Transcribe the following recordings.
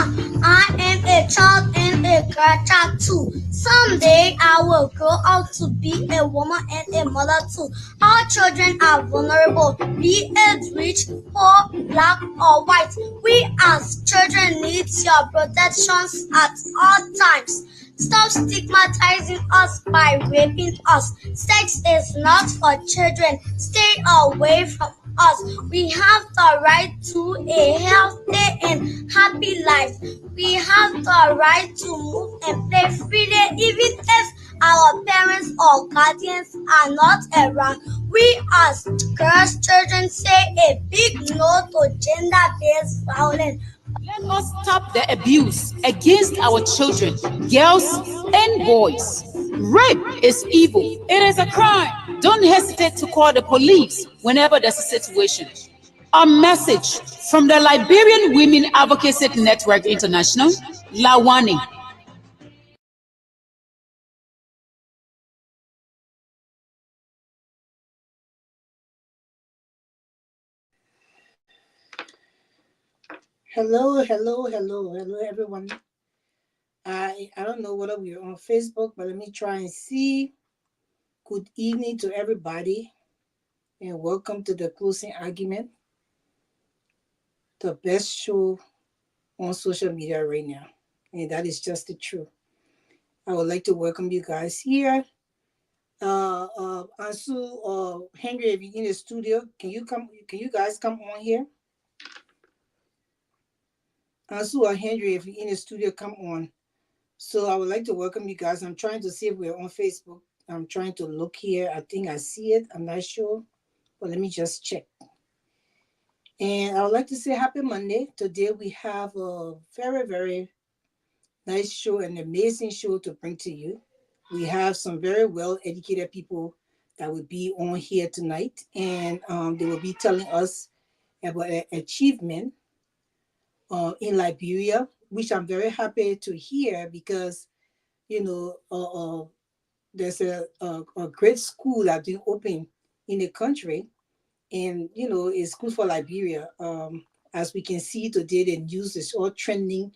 I am a child and a grandchild too. Someday I will grow up to be a woman and a mother too. All children are vulnerable, be it rich, poor, black or white. We as children need your protections at all times. Stop stigmatizing us by raping us. Sex is not for children. Stay away from us. We have the right to a healthy and happy life. We have the right to move and play freely even if our parents or guardians are not around. We as girls, children say a big no to gender-based violence. Let us stop the abuse against our children, girls and boys. Rape is evil. It is a crime. Don't hesitate to call the police whenever there's a situation. A message from the Liberian Women Advocacy Network International, Lawani. Hello, everyone. I don't know whether we're on Facebook, but let me try and see. Good evening to everybody, and welcome to the closing argument, the best show on social media right now, and that is just the truth. I would like to welcome you guys here. Ansu or Henry, if you're in the studio, can you come? Can you guys come on here? Ansu or Henry, if you're in the studio, come on. So I would like to welcome you guys. I'm trying to see if we're on Facebook. I'm trying to look here. I think I see it. I'm not sure, but let me just check. And I would like to say happy Monday. Today we have a very, very nice show, an amazing show to bring to you. We have some very well-educated people that will be on here tonight, and they will be telling us about an achievement in Liberia, which I'm very happy to hear because, you know, there's a great school that been open in the country, and it's good for Liberia. As we can see today, the news is all trending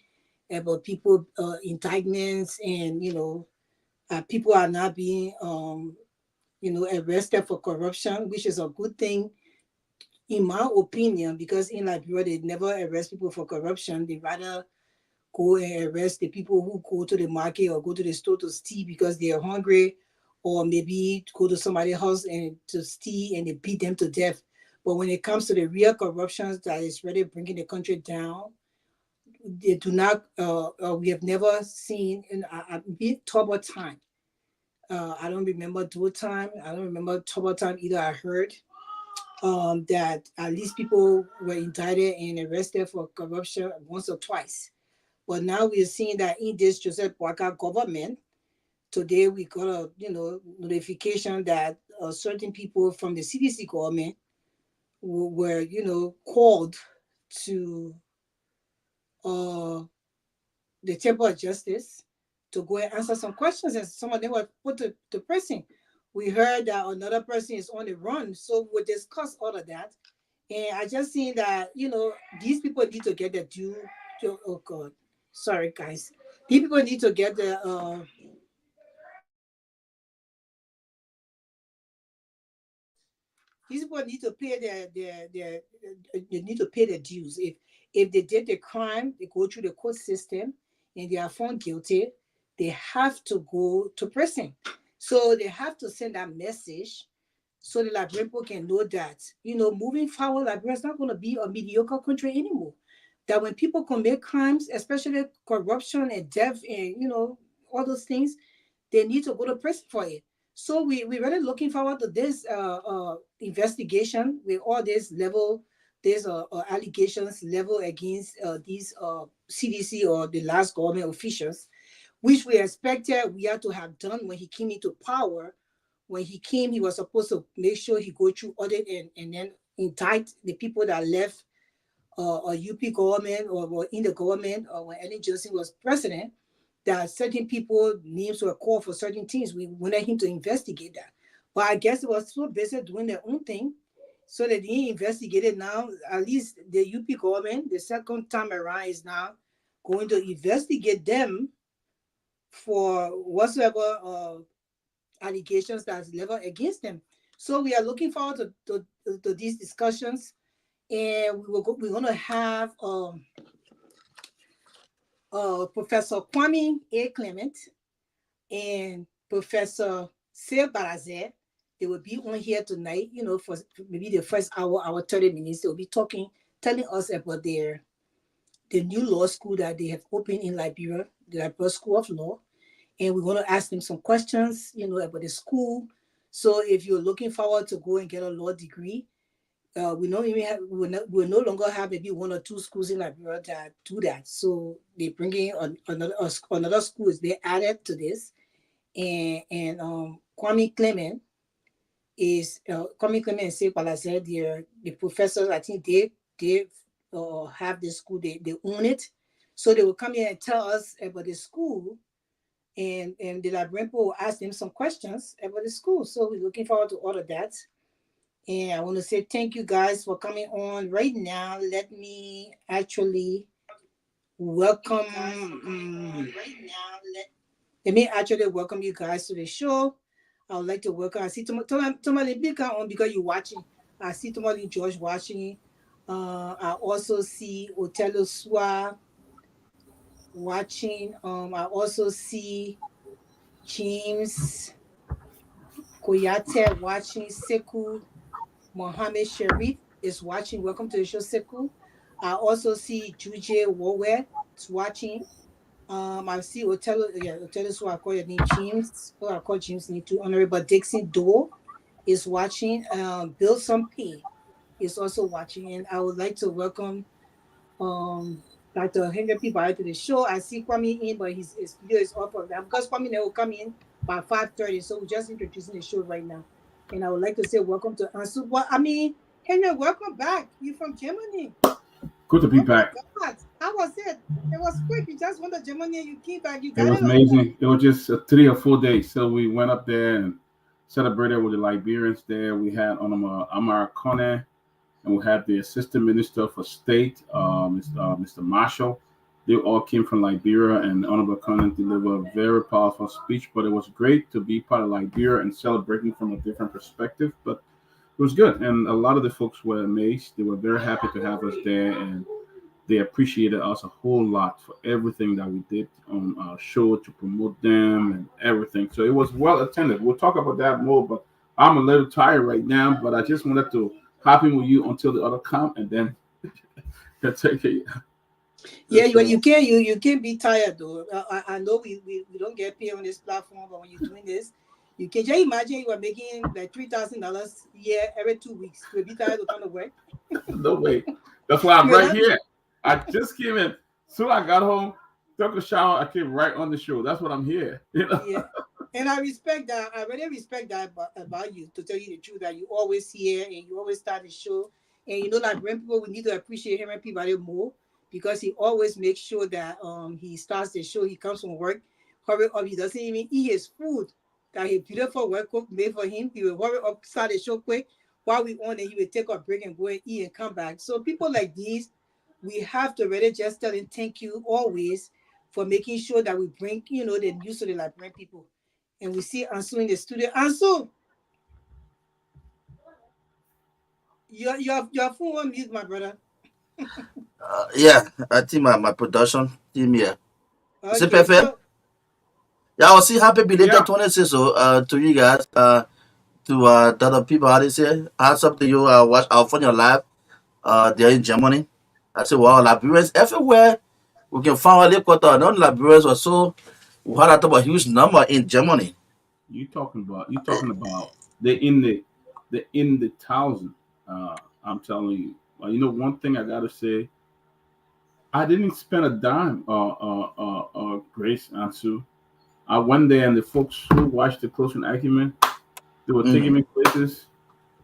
about people indictments, and people are not being arrested for corruption, which is a good thing in my opinion, because in Liberia they never arrest people for corruption. They rather go and arrest the people who go to the market or go to the store to steal because they are hungry, or maybe go to somebody's house and to steal and they beat them to death. But when it comes to the real corruption that is really bringing the country down, they do not. We have never seen in a trouble time. I don't remember dual time. I don't remember trouble time either. I heard that at least people were indicted and arrested for corruption once or twice. But now we're seeing that in this Joseph Boakai government, today we got a notification that certain people from the CDC government were called to uh, the Temple of Justice to go and answer some questions, and some of them were put to prison. We heard that another person is on the run, so we'll discuss all of that. And I just seen that these people need to get their due. Oh God, sorry guys. These people need to get the these people need to pay their they need to pay their dues. If they did the crime, they go through the court system and they are found guilty, they have to go to prison. So they have to send that message so the Liberian people can know that, moving forward, Liberia is not going to be a mediocre country anymore. That when people commit crimes, especially corruption and death and, all those things, they need to go to prison for it. So we're really looking forward to this investigation with all these allegations level against these CDC or the last government officials, which we expected we had to have done when he came into power. When he came, he was supposed to make sure he go through audit and then indict the people that left a UP government or were in the government, or when Ellen Johnson was president, that certain people names were called for certain things. We wanted him to investigate that. But I guess it was so busy doing their own thing. So they didn't investigate it now. At least the UP government, the second time around, is now going to investigate them for whatsoever allegations that's leveled against them. So we are looking forward to these discussions, and we're going to have Professor Kwame A. Clement and Professor Sir Barazer. They will be on here tonight, for maybe the first hour 30 minutes. They'll be telling us about the new law school that they have opened in Liberia, the Liberia School of Law. And we're going to ask them some questions, about the school. So if you're looking forward to go and get a law degree, we will no longer have maybe one or two schools in Liberia that do that. So they bring in another school is they added to this, and Kwame Clement and Sir Balazer, the professors. I think they have the school. They own it, so they will come here and tell us about the school. And the librarian will ask them some questions about the school. So we're looking forward to all of that. And I want to say thank you guys for coming on. Right now, let me actually welcome. Let me actually welcome you guys to the show. I would like to welcome. I see Tomalin Big on because you're watching. I see Tomalin George watching. I also see Otelo Swa watching. I also see James Koyate watching. Sekou Mohammed Sharif is watching. Welcome to the show, Sekou. I also see Juje Wowe is watching. I see Otelo, so I call your name James. Oh, I call James name too. Honorable Dixon Doe is watching. Bill Sumpay is also watching. And I would like to welcome Dr. Henry Peabody to the show. I see Kwame in, but his video is off of that because Kwame will come in by 5:30. So we're just introducing the show right now. And I would like to say welcome to Ansu. Well, Henry, welcome back. You're from Germany. Good to be back. God. How was it? It was quick. You just went to Germany and you came back. It was amazing. It was just 3 or 4 days. So we went up there and celebrated with the Liberians there. We had Amara Kone, and we had the Assistant Minister for State, Mr. Marshall. They all came from Liberia, and Honorable Kone delivered a very powerful speech. But it was great to be part of Liberia and celebrating from a different perspective. But it was good, and a lot of the folks were amazed. They were very happy to have us there, and they appreciated us a whole lot for everything that we did on our show to promote them and everything. So it was well attended. We'll talk about that more, but I'm a little tired right now. But I just wanted to hop in with you until the other come, and then take it. Yeah, you can't be tired though. I know we don't get paid on this platform, but when you're doing this, you can just imagine you are making like $3,000 a year every 2 weeks. You'll be tired to come to work. No way. That's why I'm right here. I just came in. Soon I got home, took a shower, I came right on the show. That's what I'm here. Yeah. And I respect that. I really respect that about you, to tell you the truth, that you always here and you always start the show. And like when people, we need to appreciate him and people more because he always makes sure that he starts the show. He comes from work, hurry up. He doesn't even eat his food that his beautiful work cook made for him. He will hurry up, start the show quick while we on it. He will take a break and go and eat and come back. So people like these, we have to really just tell him thank you always for making sure that we bring, the news to the Liberian people. And we see Ansu in the studio. Ansu, your phone on mute, my brother. Yeah, I think my production team here. Is it Okay, perfect? so Yeah, I will see happy belated Yeah. 26 to you guys. To the other people out there. I had something you watch out for your live there in Germany. I said, wow, Liberians everywhere. We can find a little quarter. Non Liberians or so. We had a huge number in Germany. You talking about they're in the thousand. I'm telling you. Well, one thing I gotta say, I didn't spend a dime. Grace Ansu. I went there, and the folks who watched the closing argument, they were taking Mm-hmm. me places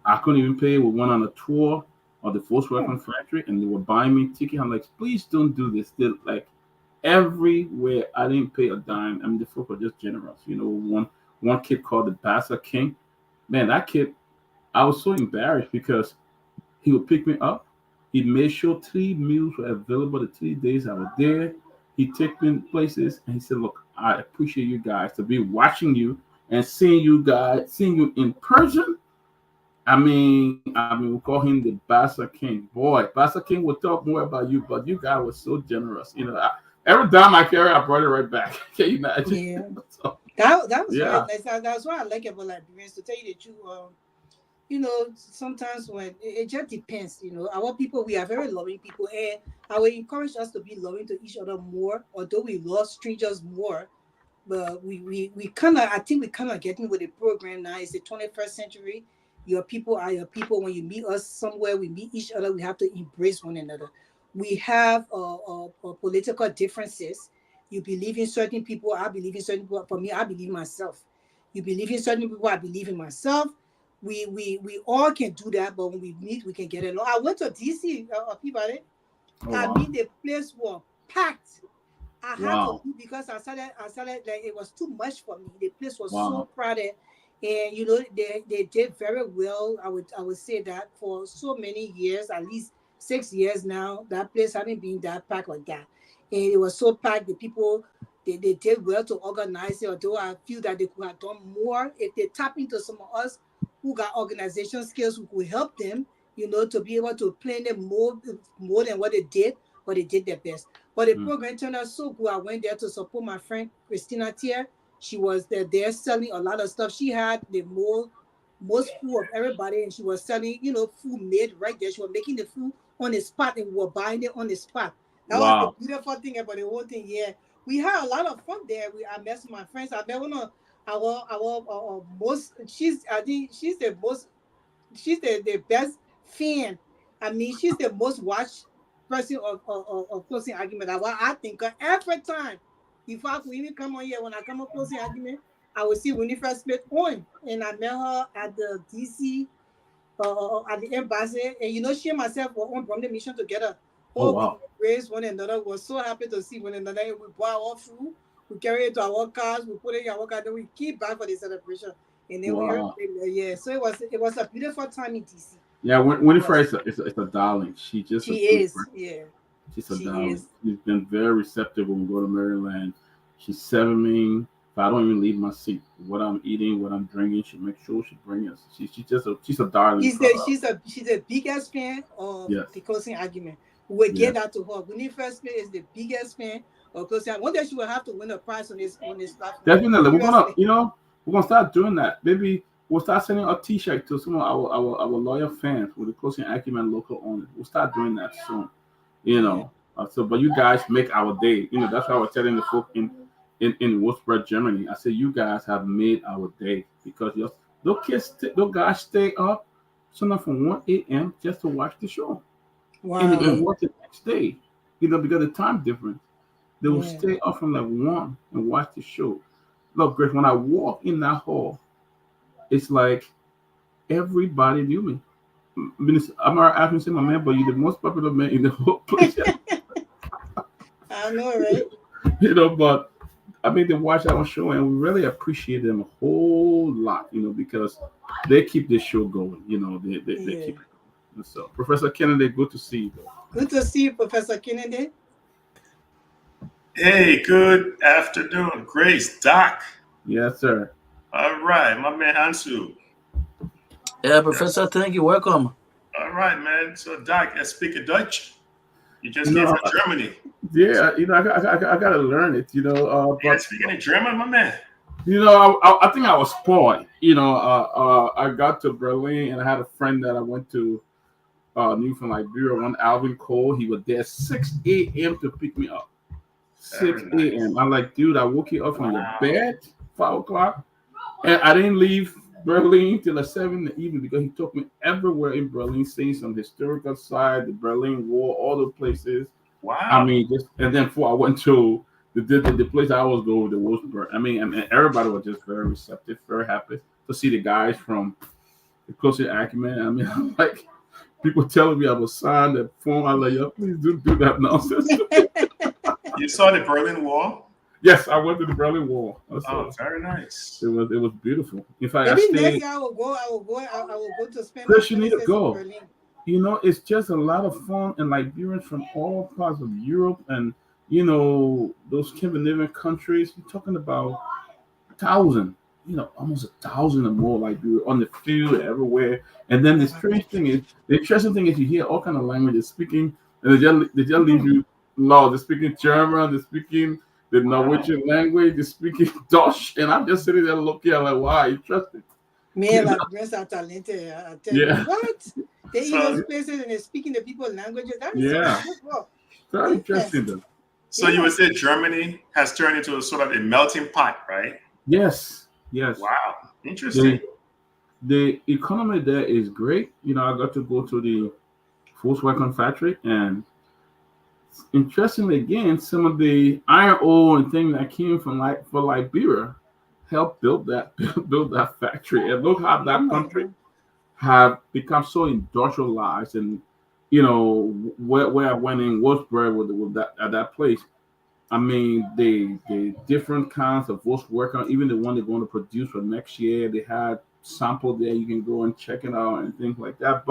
I couldn't even pay. We went on a tour of the Volkswagen factory, and they were buying me tickets. I'm like, please don't do this. They're like everywhere. I didn't pay a dime. I mean, the folks were just generous. One kid called the Bassa King. Man, that kid, I was so embarrassed because he would pick me up. He made sure 3 meals were available the 3 days I was there. He took me places and he said, "Look, I appreciate you guys to be watching you and seeing you guys, seeing you in person." We call him the Bassa King. Boy, Bassa King will talk more about you, but you guys were so generous. Every time I carry, I brought it right back. Can you imagine? Yeah. So, That was very yeah. nice. That's what I like about Liberians. To tell you the truth, sometimes when it just depends. Our people, we are very loving people, and I would encourage us to be loving to each other more. Although we love strangers more, but we kind of, I think we kind of getting with the program now. It's the 21st century. Your people are your people. When you meet us somewhere, we meet each other. We have to embrace one another. We have political differences. You believe in certain people, I believe in certain people. For me, I believe in myself. You believe in certain people, I believe in myself. We all can do that, but when we meet, we can get along. I went to DC, Peabody. Oh I wow. mean, the place was packed. I had to Wow. leave because I started like it was too much for me. The place was so Wow. crowded, and they did very well. I would say that for so many years, at least 6 years now, that place hadn't been that packed like that, and it was so packed. The people they did well to organize it. Although I feel that they could have done more if they tap into some of us who got organization skills who could help them, to be able to plan them more than what they did, but they did their best. But the Mm. program turned out so good. I went there to support my friend Christina Tier. She was there selling a lot of stuff. She had the most food of everybody, and she was selling, food made right there. She was making the food on the spot, and we were buying it on the spot. That was the Wow. beautiful thing about the whole thing. Yeah, we had a lot of fun there. I met some of my friends. I met one of our most. I think she's the best fan. I mean, she's the most watched person of closing argument. That's what I think. 'Cause every time, if I could even come on here, when I come on closing argument, I will see Winifred Smith on, and I met her at the DC, at the embassy, and she and myself were on from the mission together. Oh Oh, we wow. embraced one another. We were so happy to see one another. And we bought our food. We carry it to our cars. We put it in our car. Then we keep back for the celebration. And then Wow. yeah. So it was a beautiful time in DC. Yeah, It was. Winifred is a darling. She just a She good is. friend. Yeah. She's a She darling. is. She's been very receptive when we go to Maryland. She's serving me. If I don't even leave my seat, what I'm eating, what I'm drinking, she makes sure she brings us. She's a darling. She's the biggest fan of Yes. the closing argument. We will Yes. get that to her. Winifred Smith is the biggest fan of closing. One day she will have to win a prize on this platform. Definitely. Seriously. We're gonna start doing that. Maybe we'll start sending a T-shirt to some of our loyal fans with the closing acumen local owners. We'll start doing that soon. You Yeah. know. But you guys make our day. That's why I was telling the folk in Würzburg, Germany. I said you guys have made our day because those guys stay up sometimes from 1 a.m. just to watch the show, and they're Wow. gonna Mm. watch it next day. Because the time difference. They will Yeah. stay up from like 1 and watch the show. Look, Grace, when I walk in that hall, it's like everybody knew me. Minister Amar Atkins said, "My man, but you're the most popular man in the whole place." I know, right? But they watch our show and we really appreciate them a whole lot, because they keep the show going. They Yeah. keep it going. So, Professor Kennedy, good to see you, though. Good to see you, Professor Kennedy. Hey, good afternoon, Grace, Doc. Yes, sir. All right, my man Ansu. Yeah, Yes. Professor, thank you. Welcome. All right, man. So, Doc, I speak Dutch. You just You came know, from Germany. yeah, I gotta learn it, Yeah, but speaking in German, my man. I think I was spoiled. I got to Berlin and I had a friend that I went to knew from Liberia, one Alvin Cole. He was there 6 a.m. to pick me up. Very 6 nice. a.m. I'm like, dude, I woke you up from your Wow. bed 5 o'clock, and I didn't leave Berlin till like 7 in the evening because he took me everywhere in Berlin, seeing some historical side, the Berlin Wall, all the places. Wow. Just and then before I went to the place I was going, the Wolfsburg. And everybody was just very receptive, very happy to see the guys from the closer acumen. I'm like, people telling me I was signed that form. I'm like, yo, please do that nonsense. You saw the Berlin Wall? Yes, I went to the Berlin Wall. Oh, very nice. It was beautiful. In fact, I Maybe next stayed. year I will go to spend my Chris, you need to Christmas in go. Berlin. It's just a lot of fun and Liberians from all parts of Europe and those Scandinavian countries, you're talking about thousand, almost 1,000 or more. Like you're on the field everywhere. And then the interesting thing is, you hear all kind of languages speaking, and they just leave you. No, they're speaking German, they're speaking the Norwegian language, they're speaking Dutch, and I'm just sitting there looking at like, wow, interesting. Man, Liberians are talented. I tell you Yeah, what. They in So, those places and they're speaking the people's languages. That is some yeah, good work. very Yes. interesting though. so you would Yes. say Germany has turned into a sort of a melting pot, right? Yes, yes. Wow, interesting. The the economy there is great. I got to go to the Volkswagen factory, and interestingly, again, some of the iron ore and things that came from for Liberia helped build that build that factory. And look how Oh that my country God. have become so industrialized. And where I went in Wolfsburg with that at that place. I mean, the different kinds of Volkswagen, even the one they're going to produce for next year, they had sample there. You can go and check it out and things like that.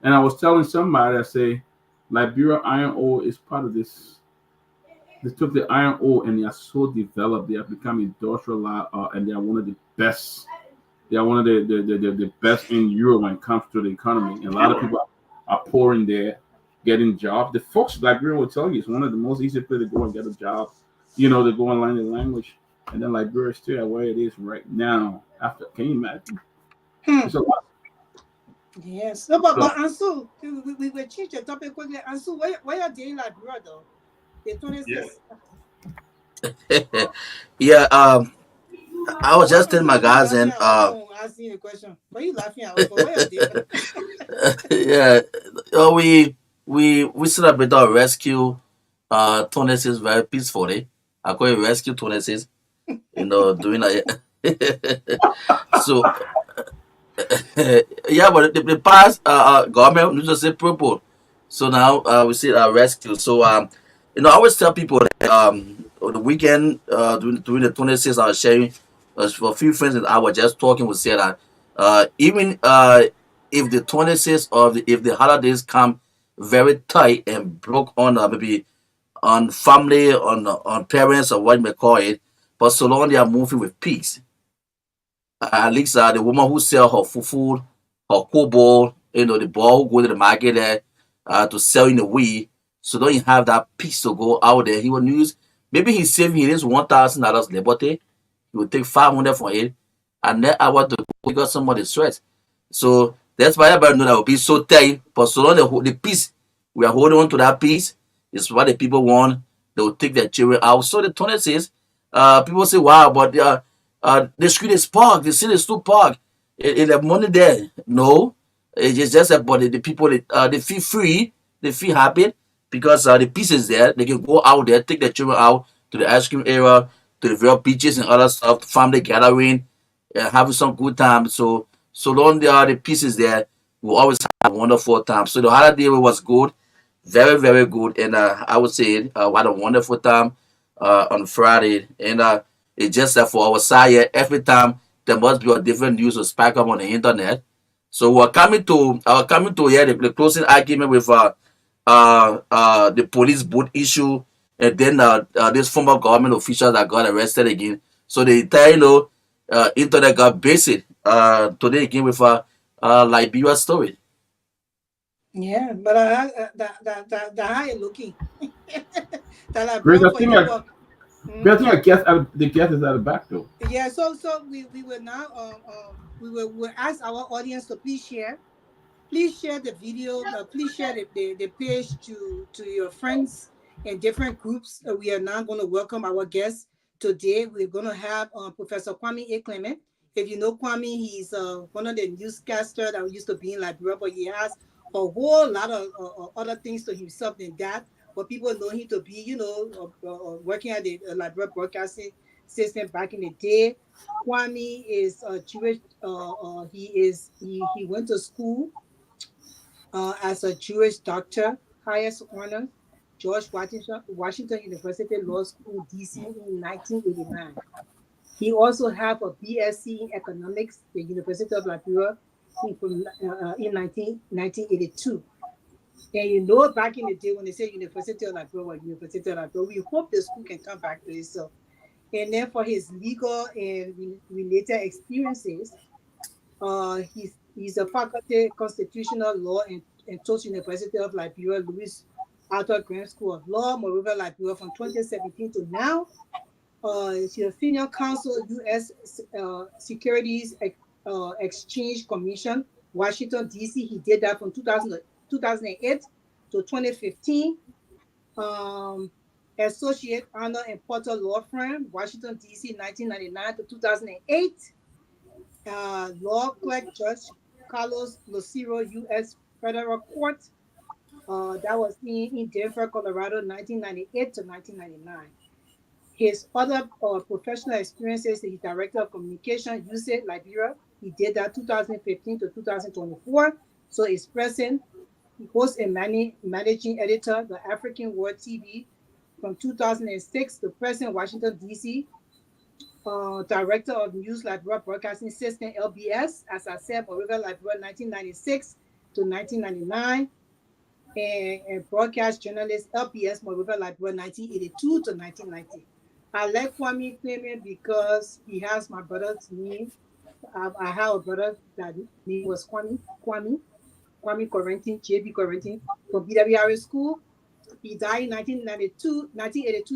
And I was telling somebody, I say, Liberia iron ore is part of this. They took the iron ore and they are so developed. They have become industrialized, and they are one of the best. They are one of the best in Europe when it comes to the economy. And a lot of people are pouring there, getting jobs. The folks Liberia will tell you it's one of the most easy places to go and get a job. To go and learn the language. And then Liberia is still where it is right now. After, can you imagine? Hmm. It's a lot. Yes. No, but So, Ansu, we will change the topic quickly. Ansu, where are they in Liberia though? The Yeah. 26. Yeah, I was Why just you telling my you guys laughing and at us when we asking you the question? Why you laughing at us? Where are they? yeah, we celebrate our rescue 26 very peacefully. I call it rescue 26, doing a so yeah, but the past government used to say purple. So now we see rescue. So I always tell people that on the weekend during the 26th, I was sharing for a few friends that I was just talking. We said that even if the 26th if the holidays come very tight and broke on maybe on family, on parents, or what you may call it, but so long they are moving with peace. At least the woman who sell her fufu, her kobo, the boy who go to the market there to sell in the weed. So don't you have that piece to go out there. He will use, maybe he's saving his $1,000 liberty. He will take 500 for it. And then I want to go got somebody stress. So that's why everybody know that will be so tight. But so long the piece, we are holding on to that piece. It's what the people want. They will take their children out. So the Tony says, people say, wow, but the street is parked, the city is too parked. It have money there. No. It's just that but the people they feel free, they feel happy because the peace is there. They can go out there, take their children out to the ice cream area, to the real beaches and other stuff, family gathering, having some good time. So long the peace is there, we always have a wonderful time. So the holiday was good, very, very good. And I would say we had a wonderful time on Friday. And it's just that for our side here, every time there must be a different news to spark up on the internet. So we're coming to here the closing argument with the police boat issue, and then this former government official that got arrested again. So the entire internet got basic today again with Liberia story. Yeah, but the how you looking? The Grace, Liberian for you work. I think the guest is at the back though. Yeah, so we will now we will ask our audience to please share. Please share the video. Please share the page to your friends and different groups. We are now going to welcome our guests today. We're going to have Professor Kwame A. Clement. If you know Kwame, he's one of the newscasters that used to be in Liberia, but he has a whole lot of other things to himself than that. But people know him to be, working at the Liberia Broadcasting System back in the day. Kwame is Jewish. He went to school as a Jewish doctor, highest honor, George Washington University Law School, DC in 1989. He also have a BSc in economics, the University of Liberia in 1982. And you know, back in the day when they say University of Liberia or University of Liberia, we hope the school can come back to itself. And then for his legal and related experiences, he's a faculty constitutional law in Tulsa University of Liberia, Louis Arthur Grant School of Law, Monrovia, Liberia, from 2017 to now. She's a senior counsel, U.S. Securities Exchange Commission, Washington, D.C. He did that from 2008 to 2015. Associate Honor and Porter Law Firm, Washington, D.C., 1999 to 2008. Law Clerk Judge Carlos Lucero, U.S. Federal Court. That was in Denver, Colorado, 1998 to 1999. His other professional experiences, he's Director of Communication, USAID Liberia. He did that 2015 to 2024. So he's present. He hosts and managing editor, the African World TV, from 2006 to present, Washington, D.C. Director of News Liberia Broadcasting System, LBS, as I said, Monrovia, Liberia, 1996 to 1999. And broadcast journalist, LBS, Monrovia, Liberia, 1982 to 1990. I like Kwame claiming because he has my brother's name. I have a brother that name was Kwame Corentin, JB Corentin, from BWR School. He died in 1982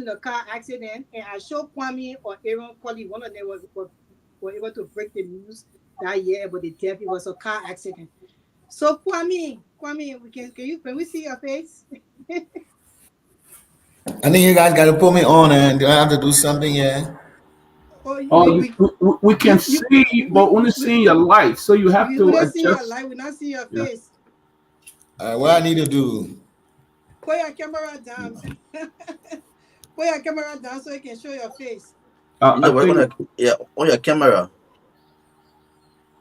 in a car accident. And I showed Kwame or Aaron Colley, one of them were able to break the news that year about the death. It was a car accident. So Kwame, can we see your face? I think you guys got to put me on, and do I have to do something? Yeah. Oh, we can see, but only seeing your light, so you have we to wouldn't see your adjust. light, we not see your Yeah. face. What I need to do? Put your camera down. Put your camera down so you can show your face. You know, I think, on your camera.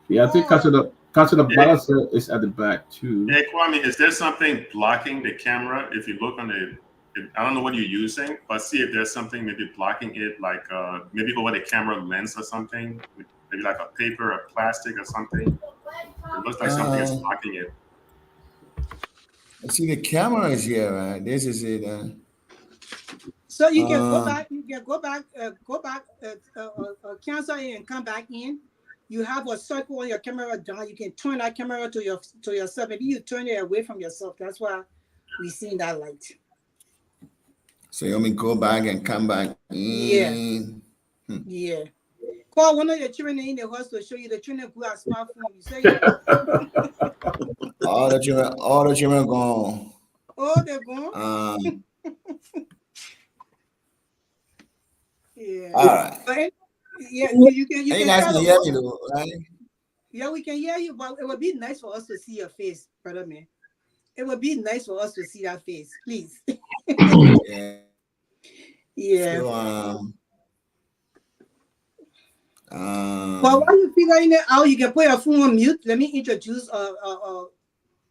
I think the Yeah. balance is at the back too. Hey, Kwame, is there something blocking the camera? If you look on I don't know what you're using, but see if there's something maybe blocking it, like maybe over the camera lens or something, maybe like a paper or plastic or something. It looks like something is blocking it. I see the camera is here, right? This is it. So you can go back. You can go back. Cancel it and come back in. You have a circle on your camera down. You can turn that camera to yourself. Maybe you turn it away from yourself. That's why we see that light. So you want me to go back and come back? Yeah. Call one of your children in the house to show you the children who have smartphone. You say all the children gone. Oh, they're gone. Yeah. All right. But, yeah, you can. You guys can hear me though, right? Yeah, we can hear you, but it would be nice for us to see your face, brother man. It would be nice for us to see that face, please. Yeah. Yeah. So, But while you're figuring it out, you can put your phone on mute. Let me introduce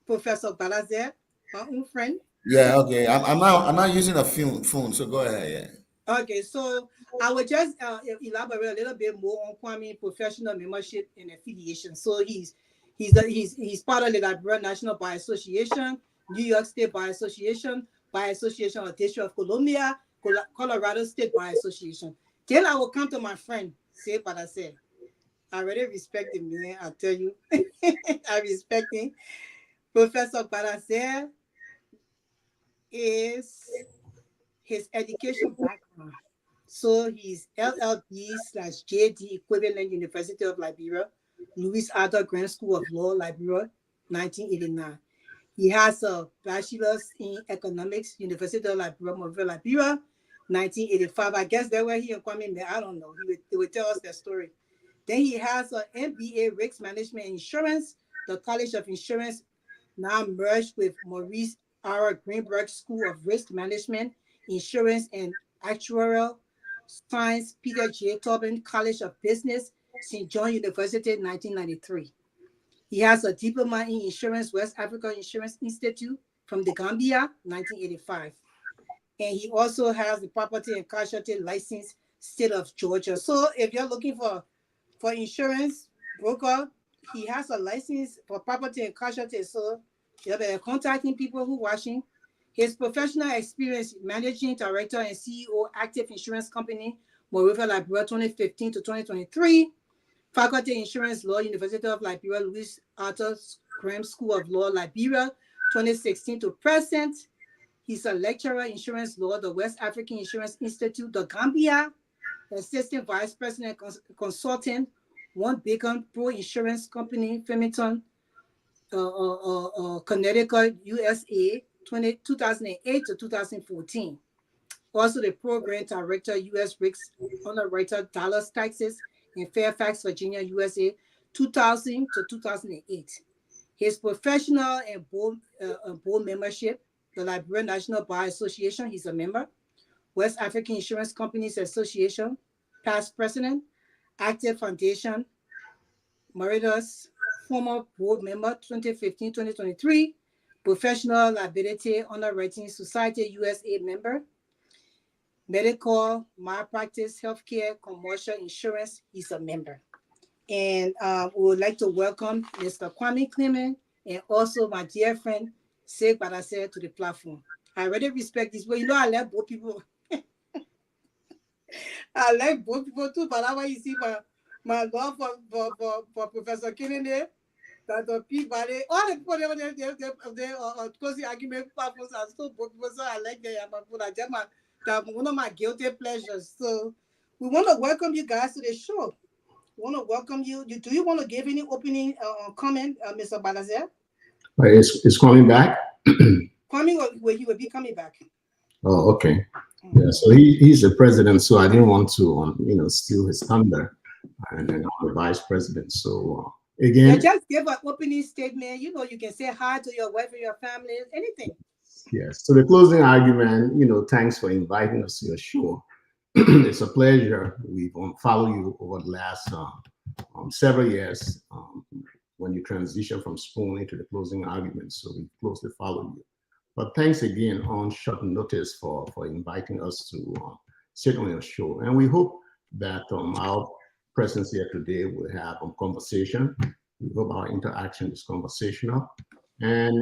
Professor Balazer, my own friend. Yeah, okay. I'm not using a phone, so go ahead. Yeah. Okay, so I will just elaborate a little bit more on Kwame professional membership and affiliation. So he's part of the Liberia National Bar Association, New York State Bar Association of District of Columbia, Colorado State Bar Association. Then I will come to my friend, say what I said. I really respect him, man. I tell you, I respect him. Professor Balazer is his education background. So he's LLB/JD equivalent University of Liberia, Louis Arthur Grant School of Law, Liberia, 1989. He has a bachelor's in economics, University of Liberia, Monrovia, Liberia, 1985. I guess that's where he and Kwame met. I don't know. He would tell us the story. Then he has an MBA Risk Management Insurance, the College of Insurance, now merged with Maurice R. Greenberg School of Risk Management, Insurance and Actuarial Science, Peter J. Tobin College of Business, St. John University, 1993. He has a diploma in insurance, West Africa Insurance Institute from the Gambia, 1985. And he also has the property and casualty license, state of Georgia. So if you're looking for insurance broker, he has a license for property and casualty. So You have contacting people who watching. His professional experience, managing director and CEO, Active Insurance Company, Monrovia, Liberia, 2015 to 2023. Faculty Insurance Law, University of Liberia, Louis Arthur Graham School of Law, Liberia, 2016 to present. He's a lecturer in insurance law, the West African Insurance Institute, the Gambia, assistant vice president consultant, One Beacon Pro Insurance Company, Flemington, Connecticut, USA, 2008 to 2014. Also the program director, U.S. Rigs underwriter, Dallas, Texas, and Fairfax, Virginia, USA, 2000 to 2008. His professional and board membership, the Liberian National Bar Association, he's a member. West African Insurance Companies Association, past president. Active Foundation, Mauritius, former board member, 2015-2023. Professional Liability Underwriting Society, USA member. Medical, malpractice, healthcare, commercial insurance, he's a member. And we would like to welcome Mr. Kwame Clement and also my dear friend, Sek Badase, to the platform. I really respect this, but you know I like both people. I like both people too, but that's why you see my love for Professor Kennedy, Dr. Peabody, all the people they closing argument platforms are still both people, so I like them. That's one of my guilty pleasures. So we want to welcome you guys to the show. We want to welcome you. Do you want to give any opening comment, Mr. Balazer? It's coming back. Coming, where he will be coming back. Oh, okay. Yeah, so he's the president, so I didn't want to, steal his thunder, and then I'm the vice president. So again, just give an opening statement. You can say hi to your wife and your family, anything. Yes. So the closing argument, thanks for inviting us to your show. It's a pleasure. We've followed you over the last several years when you transition from spooning to the closing argument. So we closely follow you. But thanks again on short notice for inviting us to sit on your show. And we hope that our presence here today will have a conversation. We hope our interaction is conversational. And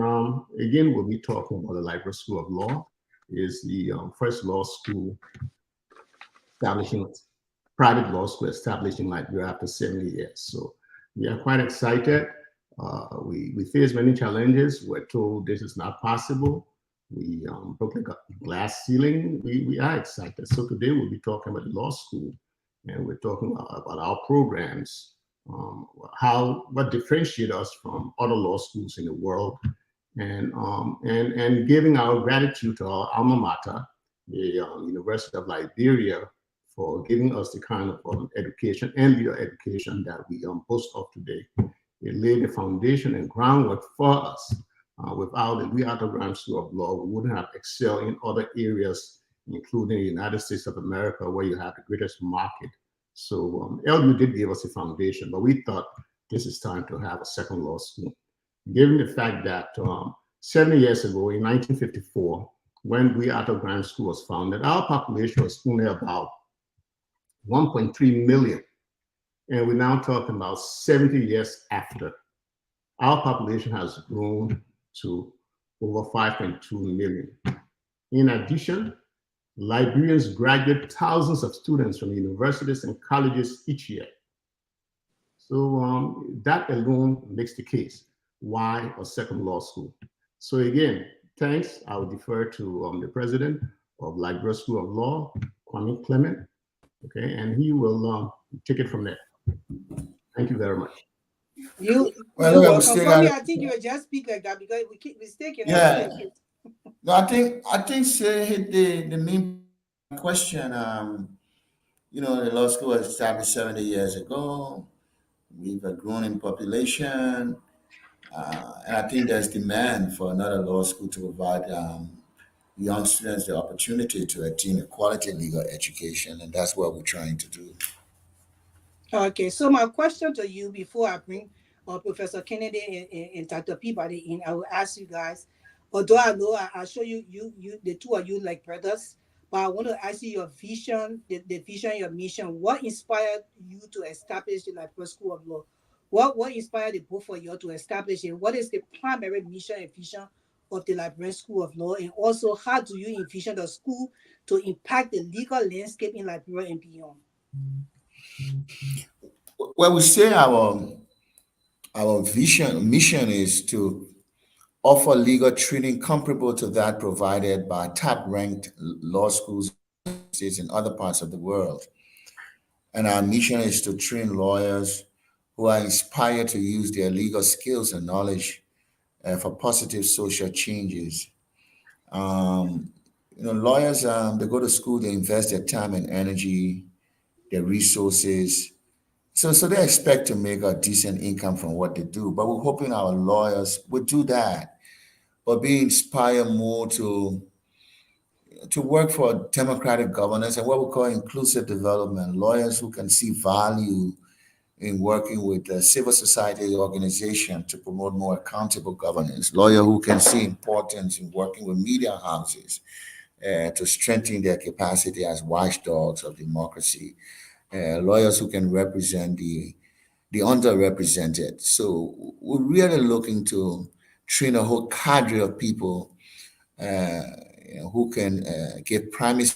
again, we'll be talking about the Liberia School of Law. Is the first law school private law school established in Liberia after 70 years. So we are quite excited. We face many challenges. We're told this is not possible. We broke the glass ceiling. We are excited. So today we'll be talking about the law school, and we're talking about our programs, what differentiates us from other law schools in the world, and giving our gratitude to our alma mater, the University of Liberia, for giving us the kind of education and legal education that we boast of today. It laid the foundation and groundwork for us. Without it, we at the Graham School of Law, we wouldn't have excelled in other areas, including the United States of America, where you have the greatest market. So LU did give us a foundation, but we thought this is time to have a second law school. Given the fact that 70 years ago, in 1954, when we at the Graham School was founded, our population was only about 1.3 million. And we're now talking about 70 years after. Our population has grown to over 5.2 million. In addition, Liberians graduate thousands of students from universities and colleges each year. So that alone makes the case. Why a second law school? So again, thanks. I will defer to the president of Liberia School of Law, Kwame Clement. Okay, and he will take it from there. Thank you very much. You're welcome. Kwame, I think you will just speak like that because we keep mistaking. Yeah. No, I think she hit the main question. The law school was established 70 years ago. We've grown in population, and I think there's demand for another law school to provide young students the opportunity to attain a quality legal education, and that's what we're trying to do. Okay, so my question to you before I bring Professor Kennedy and Dr. Peabody in, I will ask you guys, although I know I show you the two of you like brothers, but I want to ask you your vision, the vision, your mission. What inspired you to establish the Liberia School of Law? What inspired the both of you to establish it? What is the primary mission and vision of the Liberian School of Law? And also, how do you envision the school to impact the legal landscape in Liberia and beyond? Well, we say our vision mission is to offer legal training comparable to that provided by top-ranked law schools in the States and other parts of the world. And our mission is to train lawyers who are inspired to use their legal skills and knowledge for positive social changes. Um, Lawyers, they go to school, they invest their time and energy, their resources. So they expect to make a decent income from what they do. But we're hoping our lawyers would do that, but be inspired more to work for democratic governance and what we call inclusive development. Lawyers who can see value in working with civil society organization to promote more accountable governance. Lawyer who can see importance in working with media houses to strengthen their capacity as watchdogs of democracy. Lawyers who can represent the underrepresented. So we're really looking to train a whole cadre of people uh, who can give primacy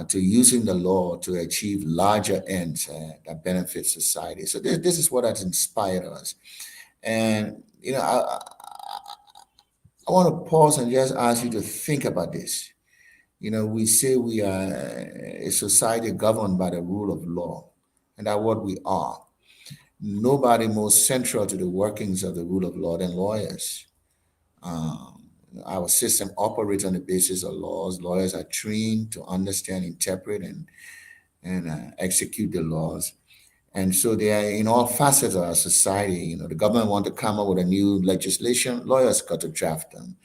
to using the law to achieve larger ends that benefit society. So this is what has inspired us. And I want to pause and just ask you to think about this. We say we are a society governed by the rule of law, and that's what we are. Nobody more central to the workings of the rule of law than lawyers. Our system operates on the basis of laws. Lawyers are trained to understand, interpret, and execute the laws. And so they are in all facets of our society. The government want to come up with a new legislation, lawyers got to draft them.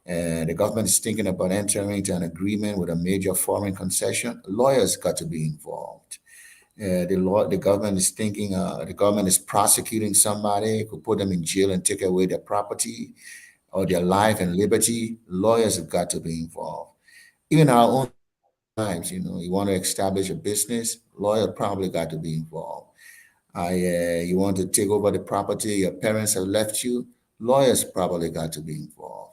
The government is thinking about entering into an agreement with a major foreign concession, lawyers got to be involved. The government is thinking, the government is prosecuting somebody, could put them in jail and take away their property or their life and liberty. Lawyers have got to be involved. Even our own lives, you want to establish a business, lawyer probably got to be involved. You want to take over the property your parents have left you, lawyers probably got to be involved.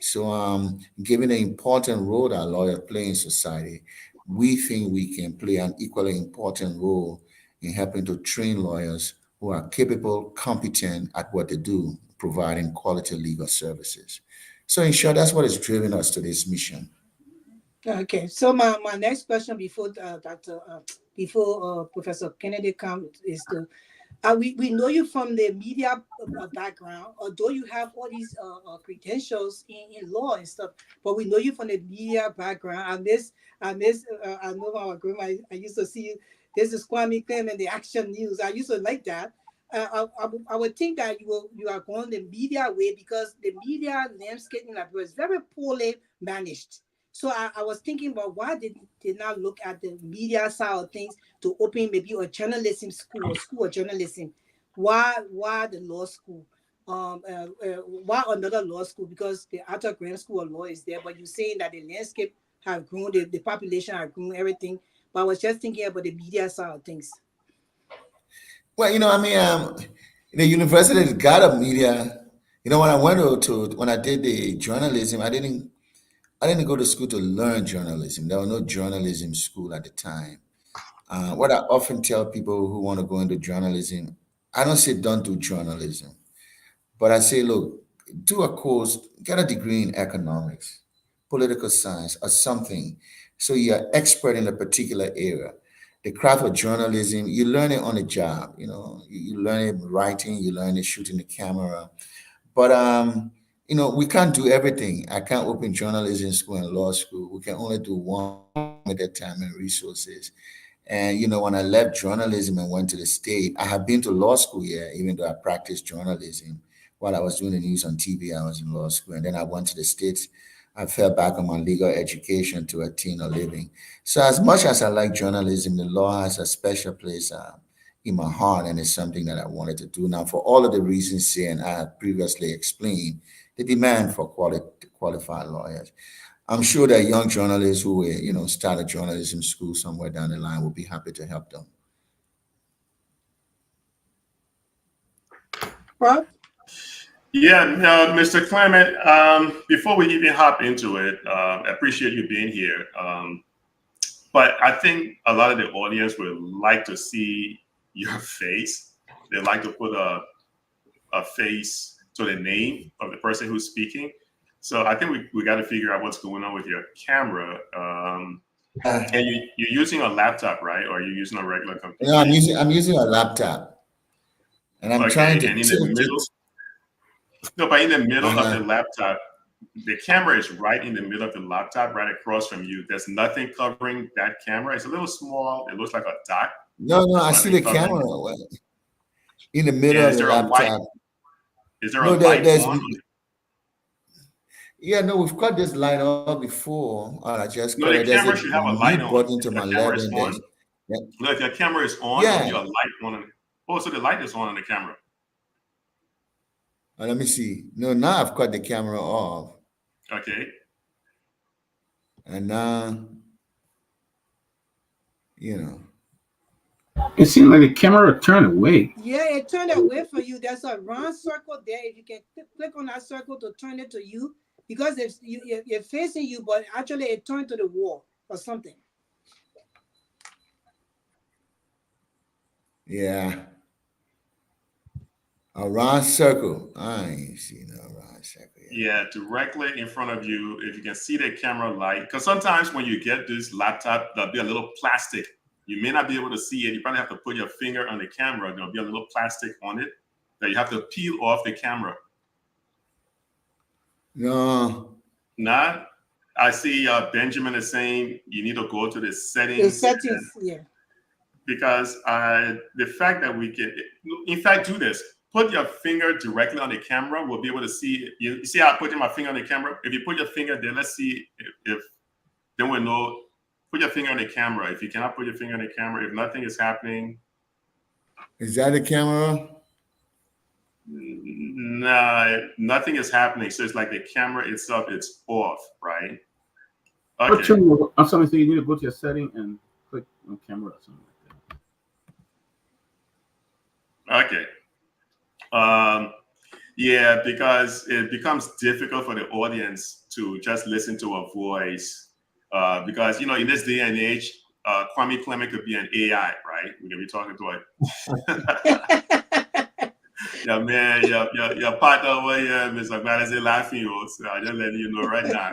So, given the important role that lawyers play in society, we think we can play an equally important role in helping to train lawyers who are capable, competent at what they do, providing quality legal services. So, in short, that's what has driven us to this mission. Okay, so my next question before before Professor Kennedy comes is we know you from the media background, although you have all these credentials in law and stuff, but we know you from the media background. I know our grandma, I used to see you, this is Kwame Clem and the Action News. I used to like that. I would think that you are going the media way because the media landscape in Liberia is very poorly managed. So I was thinking about why did not look at the media side of things to open maybe a journalism school or school of journalism. Why the law school? Why another law school? Because the Arthur Grant School of Law is there, but you're saying that the landscape have grown, the population have grown, everything. But I was just thinking about the media side of things. Well, the university has got a media. When I went when I did the journalism, I didn't go to school to learn journalism. There was no journalism school at the time. What I often tell people who want to go into journalism, I don't say don't do journalism, but I say, look, do a course, get a degree in economics, political science, or something, so you're expert in a particular area. The craft of journalism, you learn it on the job. You learn it writing, you learn it shooting the camera, but we can't do everything. I can't open journalism school and law school. We can only do one at a time and resources. And when I left journalism and went to the state, I had been to law school here, even though I practiced journalism. While I was doing the news on TV, I was in law school. And then I went to the States. I fell back on my legal education to attain a living. So as much as I like journalism, the law has a special place in my heart, and it's something that I wanted to do. Now, for all of the reasons here, and I have previously explained, the demand for qualified lawyers. I'm sure that young journalists who will, start a journalism school somewhere down the line will be happy to help them. Prof? Yeah, Mr. Clement, before we even hop into it, I appreciate you being here. But I think a lot of the audience would like to see your face. They like to put a face to the name of the person who's speaking. So I think we got to figure out what's going on with your camera. And you're using a laptop, right? Or are you using a regular computer? No, I'm using a laptop, and I'm trying to and in tilt the middle. it. No, but in the middle of the laptop, the camera is right in the middle of the laptop, right across from you. There's nothing covering that camera. It's a little small. It looks like a dot. No, There's I see the nothing covering camera in the middle of the laptop. Is there a light on? Yeah, no, we've cut this light off before. I just No, cut the it. There's camera should have a light on. button to If my the camera left, is and on, there's no, if your camera is on, Yeah. there'll be a light on. Oh, so the light is on the camera. let me see. No, now I've cut the camera off, Okay. and now, you know. It seemed like the camera turned away. Yeah, it turned away for you. There's a round circle there. If you can click on that circle to turn it to you, because if you're facing you, but actually it turned to the wall or something. Yeah. A round circle. I ain't seen no round circle yet. Yeah, directly in front of you, if you can see the camera light. Because sometimes when you get this laptop, there'll be a little plastic. You may not be able to see it. You probably have to put your finger on the camera. There'll be a little plastic on it that you have to peel off the camera. No. Not. I see Benjamin is saying you need to go to the settings. The settings, yeah. Because the fact that we can, in fact, do this. Put your finger directly on the camera. We'll be able to see. You see how I'm putting my finger on the camera? If you put your finger there, let's see if then we'll know. Put your finger on the camera. If you cannot put your finger on the camera, if nothing is happening. Is that the camera? Nah, nothing is happening. So it's like the camera itself, it's off, right? Okay. I'm sorry, so you need to go to your setting and click on camera or something like that. Okay. Yeah, because it becomes difficult for the audience to just listen to a voice. Because, in this day and age, Kwame Clement could be an AI, right? We're going to be talking to a... Yeah, man, your partner over here, Mr. Gladys, is laughing. So I'm just letting you know right now.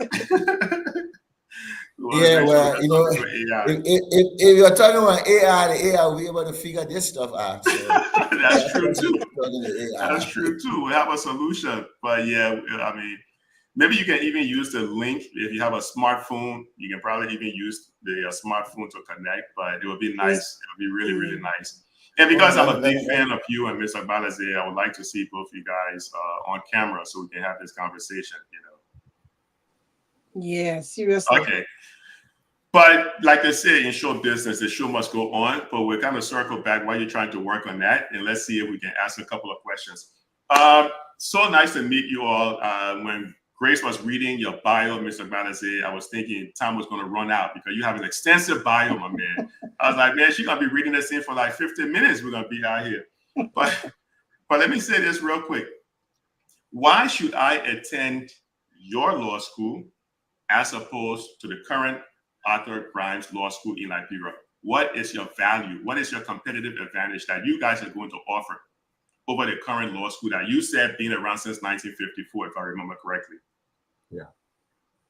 Yeah, well, if you're talking about AI, the AI will be able to figure this stuff out. So. That's true, too. That's true, too. We have a solution. But, yeah, I mean, maybe you can even use the link. If you have a smartphone, you can probably even use the smartphone to connect. But it would be nice. It would be really, really nice. And because I'm a big fan of you and Mr. Balaze, I would like to see both you guys on camera so we can have this conversation, Yeah, seriously. Okay. But like they say in show business, the show must go on. But we're going to circle back while you're trying to work on that. And let's see if we can ask a couple of questions. So nice to meet you all. When Grace was reading your bio, Mr. Balaze, I was thinking time was going to run out because you have an extensive bio, my man. I was like, man, she's going to be reading this thing for like 15 minutes. We're going to be out here. But let me say this real quick. Why should I attend your law school as opposed to the current Arthur Grimes Law School in Liberia? What is your value? What is your competitive advantage that you guys are going to offer over the current law school that you said been around since 1954, if I remember correctly? Yeah.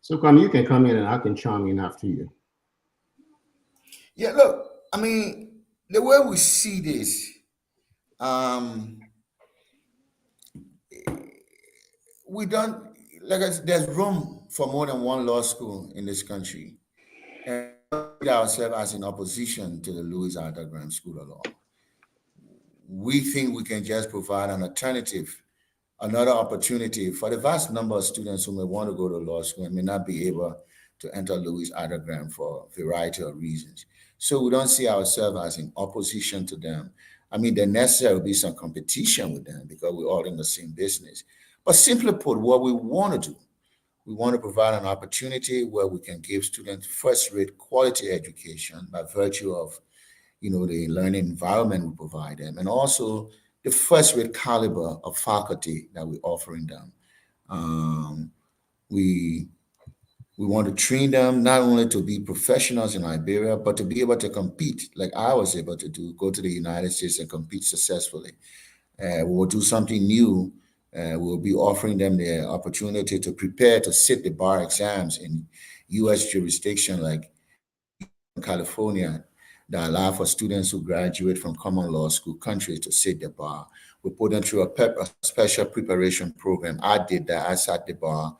So, Kwame, you can come in and I can chime in after you. Yeah, look, I mean, the way we see this, we don't, there's room for more than one law school in this country. And we see ourselves as in opposition to the Louis Arthur Grimes School of Law. We think we can just provide an alternative, another opportunity for the vast number of students who may want to go to law school and may not be able to enter Louis Arthur Grimes for a variety of reasons. So we don't see ourselves as in opposition to them. I mean, there necessarily will be some competition with them because we're all in the same business. But simply put, what we want to do, we want to provide an opportunity where we can give students first-rate quality education by virtue of the learning environment we provide them, and also the first-rate caliber of faculty that we're offering them. We want to train them not only to be professionals in Liberia, but to be able to compete like I was able to do, go to the United States and compete successfully. We'll do something new. We'll be offering them the opportunity to prepare to sit the bar exams in U.S. jurisdiction like California that allow for students who graduate from common law school countries to sit the bar. We put them through a special preparation program. I did that. I sat the bar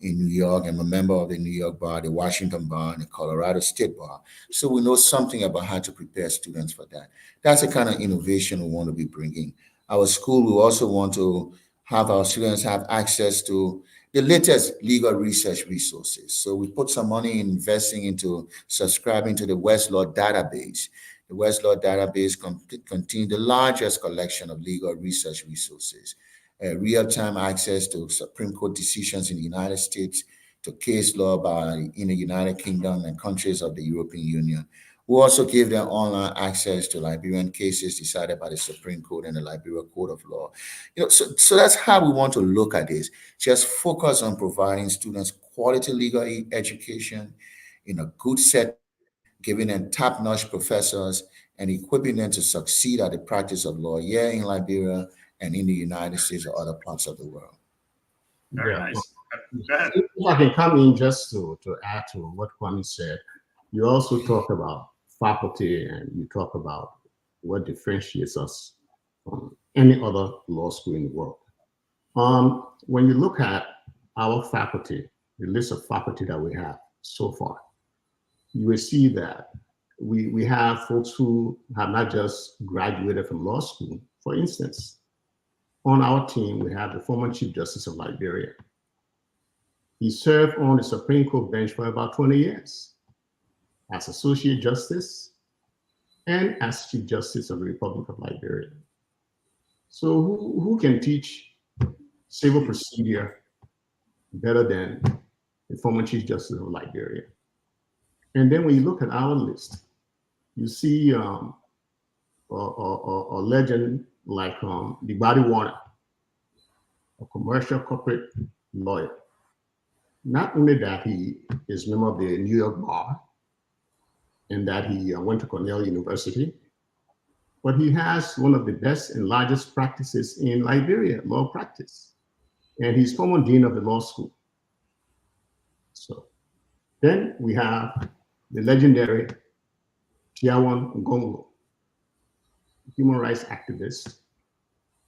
in New York. I'm a member of the New York bar, the Washington bar, and the Colorado State bar. So we know something about how to prepare students for that. That's the kind of innovation we want to be bringing. Our school, we also want to have our students have access to the latest legal research resources. So we put some money in investing into subscribing to the Westlaw database. The Westlaw database contains the largest collection of legal research resources, real-time access to Supreme Court decisions in the United States, to case law in the United Kingdom and countries of the European Union. We also give them online access to Liberian cases decided by the Supreme Court and the Liberia Court of Law. So that's how we want to look at this. Just focus on providing students quality legal education in a good setting, giving them top-notch professors, and equipping them to succeed at the practice of law here in Liberia and in the United States or other parts of the world. Very nice. Go ahead. If I can come in just to add to what Kwame said, you also talk about faculty and you talk about what differentiates us from any other law school in the world. When you look at our faculty, the list of faculty that we have so far, you will see that we have folks who have not just graduated from law school. For instance, on our team, we have the former Chief Justice of Liberia. He served on the Supreme Court bench for about 20 years as Associate Justice and as Chief Justice of the Republic of Liberia. So who can teach civil procedure better than the former Chief Justice of Liberia? And then when you look at our list, you see a legend like Peabody Warner, a commercial corporate lawyer. Not only that he is a member of the New York bar and that he went to Cornell University, but he has one of the best and largest practices in Liberia, law practice. And he's former dean of the law school. So then we have the legendary Tiawan Ngongo, human rights activist.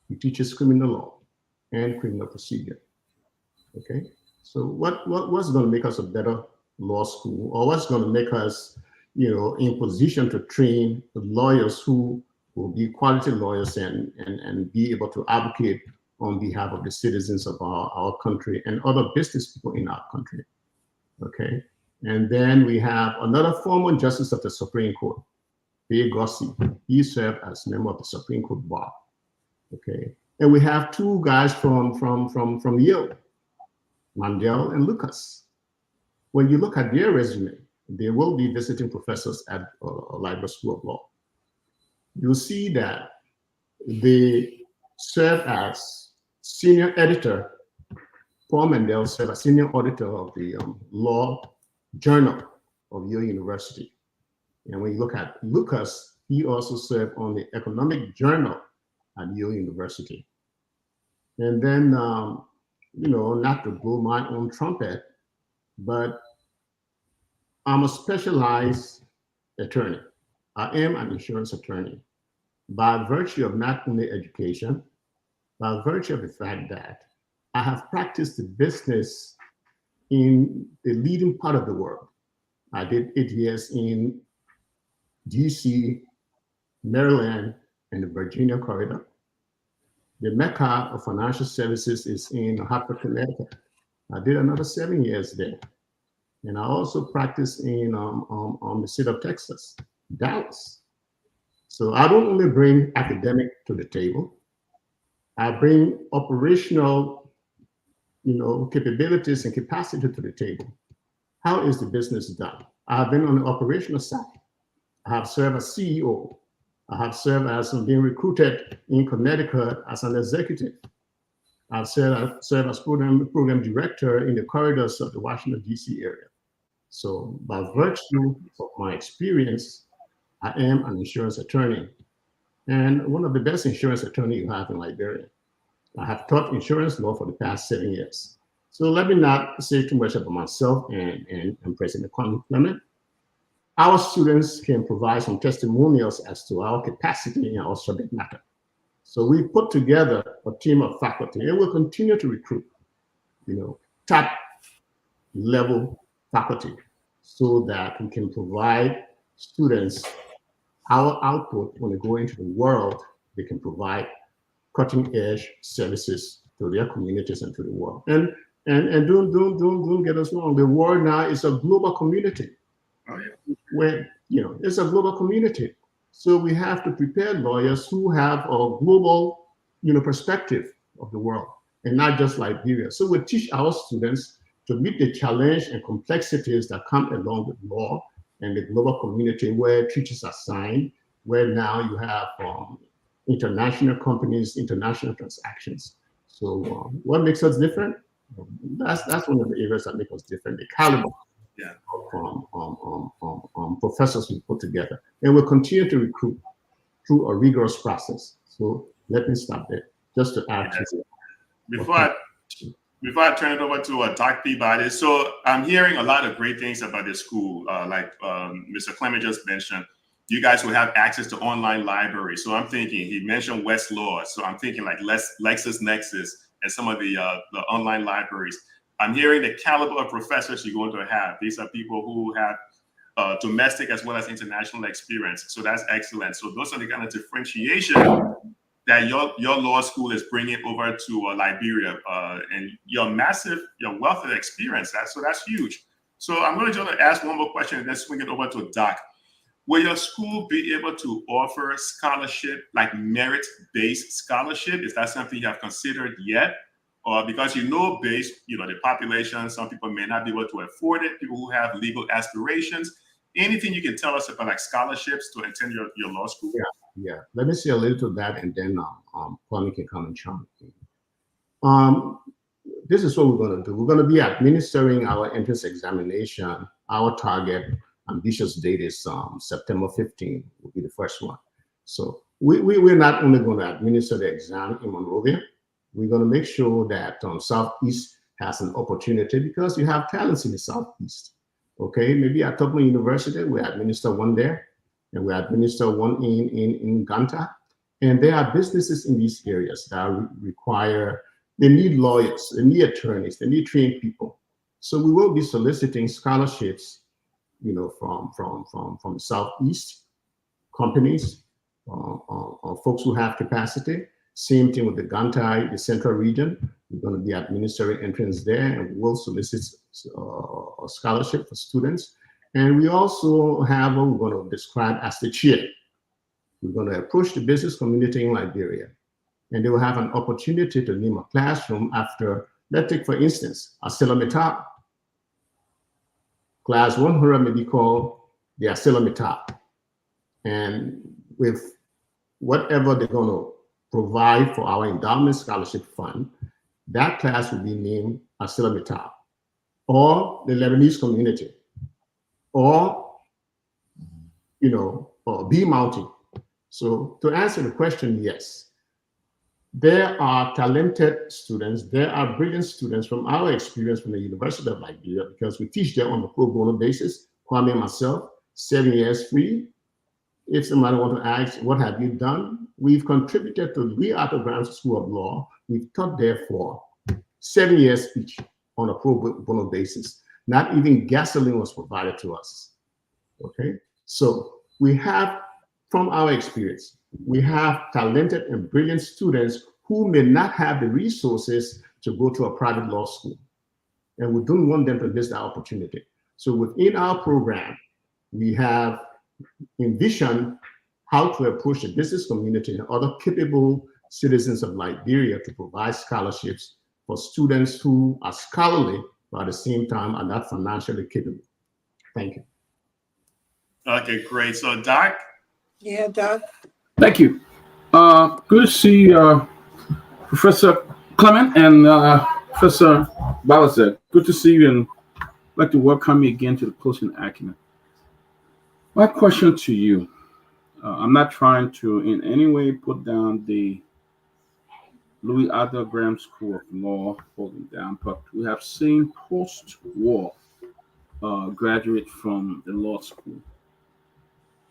He teaches criminal law and criminal procedure. Okay, so what's going to make us a better law school, or what's going to make us, in position to train lawyers who will be quality lawyers and be able to advocate on behalf of the citizens of our country and other business people in our country? Okay, and then we have another former justice of the Supreme Court, P. Gossi. He served as member of the Supreme Court bar. Okay, and we have two guys from Yale, Mandel and Lucas. When you look at their resume, they will be visiting professors at Liberia School of Law. You'll see that they serve as senior editor. Paul Mandel served as senior auditor of the Law Journal of Yale University. And when you look at Lucas, he also served on the Economic Journal at Yale University. And then, not to blow my own trumpet, but I'm a specialized attorney. I am an insurance attorney by virtue of not only education, by virtue of the fact that I have practiced the business in the leading part of the world. I did 8 years in DC, Maryland, and the Virginia corridor. The Mecca of financial services is in Hartford, Connecticut. I did another 7 years there. And I also practiced in the state of Texas, Dallas. So I don't only bring academic to the table, I bring operational, capabilities and capacity to the table. How is the business done? I have been on the operational side. I have served as CEO. I have served as being recruited in Connecticut as an executive. I've served as program director in the corridors of the Washington, D.C. area. So by virtue of my experience, I am an insurance attorney, and one of the best insurance attorneys you have in Liberia. I have taught insurance law for the past 7 years. So let me not say too much about myself and President Clement. Our students can provide some testimonials as to our capacity in our subject matter. So we put together a team of faculty, and we'll continue to recruit, top level faculty, so that we can provide students our output when they go into the world. They can provide cutting edge services to their communities and to the world. And don't get us wrong. The world now is a global community. Oh, yeah. Where it's a global community. So we have to prepare lawyers who have a global, perspective of the world, and not just Liberia. So we teach our students to meet the challenge and complexities that come along with law and the global community, where treaties are signed, where now you have international companies, international transactions. So what makes us different? That's one of the areas that make us different. The caliber of professors we put together, and we'll continue to recruit through a rigorous process. So let me stop there, just to add to it. Before I turn it over to Doc Peabody, so I'm hearing a lot of great things about the school. Like Mr. Clement just mentioned, you guys will have access to online libraries. So I'm thinking, he mentioned Westlaw, so I'm thinking like LexisNexis and some of the online libraries. I'm hearing the caliber of professors you're going to have. These are people who have domestic as well as international experience. So that's excellent. So those are the kind of differentiation that your law school is bringing over to Liberia, and your wealth of experience. That's huge. So I'm going to ask one more question and then swing it over to Doc. Will your school be able to offer scholarship, like merit-based scholarship? Is that something you have considered yet? Or because based, the population, some people may not be able to afford it, people who have legal aspirations. Anything you can tell us about like scholarships to attend your law school? Yeah. Let me say a little to that, and then Kwame can come and chime in. This is what we're going to do. We're going to be administering our entrance examination. Our target ambitious date is September 15th will be the first one. So we're not only going to administer the exam in Monrovia, we're going to make sure that Southeast has an opportunity, because you have talents in the Southeast. Okay, maybe at Tomalin University, we administer one there, and we administer one in Ganta. And there are businesses in these areas that they need lawyers, they need attorneys, they need trained people. So we will be soliciting scholarships, from Southeast companies, folks who have capacity. Same thing with the Gantai, the central region. We're going to be administering entrance there, and we will solicit a scholarship for students. And we also have what we're going to describe as the chair. We're going to approach the business community in Liberia, and they will have an opportunity to name a classroom after, let's take for instance, ArcelorMittal. Class 100 may be called the ArcelorMittal. And with whatever they're going to provide for our endowment scholarship fund, that class will be named ArcelorMittal, or the Lebanese community, or B Mountain. So to answer the question, yes, there are talented students, there are brilliant students from our experience from the University of Liberia, because we teach them on a pro bono basis. Kwame and myself, 7 years free. If somebody wants to ask, what have you done? We've contributed to the Arthur Grants School of Law. We've taught there for 7 years each on a pro bono basis. Not even gasoline was provided to us. Okay, so we have, from our experience, we have talented and brilliant students who may not have the resources to go to a private law school. And we don't want them to miss that opportunity. So within our program, we have envisioned how to approach the business community and other capable citizens of Liberia to provide scholarships for students who are scholarly, but at the same time are not financially capable. Thank you. Okay, great. So Doc? Yeah, Doc. Thank you. Good to see Professor Clement and Professor Balazet. Good to see you, and I'd like to welcome you again to the Closing Acumen. My question to you, I'm not trying to in any way put down the Louis Arthur Graham School of Law holding down, but we have seen post-war graduate from the law school,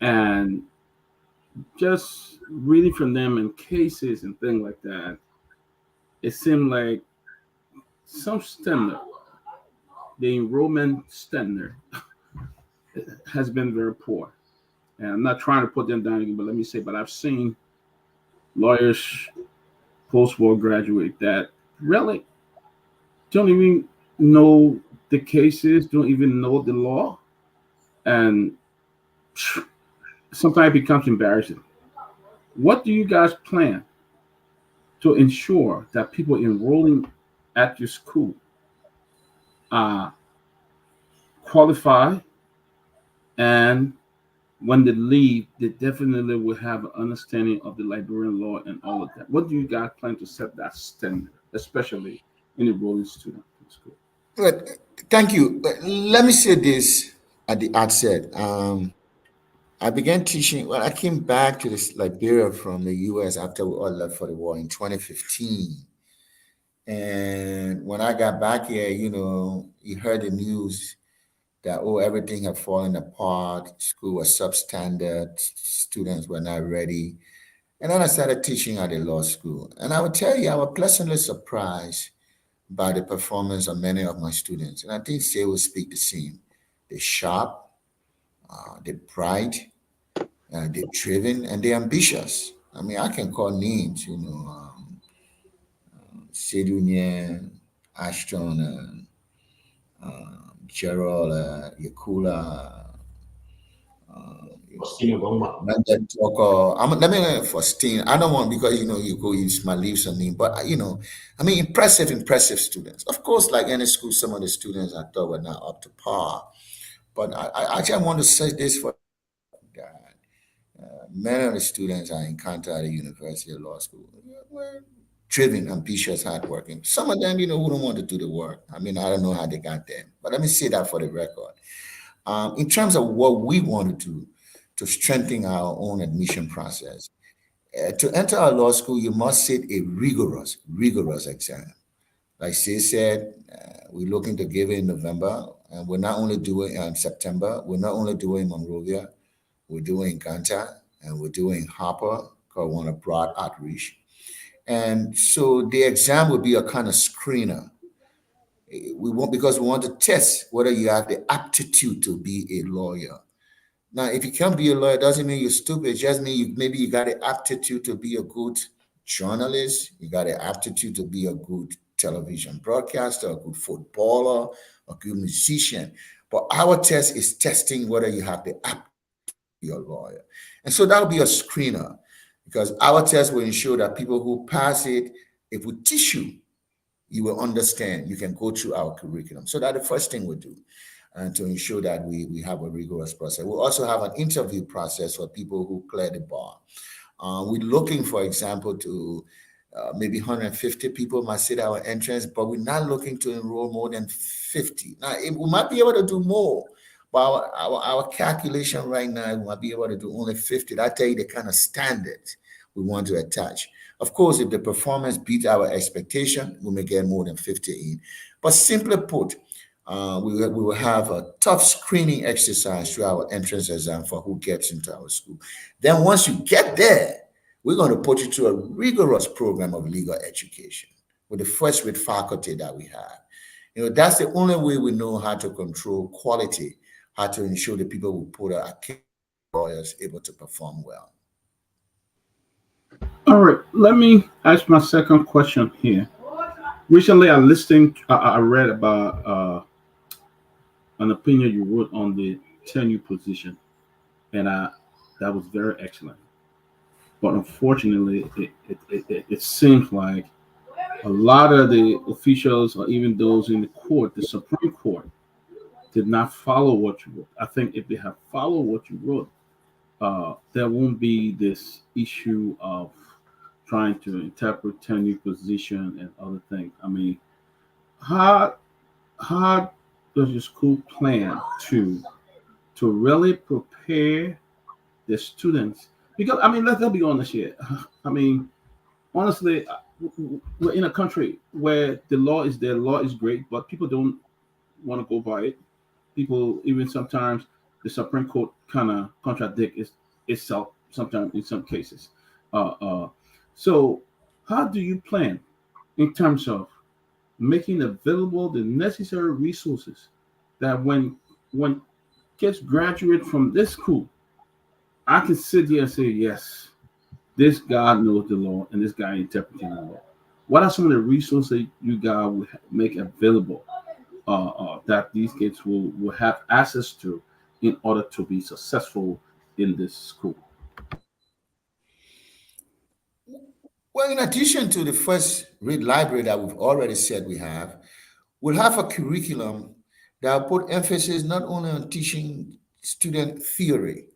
and just reading from them and cases and things like that, it seemed like some standard, the enrollment standard, has been very poor. And I'm not trying to put them down again, but let me say, but I've seen lawyers post-war graduate that really don't even know the cases, don't even know the law, and sometimes it becomes embarrassing. What do you guys plan to ensure that people enrolling at your school are qualified, and when they leave, they definitely will have an understanding of the Liberian law and all of that? What do you guys plan to set that standard, especially in enrolling students in school? But thank you. But let me say this at the outset. I began teaching when I came back to this Liberia from the US after we all left for the war in 2015. And when I got back here, you heard the news that, oh, everything had fallen apart, school was substandard, students were not ready. And then I started teaching at the law school. And I would tell you, I was pleasantly surprised by the performance of many of my students. And I think they will speak the same. They're sharp, they're bright, they're driven, and they're ambitious. I mean, I can call names, Sedunye, Ashton, Gerald, Yakula, Mandan Toko. Let me Faustine. I don't want because you go use my leaves and name, but I mean, impressive students. Of course, like any school, some of the students I thought were not up to par. But I just want to say this for that. Many of the students I encountered at the University of Law School were driven, ambitious, hardworking. Some of them, who don't want to do the work. I mean, I don't know how they got there, but let me say that for the record. In terms of what we want to do to strengthen our own admission process, to enter our law school, you must sit a rigorous exam. Like she said, we're looking to give it in November, and we're not only doing it in September, we're not only doing Monrovia, we're doing Ganta, and we're doing Harper, because we want a broad outreach. And so the exam will be a kind of screener. We want because we want to test whether you have the aptitude to be a lawyer. Now, if you can't be a lawyer, doesn't mean you're stupid. It just means maybe you got the aptitude to be a good journalist. You got the aptitude to be a good television broadcaster, a good footballer, a good musician. But our test is testing whether you have the aptitude to be a lawyer. And so that'll be a screener because our test will ensure that people who pass it, if we teach you, you will understand. You can go through our curriculum. So that's the first thing we do. And to ensure that we have a rigorous process. We'll also have an interview process for people who clear the bar. We're looking, for example, to maybe 150 people might sit our entrance, but we're not looking to enroll more than 50. Now, we might be able to do more, but our calculation right now, we might be able to do only 50. That tell you the kind of standards we want to attach. Of course, if the performance beats our expectation, we may get more than 50 in. But simply put, we will have a tough screening exercise through our entrance exam for who gets into our school. Then once you get there, we're going to put you through a rigorous program of legal education with the first rate faculty that we have. That's the only way we know how to control quality, how to ensure the people who put our lawyers able to perform well. All right, let me ask my second question here. Recently, I read about an opinion you wrote on the tenure position, and that was very excellent. But unfortunately, it seems like a lot of the officials, or even those in the court, the Supreme Court, did not follow what you wrote. I think if they had followed what you wrote, there won't be this issue of trying to interpret tenure position and other things. I mean, how how does your school plan to really prepare the students? Because I mean, let's be honest here. I mean, honestly, we're in a country where the law is there. Law is great, but people don't want to go by it. People even sometimes the Supreme Court kind of contradict itself sometimes in some cases. Uh, uh, so how do you plan in terms of making available the necessary resources that when kids graduate from this school, I can sit here and say, yes, this guy knows the law and this guy interpreting the law. What are some of the resources you guys would make available that these kids will have access to in order to be successful in this school? Well, in addition to the first read library that we've already said we'll have a curriculum that will put emphasis not only on teaching student theory.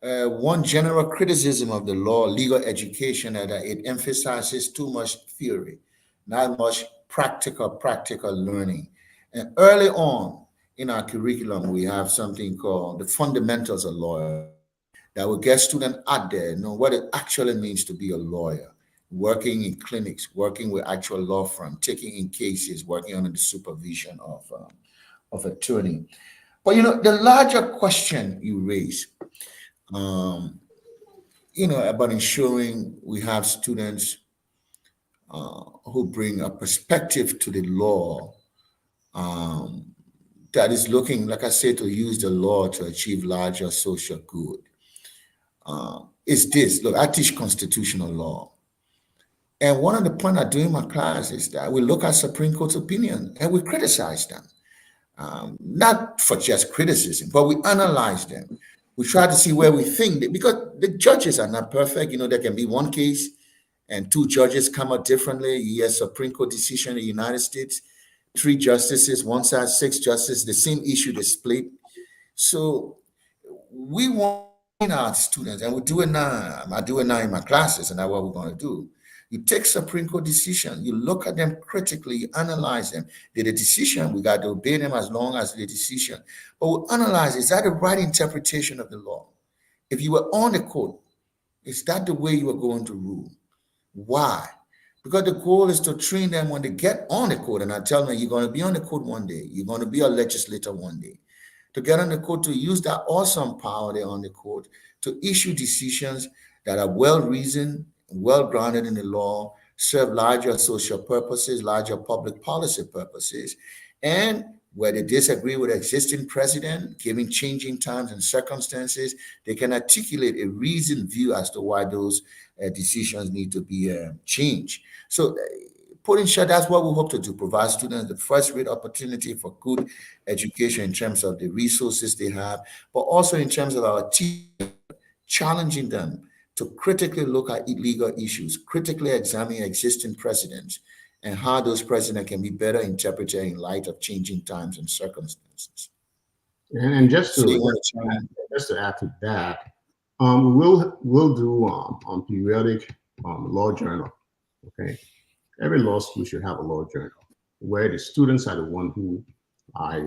One general criticism of the law, legal education, is that it emphasizes too much theory, not much practical learning. And early on in our curriculum, we have something called the fundamentals of law that will get students out there know what it actually means to be a lawyer, working in clinics, working with actual law firm, taking in cases, working under the supervision of attorney. But the larger question you raise, um, about ensuring we have students who bring a perspective to the law um, that is looking, like I said, to use the law to achieve larger social good. Is this look? I teach constitutional law, and one of the points I do in my class is that we look at Supreme Court's opinion and we criticize them, not for just criticism, but we analyze them. We try to see where we think that, because the judges are not perfect. There can be one case and two judges come out differently. Yes, Supreme Court decision in the United States, three justices, one side, six justices, the same issue, they split. So we want our students, and we do it now. I do it now in my classes, and that's what we're going to do. You take Supreme Court decision, you look at them critically, you analyze them. Did the decision, we got to obey them as long as the decision. But we analyze, is that the right interpretation of the law? If you were on the court, is that the way you are going to rule? Why? Because the goal is to train them when they get on the court. And I tell them, you're going to be on the court one day. You're going to be a legislator one day. To get on the court, to use that awesome power there on the court, to issue decisions that are well-reasoned, well-grounded in the law, serve larger social purposes, larger public policy purposes, and where they disagree with existing precedent, given changing times and circumstances, they can articulate a reasoned view as to why those decisions need to be changed. So, put in short, that's what we hope to do, provide students the first rate opportunity for good education in terms of the resources they have, but also in terms of our teaching, challenging them to critically look at legal issues, critically examine existing precedents, and how those precedents can be better interpreted in light of changing times and circumstances. And just So to add to that, we'll do periodic law journal. Okay, every law school should have a law journal where the students are the one who are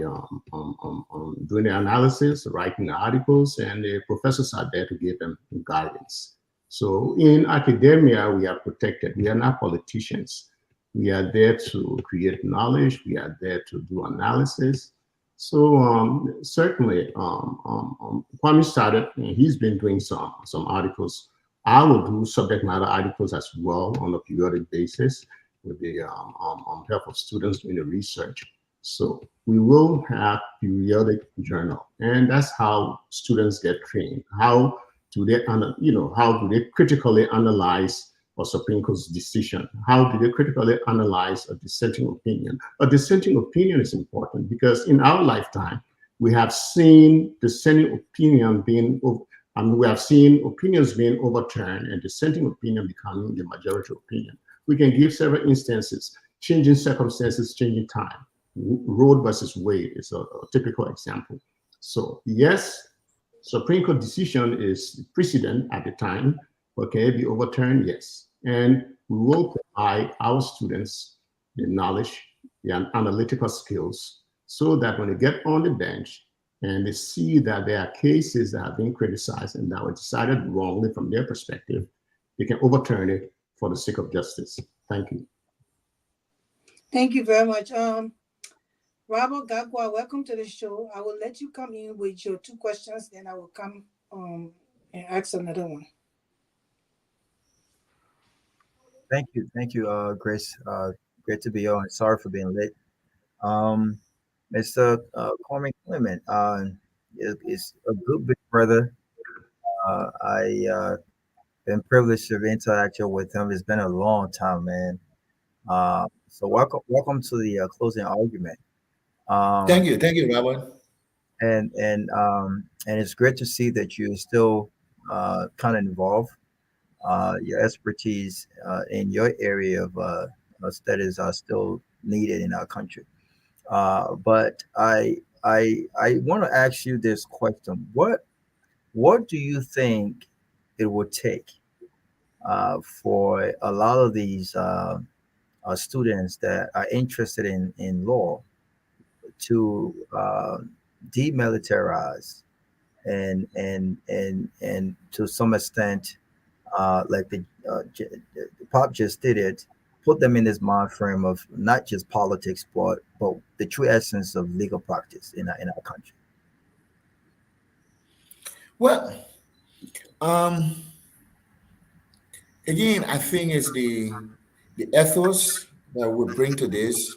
doing the analysis, writing the articles, and the professors are there to give them guidance. So in academia, we are protected. We are not politicians. We are there to create knowledge. We are there to do analysis. So certainly, Kwame started, and he's been doing some articles. I will do subject matter articles as well on a periodic basis with the help of students doing the research. So we will have periodic journal, and that's how students get trained. How do they critically analyze a Supreme Court's decision? How do they critically analyze a dissenting opinion? A dissenting opinion is important because in our lifetime, we have seen dissenting opinion we have seen opinions being overturned and dissenting opinion becoming the majority opinion. We can give several instances: changing circumstances, changing time. Roe versus Wade is a typical example. So yes, Supreme Court decision is precedent at the time, but can it be overturned? Yes. And we will provide our students the knowledge, the analytical skills, so that when they get on the bench and they see that there are cases that have been criticized and that were decided wrongly from their perspective, they can overturn it for the sake of justice. Thank you. Thank you very much. Robert Gagwa, welcome to the show. I will let you come in with your two questions, then I will come and ask another one. Thank you, Grace. Great to be on. Sorry for being late. Um, Mr. Cormac Clement, is a good big brother. I been privileged to interact with him. It's been a long time, man. So welcome to the closing argument. Um, Thank you, Robert. and it's great to see that you're still kind of involved. Your expertise in your area of studies are still needed in our country. But I want to ask you this question: what do you think it would take for a lot of these students that are interested in law to demilitarize and to some extent, like the pop just did it, put them in this mind frame of not just politics, but the true essence of legal practice in our country. Well, um, again, I think it's the ethos that we bring to this,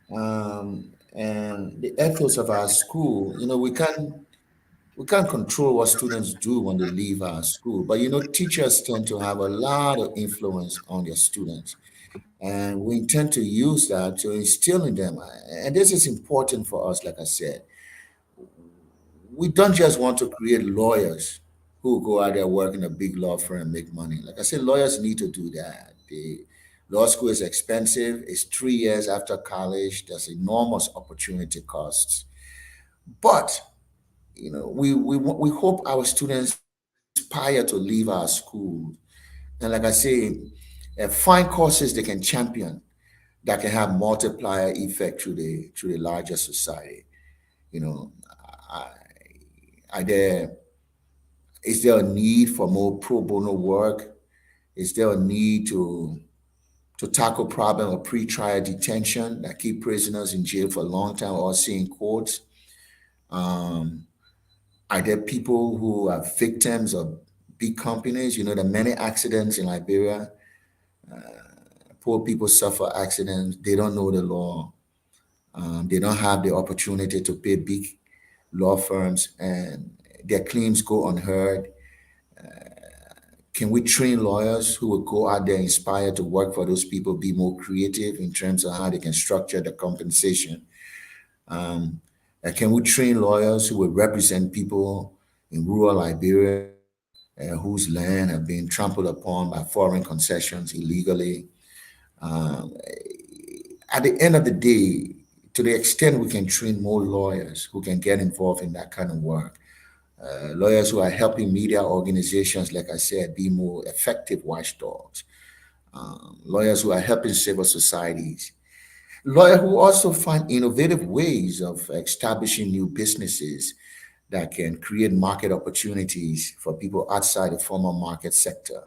and the ethos of our school. We can't control what students do when they leave our school, but teachers tend to have a lot of influence on their students, and we intend to use that to instill in them. And this is important for us. Like I said, we don't just want to create lawyers who go out there work in a big law firm and make money. Like I said, lawyers need to do that. The law school is expensive. It's 3 years after college. There's enormous opportunity costs. But we hope our students aspire to leave our school, and like I say, find courses they can champion that can have multiplier effect through the larger society. You know, I, are there is there a need for more pro bono work? Is there a need to tackle problem of pre-trial detention that keep prisoners in jail for a long time or seeing courts? Um, are there people who are victims of big companies? The many accidents in Liberia, poor people suffer accidents. They don't know the law. They don't have the opportunity to pay big law firms, and their claims go unheard. Can we train lawyers who will go out there inspired to work for those people, be more creative in terms of how they can structure the compensation? Um, can we train lawyers who will represent people in rural Liberia whose land have been trampled upon by foreign concessions illegally? Um, at the end of the day, to the extent we can train more lawyers who can get involved in that kind of work, lawyers who are helping media organizations, like I said, be more effective watchdogs, lawyers who are helping civil societies, lawyers who also find innovative ways of establishing new businesses that can create market opportunities for people outside the formal market sector.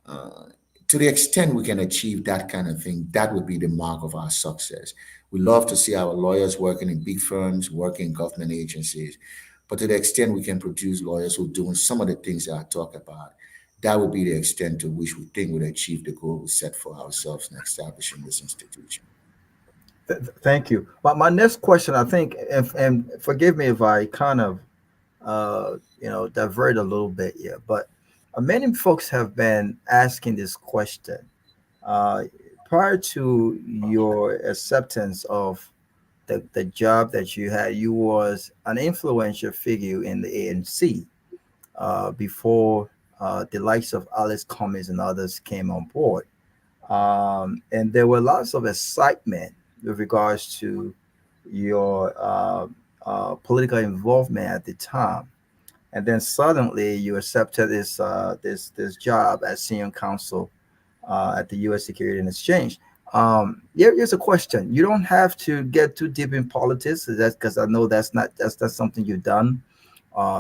Uh, to the extent we can achieve that kind of thing, that would be the mark of our success. We love to see our lawyers working in big firms, working in government agencies, but to the extent we can produce lawyers who are doing some of the things that I talk about, that would be the extent to which we think we'd achieve the goal we set for ourselves in establishing this institution. Thank you. But my next question, I think, and forgive me if I kind of divert a little bit here, but many folks have been asking this question uh, prior to your acceptance of the job that you had. You was an influential figure in the ANC before the likes of Alice Cummings and others came on board. And there were lots of excitement with regards to your political involvement at the time. and then suddenly you accepted this job as senior counsel at the U.S. Security and Exchange. Here's a question. You don't have to get too deep in politics. That's because I know that's something you've done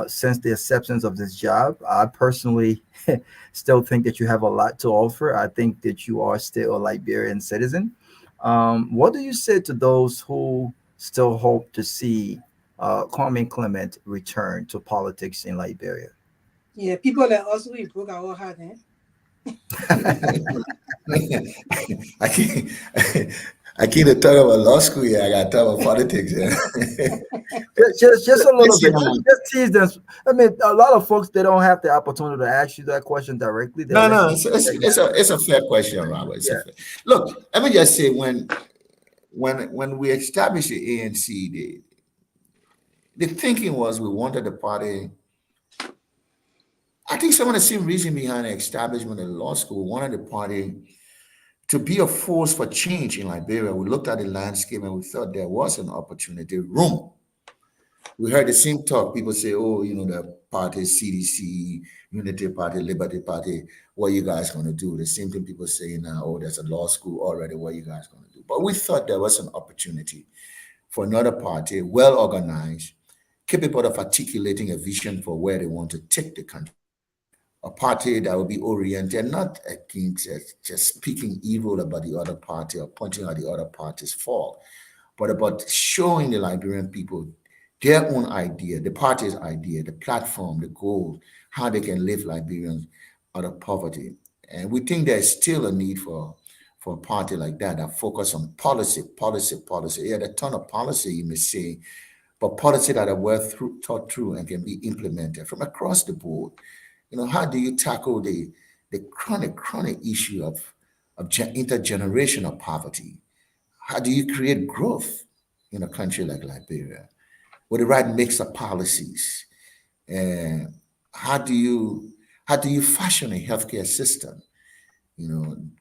since the acceptance of this job. I personally still think that you have a lot to offer. I think that you are still a Liberian citizen. What do you say to those who still hope to see Kwame Clement return to politics in Liberia? Yeah, people like us, we broke our heart, eh? I can't. I can't talk about law school here. I got to talk about politics. Yeah. Just a little bit. Listen, Just tease them. I mean, a lot of folks they don't have the opportunity to ask you that question directly. They'll no, no, listen. it's a fair question, Robert. Yeah. Look, let me just say when we established the ANC, the thinking was we wanted the party. I think some of the same reason behind the establishment of the law school, we wanted the party to be a force for change in Liberia. We looked at the landscape and we thought there was an opportunity, room. We heard the same talk. People say, oh, the party, CDC, Unity Party, Liberty Party, what are you guys going to do? The same thing people say now, oh, there's a law school already, what are you guys going to do? But we thought there was an opportunity for another party, well organized, capable of articulating a vision for where they want to take the country. A party that will be oriented not against just speaking evil about the other party or pointing out the other party's fault, but about showing the Liberian people their own idea, the party's idea, the platform, the goal, how they can live Liberians out of poverty. And we think there's still a need for a party like that focus on policy. Yeah, a ton of policy, you may say, but policy that are well thought through and can be implemented from across the board. How do you tackle the chronic issue of intergenerational poverty? How do you create growth in a country like Liberia with the right mix of policies? And how do you fashion a healthcare system,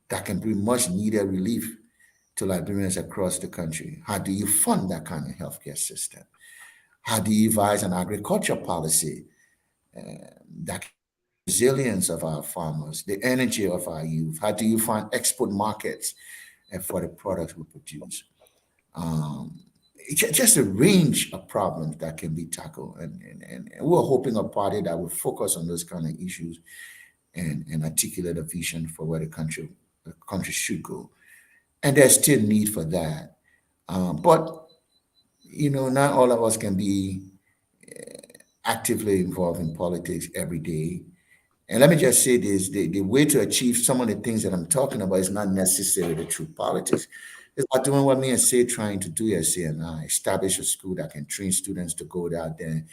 that can bring much needed relief to Liberians across the country? How do you fund that kind of healthcare system? How do you devise an agriculture policy that resilience of our farmers, the energy of our youth? How do you find export markets for the products we produce? It's just a range of problems that can be tackled. And we're hoping a party that will focus on those kind of issues and articulate a vision for where the country should go. And there's still need for that. But, not all of us can be actively involved in politics every day. And let me just say this, the way to achieve some of the things that I'm talking about is not necessarily the true politics. It's about doing what me and Say trying to do as CNI, establish a school that can train students to go out there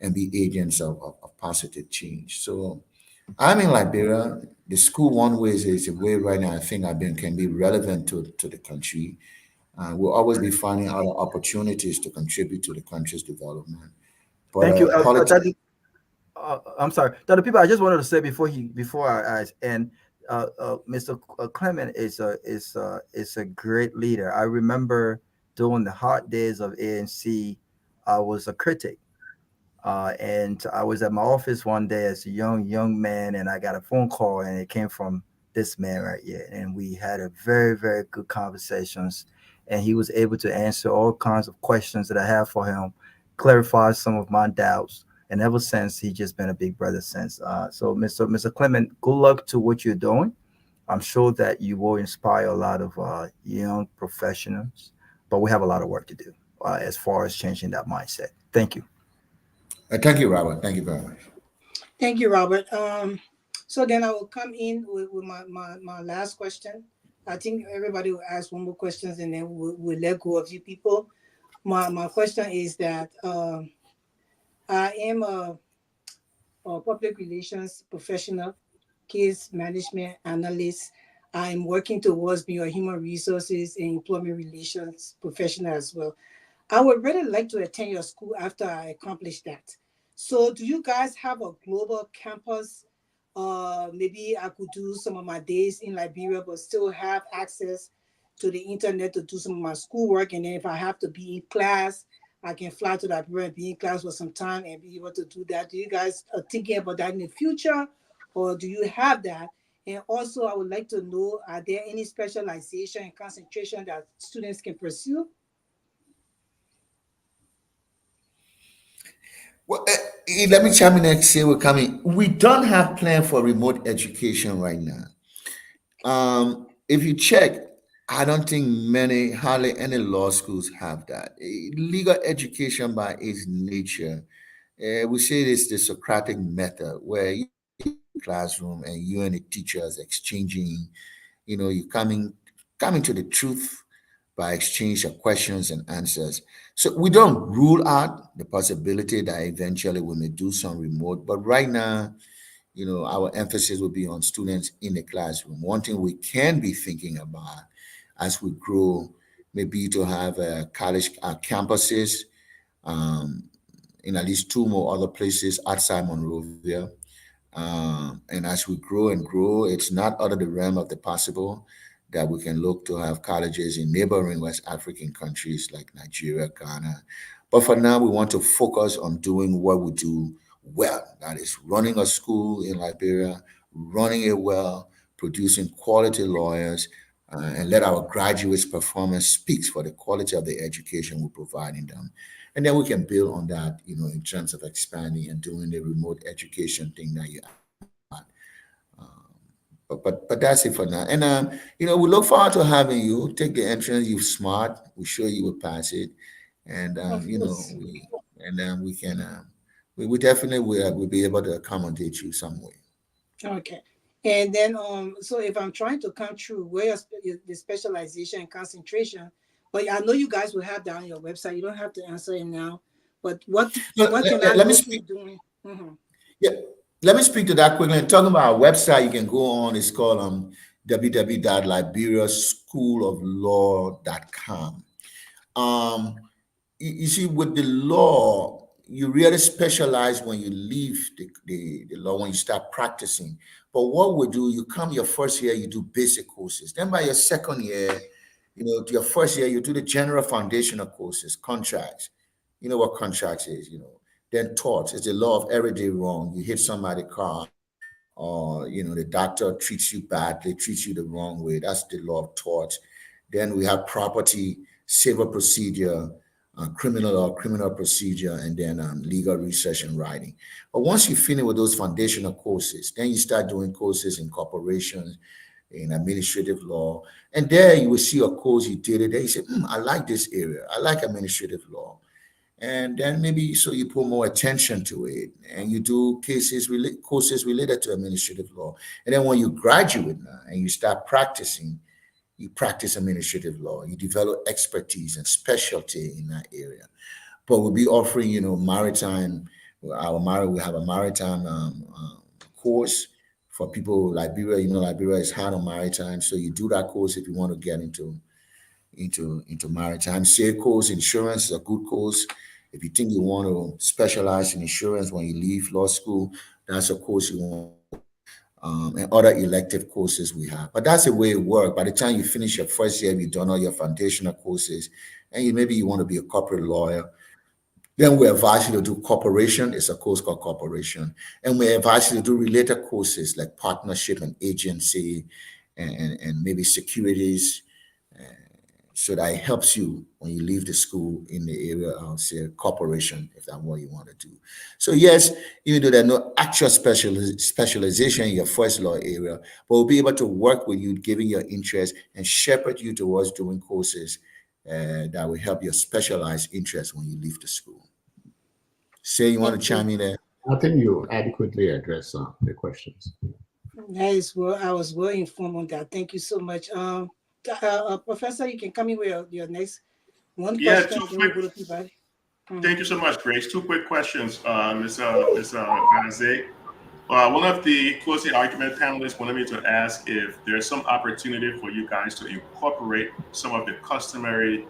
and be agents of positive change. So I'm in Liberia. The school one way is a way right now I think can be relevant to the country. We'll always be finding other opportunities to contribute to the country's development. But Thank you. politics. I'm sorry. The people I just wanted to say before I and Mr. Clement is a great leader. I remember during the hot days of ANC, I was a critic, and I was at my office one day as a young man, and I got a phone call, and it came from this man right here, and we had a very very good conversations, and he was able to answer all kinds of questions that I have for him, clarify some of my doubts. And ever since, he's just been a big brother since. So, Mr. Clement, good luck to what you're doing. I'm sure that you will inspire a lot of young professionals, but we have a lot of work to do as far as changing that mindset. Thank you. Thank you, Robert. Thank you very much. Thank you, Robert. So then I will come in with my last question. I think everybody will ask one more questions and then we'll let go of you people. My question is that I am a public relations professional, case management analyst. I'm working towards being a human resources and employment relations professional as well. I would really like to attend your school after I accomplish that. So do you guys have a global campus? Maybe I could do some of my days in Liberia, but still have access to the internet to do some of my schoolwork. And then if I have to be in class, I can fly to Liberia and be in class for some time and be able to do that. Do you guys are thinking about that in the future, or do you have that? And also, I would like to know, are there any specialization and concentration that students can pursue? Well, let me chime in and say we're coming. We don't have plan for remote education right now. If you check, I don't think hardly any law schools have that. Legal education by its nature, we say it's the Socratic method where you classroom and you and the teachers exchanging, you coming to the truth by exchange of questions and answers. So we don't rule out the possibility that eventually we may do some remote, but right now, our emphasis will be on students in the classroom. One thing we can be thinking about as we grow maybe to have college campuses in at least two more other places outside Monrovia. And as we grow and grow, it's not out of the realm of the possible that we can look to have colleges in neighboring West African countries like Nigeria, Ghana. But for now, we want to focus on doing what we do well. That is running a school in Liberia, running it well, producing quality lawyers, and let our graduates' performance speaks for the quality of the education we're providing them. And then we can build on that, in terms of expanding and doing the remote education thing that you but that's it for now. And we look forward to having you take the entrance. You're smart. We're sure you will pass it. And Of course. we can we definitely will be able to accommodate you some way. Okay. And then, so if I'm trying to come through, where the specialization and concentration, but I know you guys will have that on your website. You don't have to answer it now. But what can I Let me look speak. in doing? Mhm. Yeah, let me speak to that quickly. And talking about our website, you can go on. It's called www.liberiaschooloflaw.com. Um, you see, with the law, you really specialize when you leave the law, when you start practicing. But what we do, you come your first year, you do basic courses. Then by your second year, your first year, you do the general foundational courses, contracts. You know what contracts is, Then torts. It's the law of everyday wrong. You hit somebody's car, or the doctor treats you badly, treats you the wrong way. That's the law of torts. Then we have property, civil procedure, criminal law, criminal procedure, and then legal research and writing. But once you finish with those foundational courses, then you start doing courses in corporations, in administrative law, and there you will see a course you did it. There you say, I like this area. I like administrative law. And then maybe so you put more attention to it and you do courses related to administrative law. And then when you graduate now and you start practicing, you practice administrative law, you develop expertise and specialty in that area. But we'll be offering, maritime, we have a maritime course for people. Liberia, Liberia is hard on maritime. So you do that course if you want to get into maritime. Safe course, insurance is a good course. If you think you want to specialize in insurance when you leave law school, that's a course you want. And other elective courses we have. But that's the way it works. By the time you finish your first year, you've done all your foundational courses, and maybe you want to be a corporate lawyer. Then we advise you to do corporation. It's a course called corporation. And we advise you to do related courses like partnership and agency and maybe securities. So that it helps you when you leave the school in the area of, say, corporation, if that's what you want to do. So yes, even though there's no actual specialization in your first law area, but we'll be able to work with you, given your interest, and shepherd you towards doing courses that will help your specialized interest when you leave the school. Say you want to chime in there? I think you adequately addressed the questions. That is well, I was well informed on that. Thank you so much. Professor, you can come in with your next one Yeah, question. Then we'll go to Peabody. Thank you so much, Grace. Two quick questions, Ms. Banze. One of the closing argument panelists wanted me to ask if there's some opportunity for you guys to incorporate some of the customary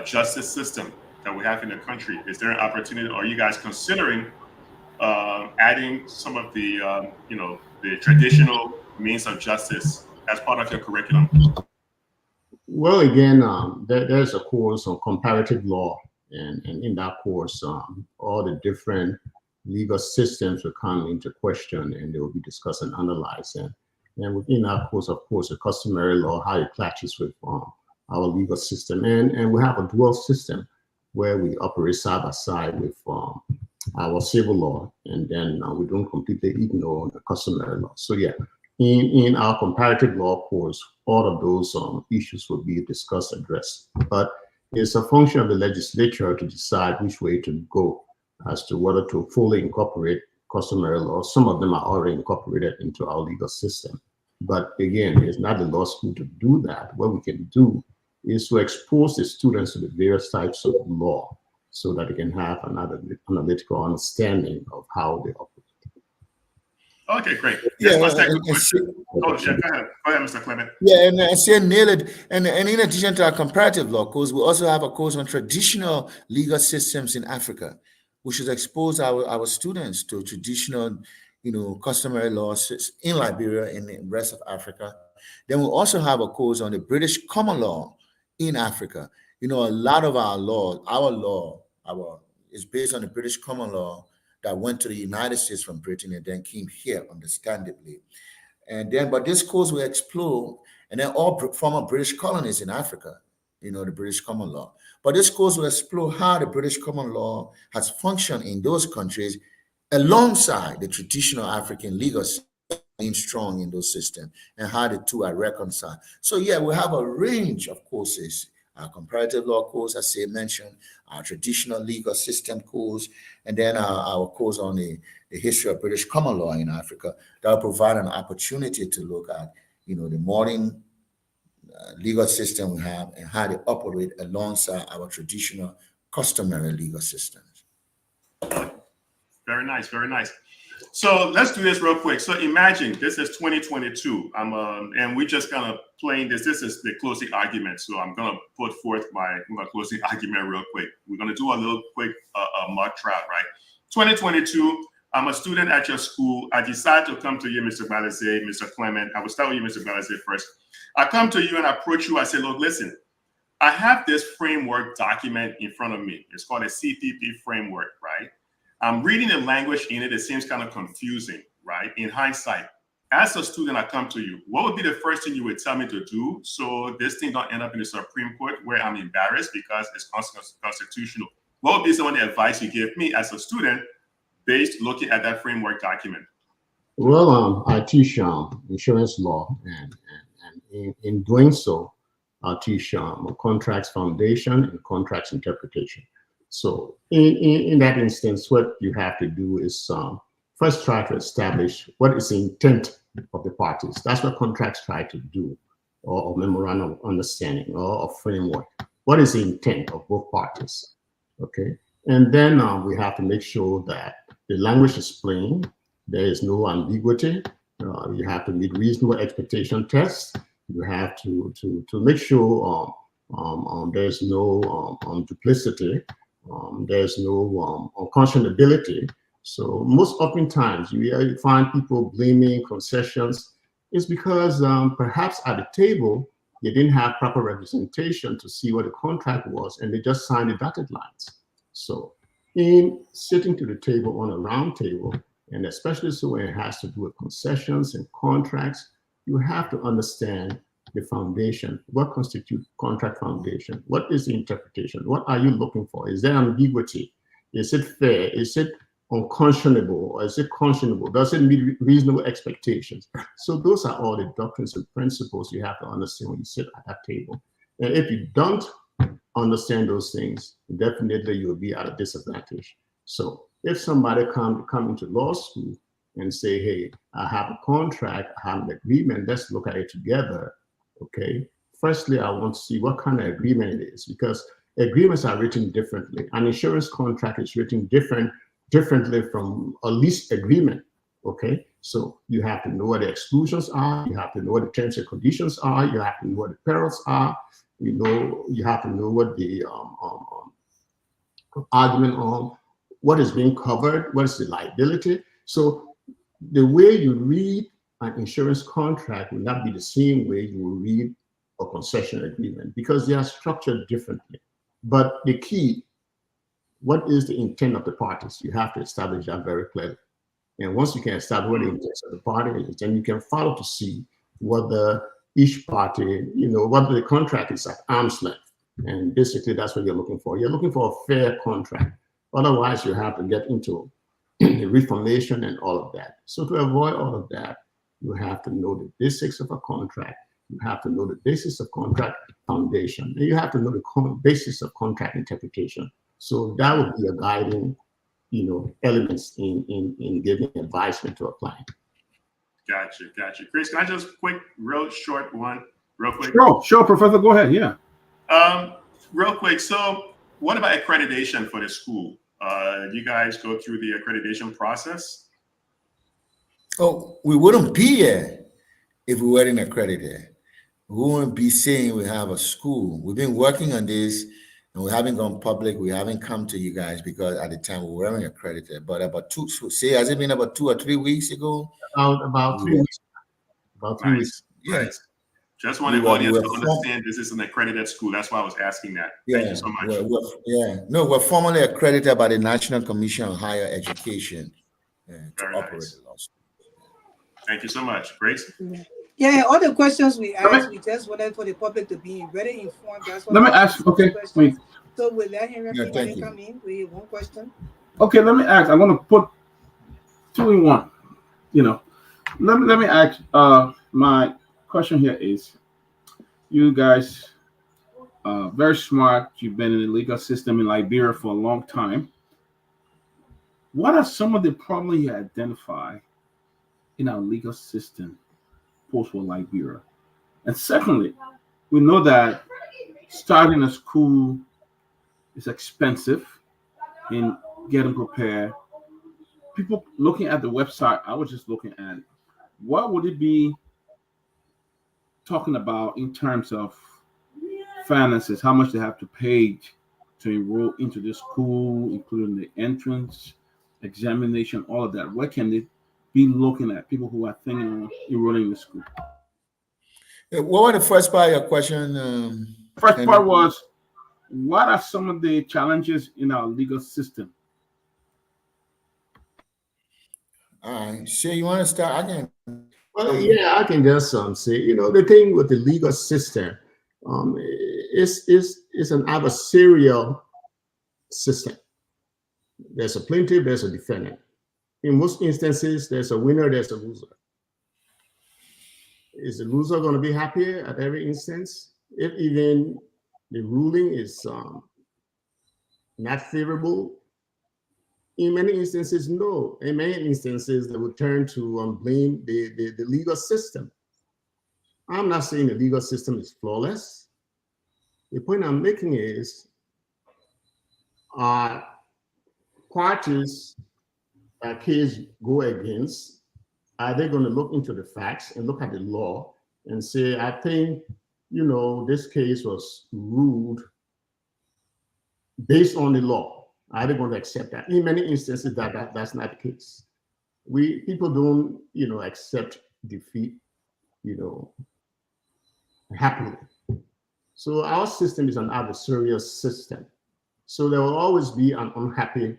justice system that we have in the country. Is there an opportunity? Are you guys considering adding some of the, the traditional means of justice as part of your curriculum? Well, again, there's a course on comparative law And in that course, all the different legal systems will come into question, and they will be discussed and analyzed. And within that course, of course, the customary law, how it clashes with our legal system. And we have a dual system where we operate side by side with our civil law, and then we don't completely ignore the customary law. So yeah, in our comparative law course, all of those issues will be discussed, addressed. But it's a function of the legislature to decide which way to go as to whether to fully incorporate customary law. Some of them are already incorporated into our legal system. But again, it's not the law school to do that. What we can do is to expose the students to the various types of law so that they can have an analytical understanding of how they operate. Okay, great. Yes, my second question. Go ahead, Mr. Clement. Yeah, and say nail it. And in addition to our comparative law course, we also have a course on traditional legal systems in Africa, which should expose our students to traditional, customary laws in Liberia and the rest of Africa. Then we also have a course on the British common law in Africa. A lot of our law is based on the British common law that went to the United States from Britain and then came here, understandably. But this course will explore, and then all former British colonies in Africa, the British common law. But this course will explore how the British common law has functioned in those countries alongside the traditional African legal system being strong in those systems, and how the two are reconciled. So yeah, we have a range of courses. Our comparative law course, as I mentioned, our traditional legal system course, and then our course on the history of British common law in Africa that will provide an opportunity to look at, the modern legal system we have and how they operate alongside our traditional customary legal systems. Very nice, very nice. So let's do this real quick. So imagine this is 2022. And we just kind of playing this. This is the closing argument. So I'm gonna put forth my closing argument real quick. We're gonna do a little quick mock trial, right? 2022. I'm a student at your school. I decide to come to you, Mr. Balazé, Mr. Clement. I will start with you, Mr. Balazé, first. I come to you and I approach you. I say, look, listen, I have this framework document in front of me. It's called a CPP framework, right? I'm reading the language in it. It seems kind of confusing, right? In hindsight, as a student, I come to you. What would be the first thing you would tell me to do so this thing don't end up in the Supreme Court where I'm embarrassed because it's constitutional? What would be some of the advice you give me as a student based looking at that framework document? Well, I teach insurance law, and in doing so, I teach contracts foundation and contracts interpretation. So in that instance, what you have to do is first try to establish what is the intent of the parties. That's what contracts try to do, or memorandum of understanding, or a framework. What is the intent of both parties? Okay, and then we have to make sure that the language is plain. There is no ambiguity. You have to meet reasonable expectation tests. You have to make sure there's no duplicity. There's no unconscionability. So most oftentimes you find people blaming concessions. It's because perhaps at the table they didn't have proper representation to see what the contract was, and they just signed the dotted lines. So in sitting to the table on a round table, and especially so when it has to do with concessions and contracts, you have to understand the foundation. What constitutes contract foundation? What is the interpretation? What are you looking for? Is there ambiguity? Is it fair? Is it unconscionable? Or is it conscionable? Does it meet reasonable expectations? So those are all the doctrines and principles you have to understand when you sit at that table. And if you don't understand those things, definitely you'll be at a disadvantage. So if somebody come into law school and say, hey, I have a contract, I have an agreement, let's look at it together. Okay. Firstly, I want to see what kind of agreement it is, because agreements are written differently. An insurance contract is written differently from a lease agreement. Okay. So you have to know what the exclusions are. You have to know what the terms and conditions are. You have to know what the perils are. You have to know what the argument on what is being covered, what is the liability. So the way you read an insurance contract will not be the same way you will read a concession agreement, because they are structured differently. But the key what is the intent of the parties? You have to establish that very clearly. And once you can establish what the intent of the party is, then you can follow to see whether each party, whether the contract is at arm's length. And basically, that's what you're looking for. You're looking for a fair contract. Otherwise, you have to get into reformation and all of that. So to avoid all of that, you have to know the basics of a contract. You have to know the basis of contract foundation. And you have to know the basis of contract interpretation. So that would be a guiding, elements in giving advisement to a client. Gotcha. Chris, can I just real short one, real quick? Sure, Professor, go ahead. Yeah. Real quick. So, what about accreditation for the school? You guys go through the accreditation process? Oh, we wouldn't be here if we weren't accredited. We wouldn't be saying we have a school. We've been working on this, and we haven't gone public. We haven't come to you guys because at the time we weren't accredited. But about has it been about 2 or 3 weeks ago? About 3 weeks. About 3 weeks. Yes. Just wanted the audience to understand this is an accredited school. That's why I was asking that. Thank you so much. We're formally accredited by the National Commission on Higher Education to operate the law school. Thank you so much. Grace? Yeah, all the questions we asked, we just wanted for the public to be very informed. That's what let me ask. Okay, wait. So we'll let him come in. We have one question. Okay, let me ask. I'm going to put 2 in 1. Let me ask. My question here is, you guys are very smart. You've been in the legal system in Liberia for a long time. What are some of the problems you identify in our legal system post-war Liberia? And secondly, we know that starting a school is expensive in getting prepared. People looking at the website, I was just looking at it. What would it be talking about in terms of finances, how much they have to pay to enroll into the school, including the entrance, examination, all of that? What can they be looking at, people who are thinking of enrolling in the school? What was the first part of your question? First part was, what are some of the challenges in our legal system? All right. So you want to start? I can. Well, yeah, I can just say, the thing with the legal system is an adversarial system. There's a plaintiff, there's a defendant. In most instances, there's a winner, there's a loser. Is the loser going to be happy at every instance? If even the ruling is not favorable, in many instances, no. In many instances, they would turn to blame the legal system. I'm not saying the legal system is flawless. The point I'm making is parties that case go against, are they going to look into the facts and look at the law and say, I think, this case was ruled based on the law? Are they going to accept that? In many instances, that's not the case. People don't, accept defeat, happily. So our system is an adversarial system. So there will always be an unhappy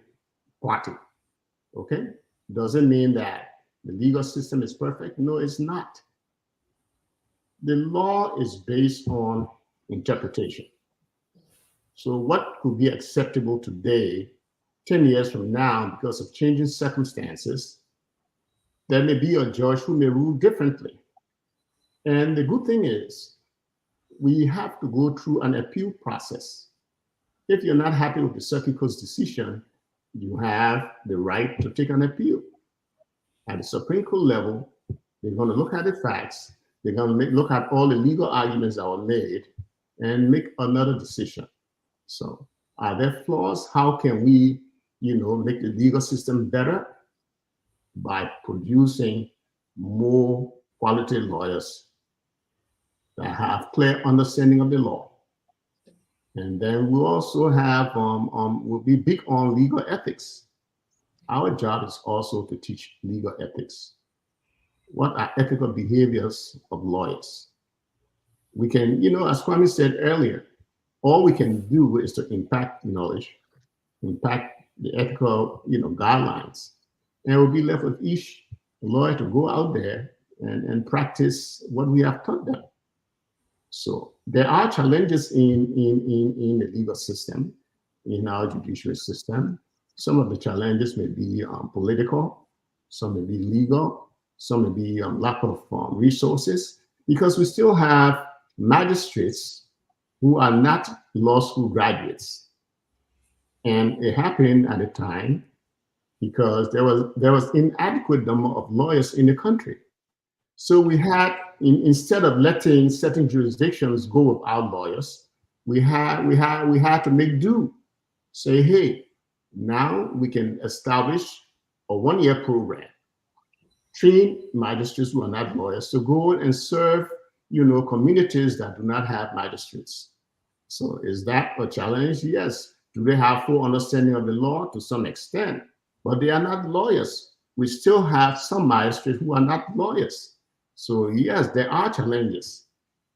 party. Okay? Doesn't mean that the legal system is perfect. No, it's not. The law is based on interpretation. So what could be acceptable today, 10 years from now, because of changing circumstances, there may be a judge who may rule differently. And the good thing is, we have to go through an appeal process. If you're not happy with the circuit court's decision, you have the right to take an appeal. At the Supreme Court level, they're going to look at the facts, they're going to look at all the legal arguments that were made and make another decision. So are there flaws? How can we, make the legal system better? By producing more quality lawyers that have clear understanding of the law. And then we'll also have, we'll be big on legal ethics. Our job is also to teach legal ethics. What are ethical behaviors of lawyers? We can, as Kwame said earlier, all we can do is to impact knowledge impact the ethical, guidelines. And we'll be left with each lawyer to go out there and practice what we have taught them. So there are challenges in the legal system, in our judicial system. Some of the challenges may be political, some may be legal, some may be lack of resources, because we still have magistrates who are not law school graduates. And it happened at a time because there was inadequate number of lawyers in the country. So we had, instead of letting certain jurisdictions go without lawyers, we had to make do. Say, hey, now we can establish a 1-year program, train magistrates who are not lawyers to go and serve, communities that do not have magistrates. So is that a challenge? Yes. Do they have full understanding of the law? To some extent, but they are not lawyers. We still have some magistrates who are not lawyers. So yes, there are challenges.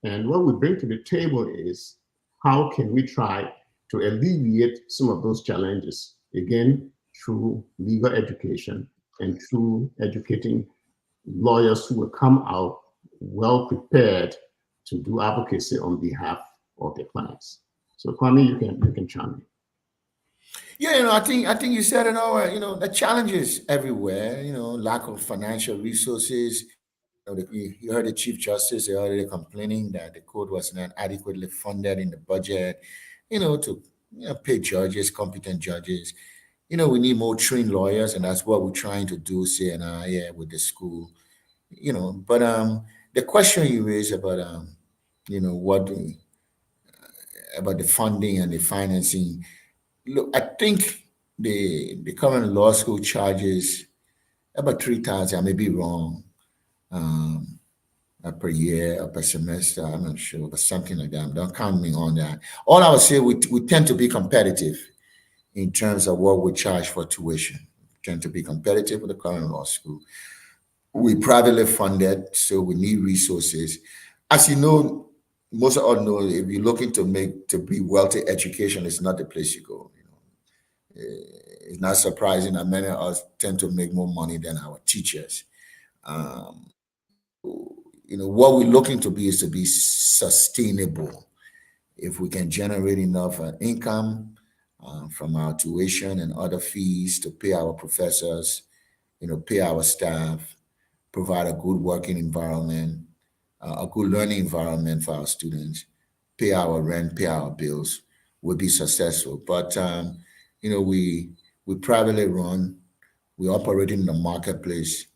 And what we bring to the table is how can we try to alleviate some of those challenges, again, through legal education and through educating lawyers who will come out well prepared to do advocacy on behalf of their clients. So Kwame, you can chime in. Yeah, I think you said it all. The challenges everywhere. Lack of financial resources. You heard the Chief Justice already complaining that the court was not adequately funded in the budget. To pay judges, competent judges. We need more trained lawyers, and that's what we're trying to do, with the school. But the question you raised about what about the funding and the financing. Look, I think the current law school charges about 3,000. I may be wrong. Um, per year or per semester. I'm not sure, but something like that. Don't count me on that. All I would say, we tend to be competitive in terms of what we charge for tuition. We tend to be competitive with the current law school. We privately funded, so we need resources. As you know, most of us know, if you're looking to be wealthy, education is not the place you go. It's not surprising that many of us tend to make more money than our teachers. Um, what we're looking to be is to be sustainable. If we can generate enough income from our tuition and other fees to pay our professors, pay our staff, provide a good working environment, a good learning environment for our students, pay our rent, pay our bills, we'll be successful. But we privately run, we operate in the marketplace,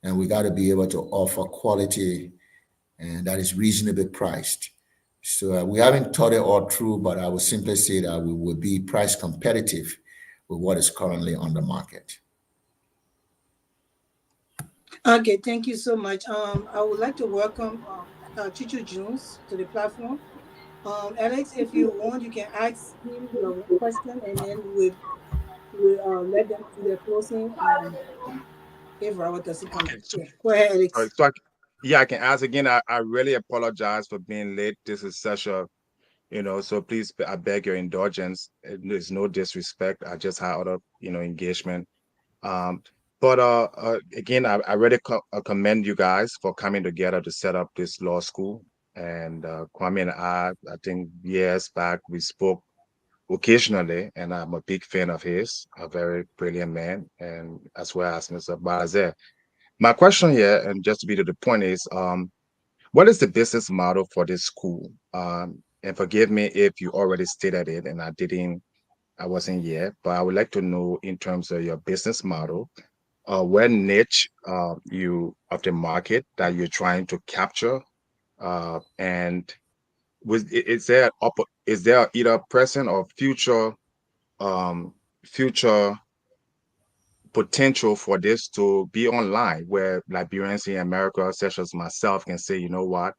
and we got to be able to offer quality and that is reasonably priced. So we haven't thought it all through, but I would simply say that we will be price competitive with what is currently on the market. Okay, thank you so much. I would like to welcome Chichu Jones to the platform. Alex, if you want, you can ask him your question, and then we let them do their closing. If Robert doesn't come, Okay, yeah, go ahead, sorry. Alex. Yeah, I can ask again. I really apologize for being late. This is such a, so please, I beg your indulgence. There's no disrespect. I just had other, engagement. Um, but again, I really commend you guys for coming together to set up this law school. And Kwame and I think years back we spoke occasionally, and I'm a big fan of his, a very brilliant man, and as well as Mr. Bazer. My question here, and just to be to the point, is what is the business model for this school? And forgive me if you already stated it and I wasn't here, but I would like to know in terms of your business model, what niche you of the market that you're trying to capture, and is there either present or um, future potential for this to be online where Liberians in America, such as myself, can say, you know what,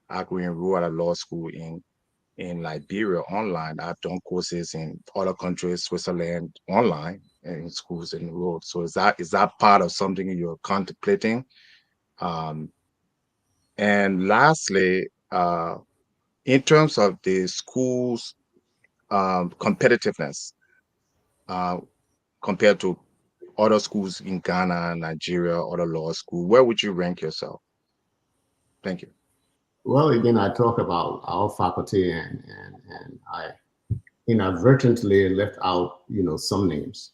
I go enroll at a law school in Liberia online. I've done courses in other countries, Switzerland online, and in schools in the road. So is that part of something you're contemplating? Um, and lastly, in terms of the school's competitiveness, compared to other schools in Ghana, Nigeria, other law school? Where would you rank yourself? Thank you. Well, again, I talk about our faculty, and I inadvertently left out, some names.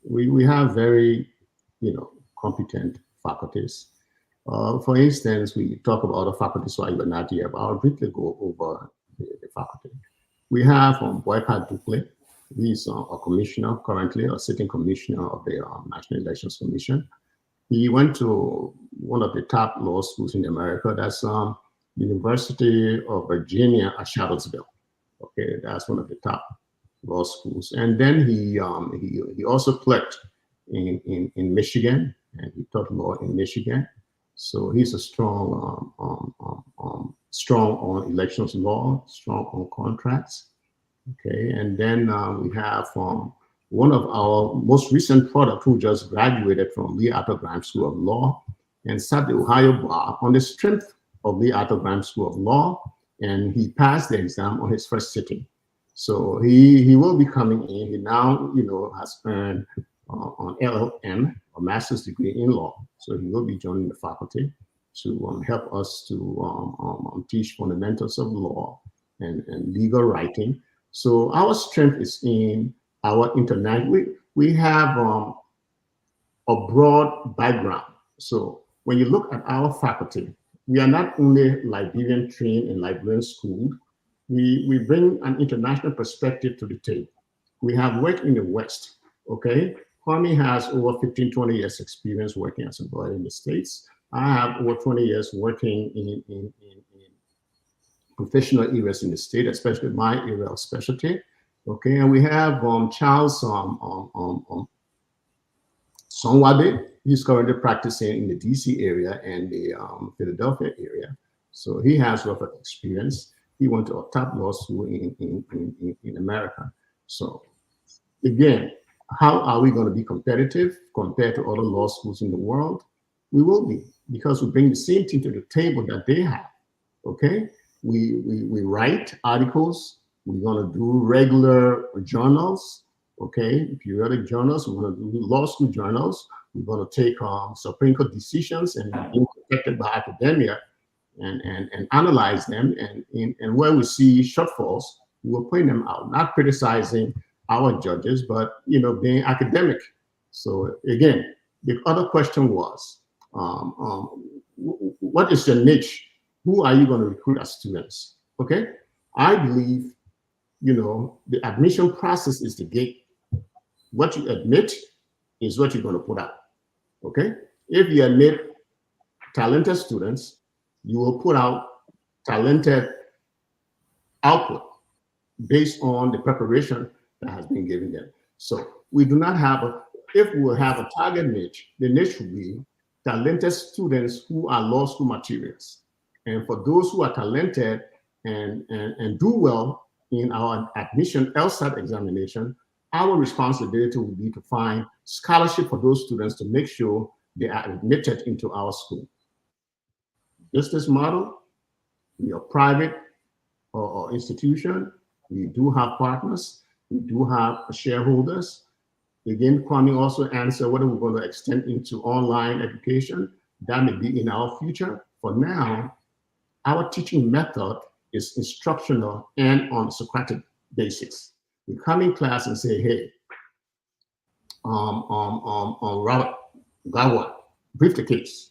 We have very, competent faculties. For instance, we talk about the faculties who are not here, but I'll briefly go over the faculty. We have Boyka Duple. He's a commissioner currently, a sitting commissioner of the National Elections Commission. He went to one of the top law schools in America. That's University of Virginia at Charlottesville. Okay, that's one of the top law schools. And then he also clerked in Michigan, and he taught law in Michigan. So he's a strong on elections law, strong on contracts. Okay, and then we have one of our most recent product who just graduated from Lee Arthur Graham School of Law and sat the Ohio bar on the strength of Lee Arthur Graham School of Law, and he passed the exam on his first sitting. So he will be coming in. He now has earned on LLM, a master's degree in law. So he will be joining the faculty to help us to teach fundamentals of law and legal writing. So our strength is in our international. We have a broad background. So when you look at our faculty, we are not only Liberian trained and Liberian schooled. We bring an international perspective to the table. We have worked in the West. Okay, Kwame has over 15, 20 years experience working as a lawyer in the States. I have over 20 years working in professional areas in the state, especially my area of specialty. Okay, and we have Charles Sonwabe. He's currently practicing in the DC area and the Philadelphia area. So he has a lot of experience. He went to a top law school in America. So again, how are we going to be competitive compared to other law schools in the world? We will be, because we bring the same thing to the table that they have. Okay, we write articles. We're going to do regular journals. Okay, periodic journals. We're going to do law school journals. We're going to take Supreme Court decisions and being protected by academia and analyze them. And where we see shortfalls, we'll point them out, not criticizing our judges, but being academic. So again, the other question was, what is your niche? Who are you going to recruit as students? Okay, I believe the admission process is the gate. What you admit is what you're going to put out. Okay, if you admit talented students, you will put out talented output based on the preparation that has been given them. So we do not have if we will have a target niche, the niche will be talented students who are law school materials. And for those who are talented and do well in our admission LSAT examination, our responsibility will be to find scholarship for those students to make sure they are admitted into our school. Business model, we are private or institution. We do have partners. We do have shareholders. Again, Kwame also answered whether we're going to extend into online education. That may be in our future. For now, our teaching method is instructional and on Socratic basics. We come in class and say, hey, Robert, Guar, brief the case.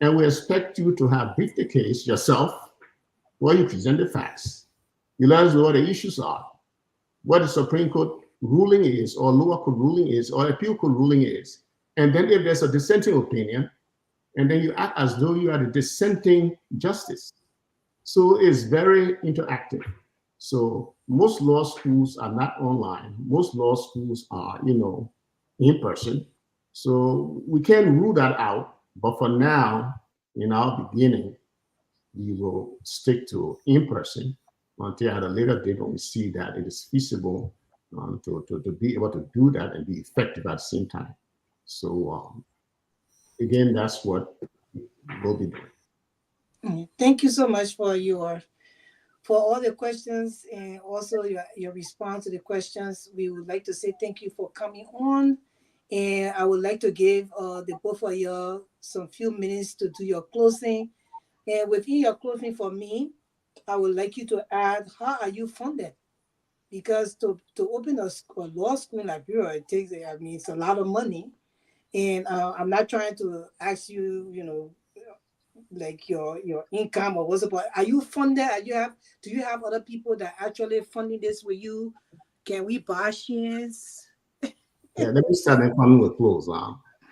And we expect you to have briefed the case yourself, where you present the facts. You let us know what the issues are, what the Supreme Court ruling is, or lower court ruling is, or appeal court ruling is. And then if there's a dissenting opinion, and then you act as though you are the dissenting justice. So it's very interactive. So most law schools are not online. Most law schools are, in person. So we can rule that out. But for now, in our beginning, we will stick to in person until at a later date when we see that it is feasible to be able to do that and be effective at the same time. So again, that's what we'll be doing. Thank you so much for for all the questions and also your response to the questions. We would like to say thank you for coming on. And I would like to give the both of you some few minutes to do your closing. And within your closing for me, I would like you to add, how are you funded? Because to open a law school in Liberia, it takes, I mean, it's a lot of money. And I'm not trying to ask you, you know, like your income or what's about. Are you funded? Do you have other people that actually funding this with you? Can we buy shares? Yeah, let me start and come with close.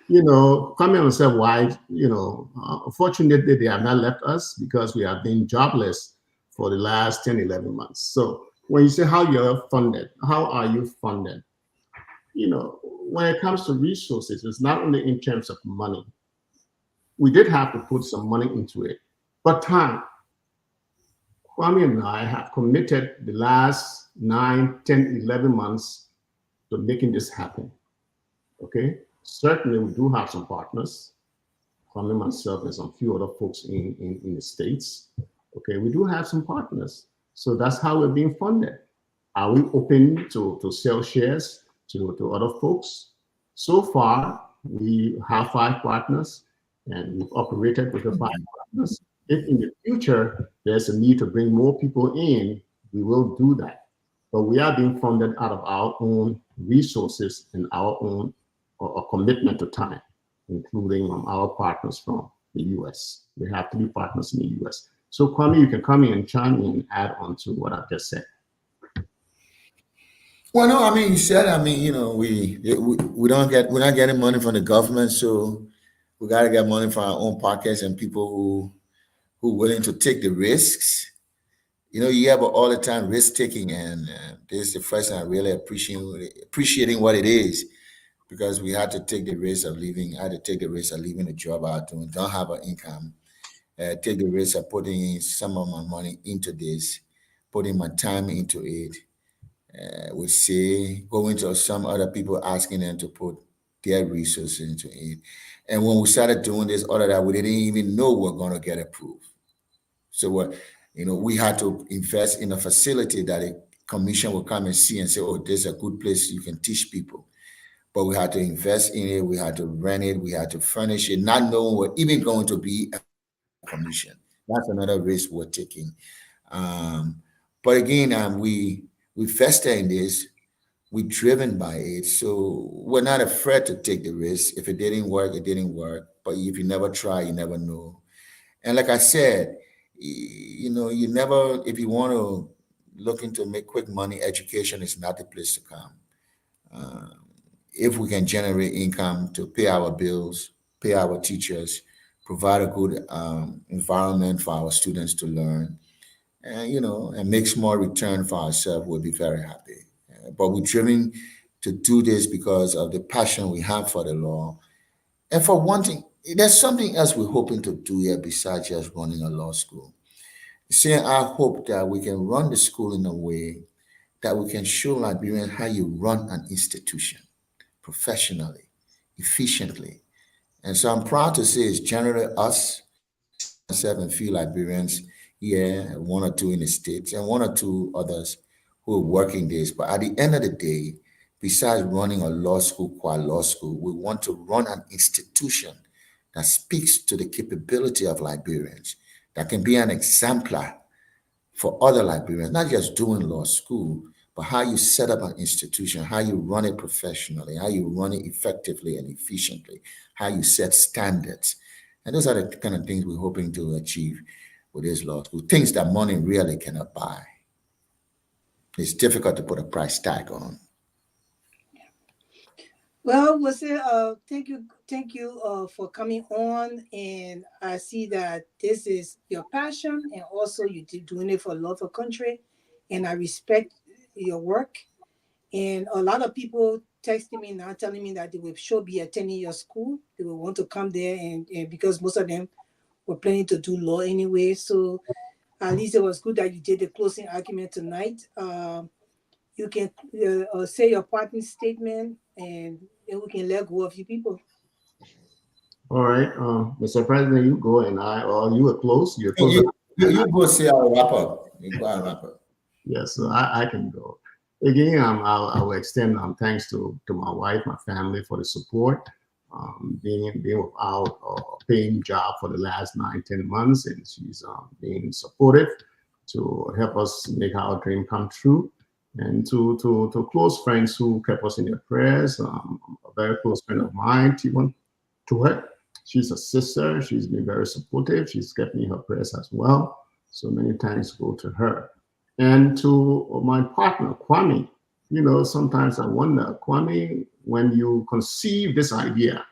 You know, coming and say why, you know, unfortunately, they have not left us because we have been jobless for the last 10, 11 months. So when you say how you're funded, how are you funded? You know, when it comes to resources, it's not only in terms of money. We did have to put some money into it, but time. Kwame and I have committed the last 9, 10, 11 months to making this happen. Okay, certainly we do have some partners. Kwame, myself, and some few other folks in the States. Okay, we do have some partners. So that's how we're being funded. Are we open to sell shares to other folks? So far, we have 5 partners and we've operated with the 5 partners. If in the future there's a need to bring more people in, we will do that. But we are being funded out of our own resources and our own commitment to time, including our partners from the US. We have 3 partners in the US. So Kwame, you can come in and chime in and add on to what I've just said. Well, no, I mean, you said, I mean, you know, we're not getting money from the government, so we got to get money from our own pockets and people who willing to take the risks. You know, you hear about all the time risk taking, and this is the first time I really appreciating what it is, because we had to take the risk of leaving. I had to take the risk of leaving the job I don't have an income. Take the risk of putting in some of my money into this, putting my time into it. We say going to some other people, asking them to put their resources into it. And when we started doing this, all of that, we didn't even know we we're going to get approved. So what, you know, we had to invest in a facility that a commission will come and see and say, oh, this is a good place you can teach people. But we had to invest in it, we had to rent it, we had to furnish it, not knowing we're even going to be a commission. That's another risk we're taking. But again, we fester in this, we're driven by it. So we're not afraid to take the risk. If it didn't work, it didn't work. But if you never try, you never know. And like I said, you know, you never, if you want to look into make quick money, education is not the place to come. If we can generate income to pay our bills, pay our teachers, provide a good environment for our students to learn, and you know, and make small return for ourselves, we'll be very happy. But we're driven to do this because of the passion we have for the law, and for one thing, there's something else we're hoping to do here besides just running a law school. Saying I hope that we can run the school in a way that we can show Liberians how you run an institution professionally, efficiently. And so I'm proud to say it's generally us, myself, and few Liberians here, 1 or 2 in the States, and 1 or 2 others who are working this. But at the end of the day, besides running a law school, Guar Law School, we want to run an institution that speaks to the capability of Liberians, that can be an exemplar for other Liberians, not just doing law school, but how you set up an institution, how you run it professionally, how you run it effectively and efficiently, how you set standards. And those are the kind of things we're hoping to achieve with this law school, things that money really cannot buy. It's difficult to put a price tag on. Well, we'll say thank you for coming on, and I see that this is your passion, and also you're doing it for love of country, and I respect your work. And a lot of people texting me now, telling me that they will sure be attending your school. They will want to come there, and because most of them were planning to do law anyway. So at least it was good that you did the closing argument tonight. You can say your parting statement, and then we can let go of you people. All right, Mr. President, you go, and I, or you are close. You're close. You both say I'll wrap up. You go and wrap up. Yes, so I can go. Again, I will extend thanks to my wife, my family for the support. Being without a paying job for the last 9-10 months, and she's being supportive to help us make our dream come true. And to close friends who kept us in their prayers. A very close friend of mine, to her. She's a sister. She's been very supportive. She's kept me in her prayers as well. So many thanks go to her. And to my partner, Kwame. Sometimes I wonder, Kwame, when you conceived this idea,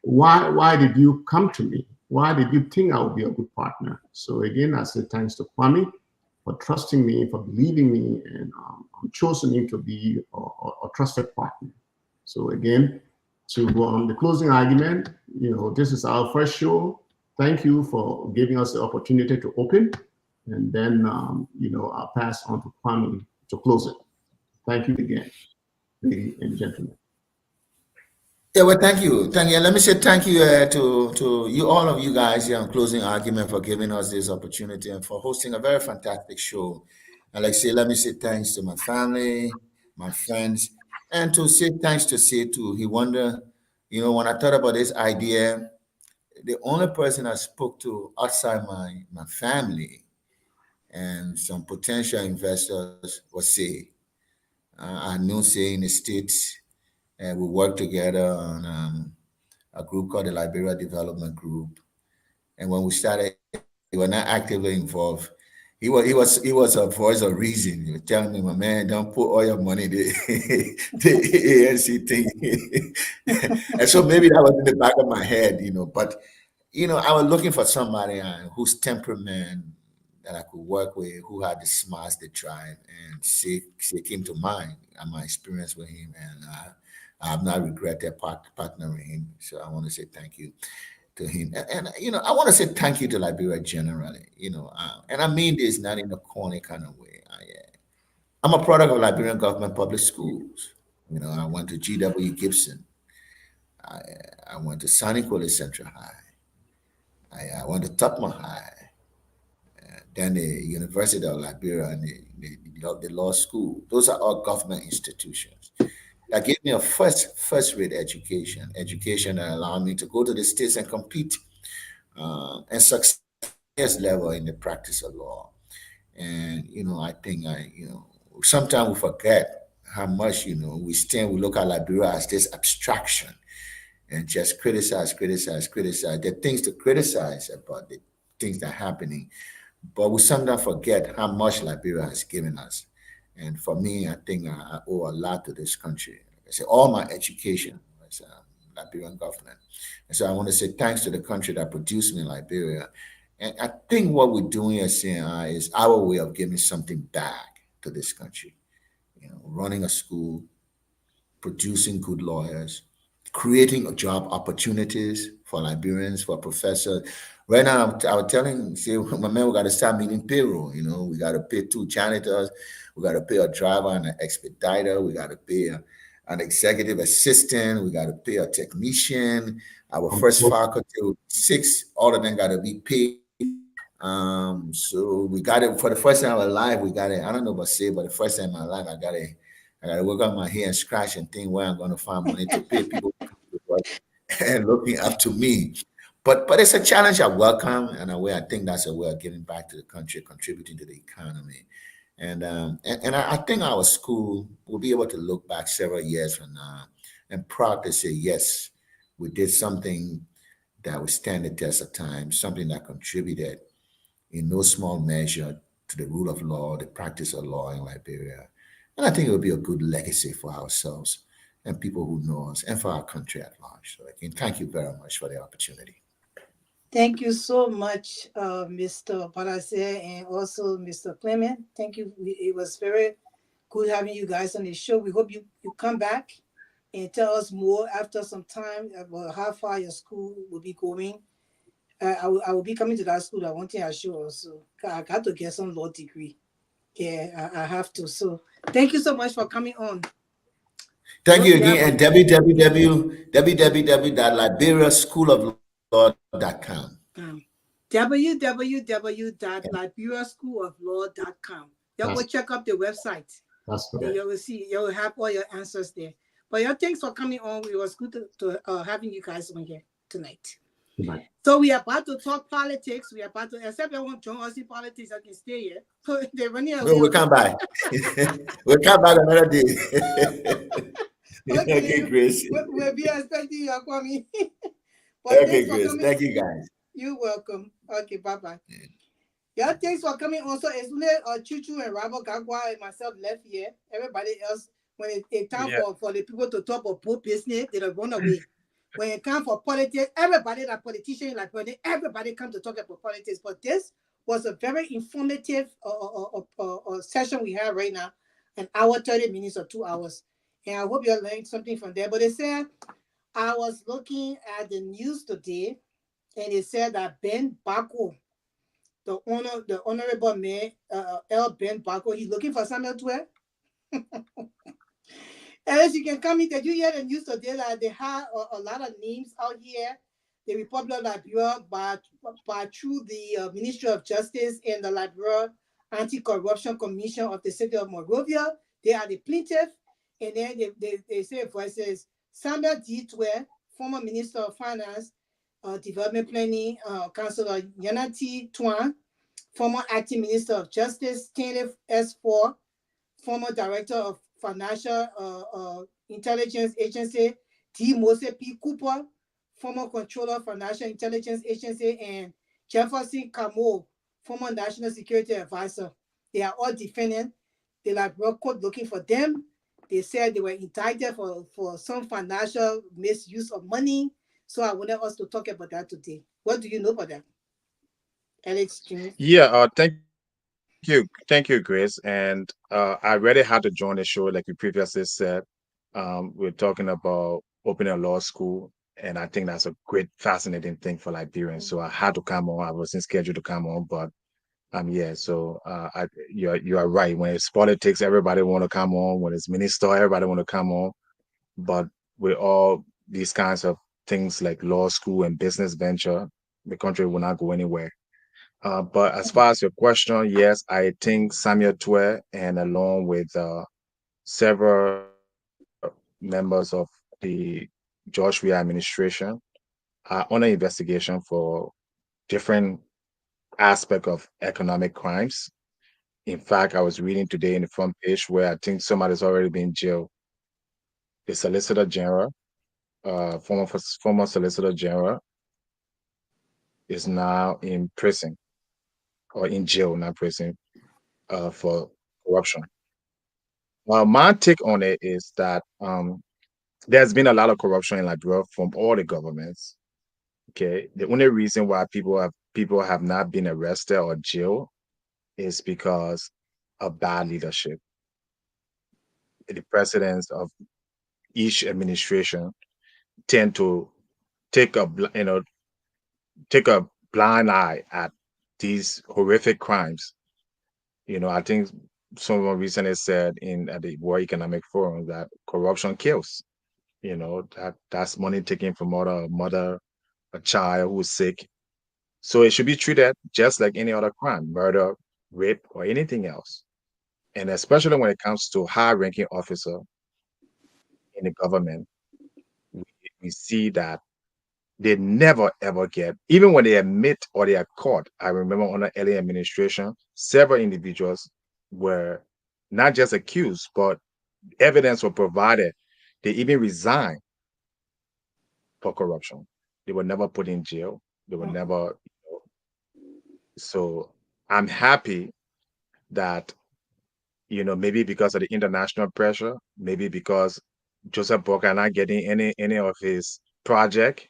why did you come to me? Why did you think I would be a good partner? So again, I say thanks to Kwame for trusting me, for believing me, and choosing me to be a trusted partner. So again, to the closing argument, this is our first show. Thank you for giving us the opportunity to open. And then, I'll pass on to Kwame to close it. Thank you again, ladies and gentlemen. Yeah, well, thank you. And let me say thank you to you, all of you guys here on Closing Argument, for giving us this opportunity and for hosting a very fantastic show. And let me say thanks to my family, my friends, and to say thanks to he wonder, when I thought about this idea, the only person I spoke to outside my family and some potential investors was Say. I knew Say in the States, and we worked together on a group called the Liberia Development Group. And when we started, we were not actively involved. He was a voice of reason. He was telling me, my man, don't put all your money the ANC thing. And so maybe that was in the back of my head, but I was looking for somebody whose temperament that I could work with, who had the smarts, the drive, and she came to mind and my experience with him, and I have not regretted partnering him. So I want to say thank you to him, and I want to say thank you to Liberia generally. And I mean this not in a corny kind of way. I'm a product of Liberian government public schools. I went to G.W. Gibson. I went to Sani College Central High. I went to Tupman High. Then the University of Liberia and the law school. Those are all government institutions. That gave me a first-rate education that allowed me to go to the States and compete and success level in the practice of law. And, I think sometimes we forget how much, we look at Liberia as this abstraction and just criticize. There are things to criticize about the things that are happening, but we sometimes forget how much Liberia has given us. And for me, I think I owe a lot to this country. I say all my education was Liberian government. And so I want to say thanks to the country that produced me in Liberia. And I think what we're doing at CNI is our way of giving something back to this country. Running a school, producing good lawyers, creating job opportunities for Liberians, for professors. Right now, I was telling, my man, we got to start meeting payroll. We got to pay 2 janitors. We got to pay a driver and an expediter. We got to pay an executive assistant. We got to pay a technician. Our first faculty, 6, all of them got to be paid. So we got it for the first time in our life. We got it. I don't know about say, but the first time in my life, I got to work on my hair and scratch and think where I'm going to find money to pay people and looking up to me. But it's a challenge I welcome, and a way I think that's a way of giving back to the country, contributing to the economy. And I think our school will be able to look back several years from now and proud to say, yes, we did something that would stand the test of time, something that contributed in no small measure to the rule of law, the practice of law in Liberia. And I think it will be a good legacy for ourselves and people who know us and for our country at large. So again, thank you very much for the opportunity. Thank you so much, Mr. Palace, and also Mr. Clement. Thank you. It was very good having you guys on the show. We hope you come back and tell us more after some time about how far your school will be going. I will be coming to that school. I want to assure also. I got to get some law degree. Yeah, I have to. So thank you so much for coming on. Thank you again. And www.liberiaschooloflaw.com. www.liberiaschooloflaw.com. Y'all go check up the website. That's Then correct. you will see, you will have all your answers there. But y'all, thanks for coming on. It was good to having you guys on here tonight. Goodbye. So we are about to talk politics. We are about to, except I want John Aussie politics, I can stay here. So they're running away. No, we'll come back. We'll come back another day. Okay, Grace. we'll be expecting you, Kwame. Okay, Grace. Thank you, guys. You're welcome. Okay, bye-bye. Yeah, thanks for coming. Also, as soon as Chuchu and Robert Gagwa and myself left here, everybody else, when it's time for the people to talk about both business, they don't run away. When it comes for politics, everybody, that politician, like everybody come to talk about politics. But this was a very informative session we have right now, an hour, 30 minutes or 2 hours. And I hope you learned something from there. But they said, I was looking at the news today, and it said that Ben Bako, the honorable man, L. Ben Bako, he's looking for Samuel Twe. As you can come in, did you hear the news today that they have a lot of names out here? The Republic of Liberia, by through the Ministry of Justice and the Liberia Anti-Corruption Commission of the City of Monrovia. They are the plaintiff. And then they say versus Samuel D. Twe, former Minister of Finance, Development Planning, Councilor Yanati Twan, former Acting Minister of Justice, Stanley S. Ford, former Director of Financial Intelligence Agency, D. Mose P. Cooper, former Controller of Financial Intelligence Agency, and Jefferson Camo, former National Security Advisor. They are all defendants. The Liberia court looking for them. They said they were indicted for some financial misuse of money. So I wanted us to talk about that today. What do you know about that, Alex Jones? Yeah, thank you, Grace. And I really had to join the show, like you previously said. We're talking about opening a law school, and I think that's a great, fascinating thing for Liberians. So I had to come on. I wasn't scheduled to come on, but yeah. So you are right. When it's politics, everybody want to come on. When it's minister, everybody want to come on. But with all these kinds of things like law school and business venture, the country will not go anywhere. But as far as your question, yes, I think Samuel Twe, and along with several members of the Joshua administration, are under investigation for different aspects of economic crimes. In fact, I was reading today in the front page where I think somebody's already been jailed. The Solicitor General, former Solicitor General, is now in prison or in jail, not prison, for corruption. Well, my take on it is that there's been a lot of corruption in Liberia from all the governments. Okay, the only reason why people have not been arrested or jailed is because of bad leadership. The presidents of each administration tend to take a take a blind eye at these horrific crimes. I think someone recently said at the World Economic Forum that corruption kills. That's money taken from a child who's sick. So it should be treated just like any other crime, murder, rape, or anything else. And especially when it comes to high-ranking officer in the government, we see that they never ever get, even when they admit or they are caught. I remember under early administration, several individuals were not just accused, but evidence were provided. They even resigned for corruption. They were never put in jail. They were never. So I'm happy that, maybe because of the international pressure, maybe because Joseph Boca not getting any of his project,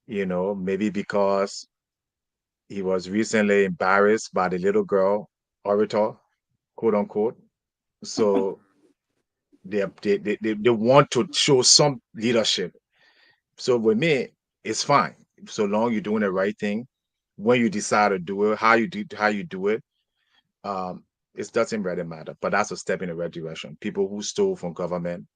maybe because he was recently embarrassed by the little girl orator, quote unquote. So they want to show some leadership. So with me, it's fine. So long you're doing the right thing. When you decide to do it, how you do it, it doesn't really matter. But that's a step in the right direction. People who stole from government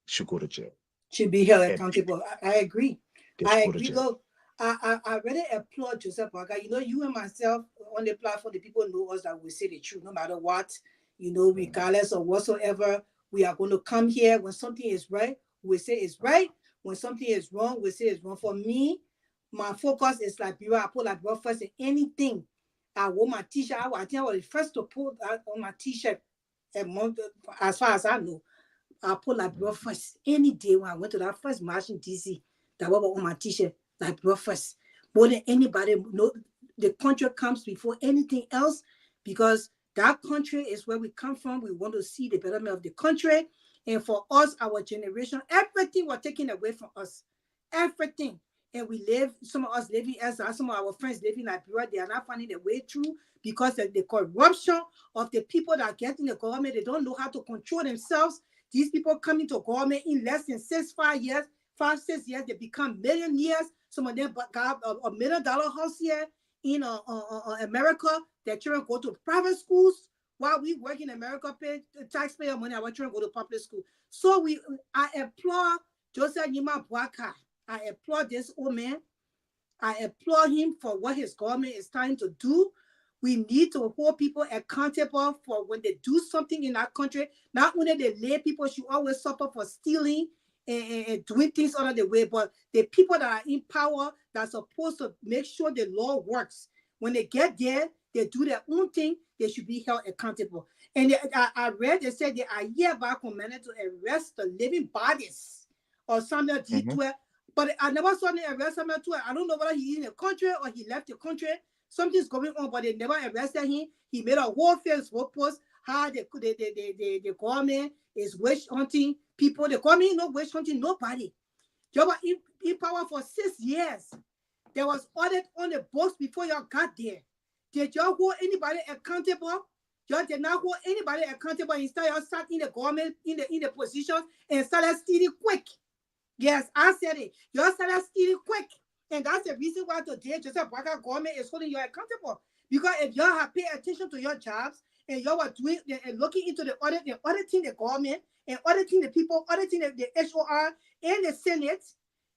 should go to jail. Should be held accountable. I agree. I agree. Look, I really applaud Joseph Parker. You know, you and myself on the platform, the people know us that we say the truth no matter what, you know, regardless of whatsoever. We are going to come here when something is right, we say it's right. When something is wrong, we say it's wrong. For me, my focus is Liberia. I put Liberia first in anything. I wore my t-shirt. I think I was the first to put that on my t-shirt a month, as far as I know. I put Liberia first any day when I went to that first march in DC. That was on my t-shirt, Liberia first. More than anybody, know the country comes before anything else because that country is where we come from. We want to see the betterment of the country. And for us, our generation, everything was taken away from us. Everything. And we live, some of us living as some of our friends living in Liberia, they are not finding their way through because of the corruption of the people that get in the government. They don't know how to control themselves. These people come into government in less than 5 years, 6 years, they become millionaires. Some of them got a $1 million house here in America. Their children go to private schools while we work in America, pay taxpayer money. Our children go to public school. So I applaud Joseph Nima Boaka. I applaud this old man. I applaud him for what his government is trying to do. We need to hold people accountable for when they do something in our country. Not only the lay people should always suffer for stealing and doing things out of the way, but the people that are in power that are supposed to make sure the law works. When they get there, they do their own thing, they should be held accountable. And I read, they said they are hereby commanded to arrest the living bodies or Samuel D12. But I never saw them arrest Samuel 12. I don't know whether he's in the country or he left the country. Something's going on, but they never arrested him. He made a whole Facebook post how the government is witch hunting people. The government is not witch hunting nobody. You were in power for 6 years. There was audit on the books before y'all got there. Did y'all hold anybody accountable? Y'all did not hold anybody accountable. Instead, y'all sat in the government, in the positions, and started stealing quick. Yes, I said it. Y'all started stealing quick. And that's the reason why today Joseph Boaka government is holding you accountable. Because if y'all have paid attention to your jobs and y'all were doing and looking into the audit and auditing the government and auditing the people, auditing the HOR and the Senate,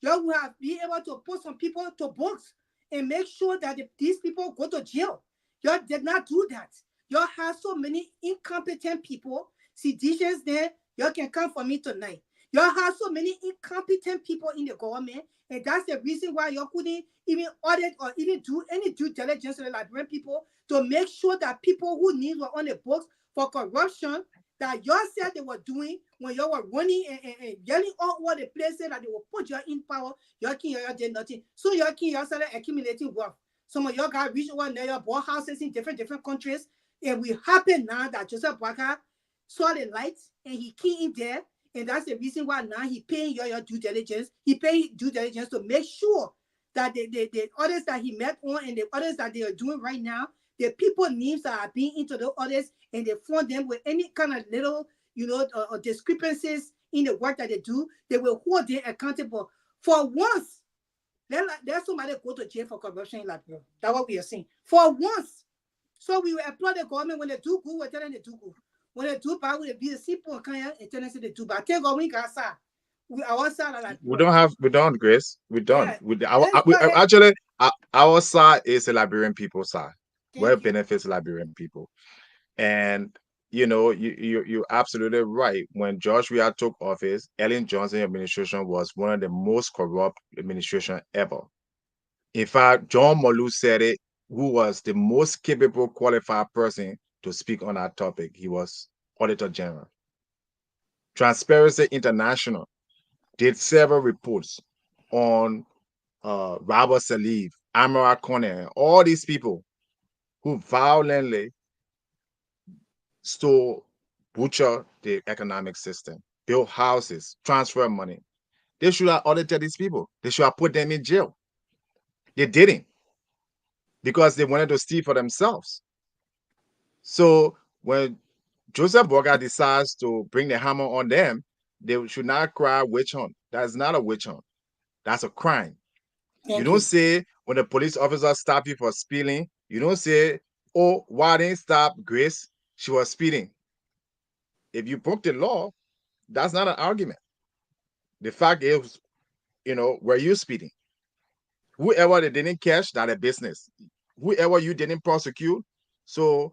y'all will have been able to put some people to books and make sure that these people go to jail. Y'all did not do that. Y'all have so many incompetent people. See, DJs there, y'all can come for me tonight. Y'all have so many incompetent people in the government, and that's the reason why y'all couldn't even audit or even do any due diligence to the Liberian people to make sure that people who need were on the books for corruption that y'all said they were doing when y'all were running and yelling all over the place that they will put y'all in power. Y'all did nothing. So y'all started accumulating wealth. Some of y'all got rich over there, y'all bought houses in different countries, and we happen now that Joseph Boaka saw the light and he came in there. And that's the reason why now he paying your due diligence. He paying due diligence to make sure that the others that he met on and the others that they are doing right now, the people names that are being into the others and they fund them with any kind of little, discrepancies in the work that they do, they will hold them accountable. For once, let somebody go to jail for corruption in Liberia. That's what we are saying. For once. So we will applaud the government when they do good, we're telling them they do good. When they do bad, we be the simple and kind and telling them they do bad. Thank God we got side. Our side are like We don't, Grace. We don't. yeah. Actually, our side is the Liberian people side, where it Thank you. benefits Liberian people. And you're absolutely right. When George Weah took office, Ellen Johnson administration was one of the most corrupt administration ever. In fact, John Molu said it, who was the most capable, qualified person to speak on that topic. He was Auditor General. Transparency International did several reports on Robert Salif, Amara Conner, all these people who violently stole, butcher the economic system, build houses, transfer money. They should have audited these people. They should have put them in jail. They didn't because they wanted to steal for themselves. So when Joseph Boga decides to bring the hammer on them, they should not cry witch hunt. That's not a witch hunt. That's a crime. You don't say when the police officer stop you for speeding, you don't say, oh, why didn't stop Grace? She was speeding. If you broke the law, that's not an argument. The fact is, were you speeding? Whoever they didn't catch, that a business. Whoever you didn't prosecute. So,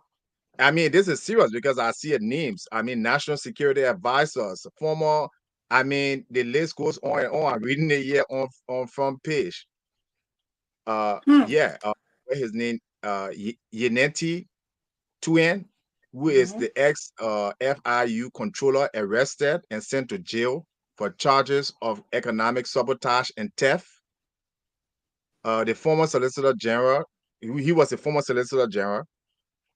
I mean, this is serious because I see it names. I mean, national security advisors, former. I mean, the list goes on and on. I'm reading it here on front page. Yeah, what his name? Yeneti Tuen, who is the ex FIU controller, arrested and sent to jail for charges of economic sabotage and theft. The former Solicitor General, he was a former Solicitor General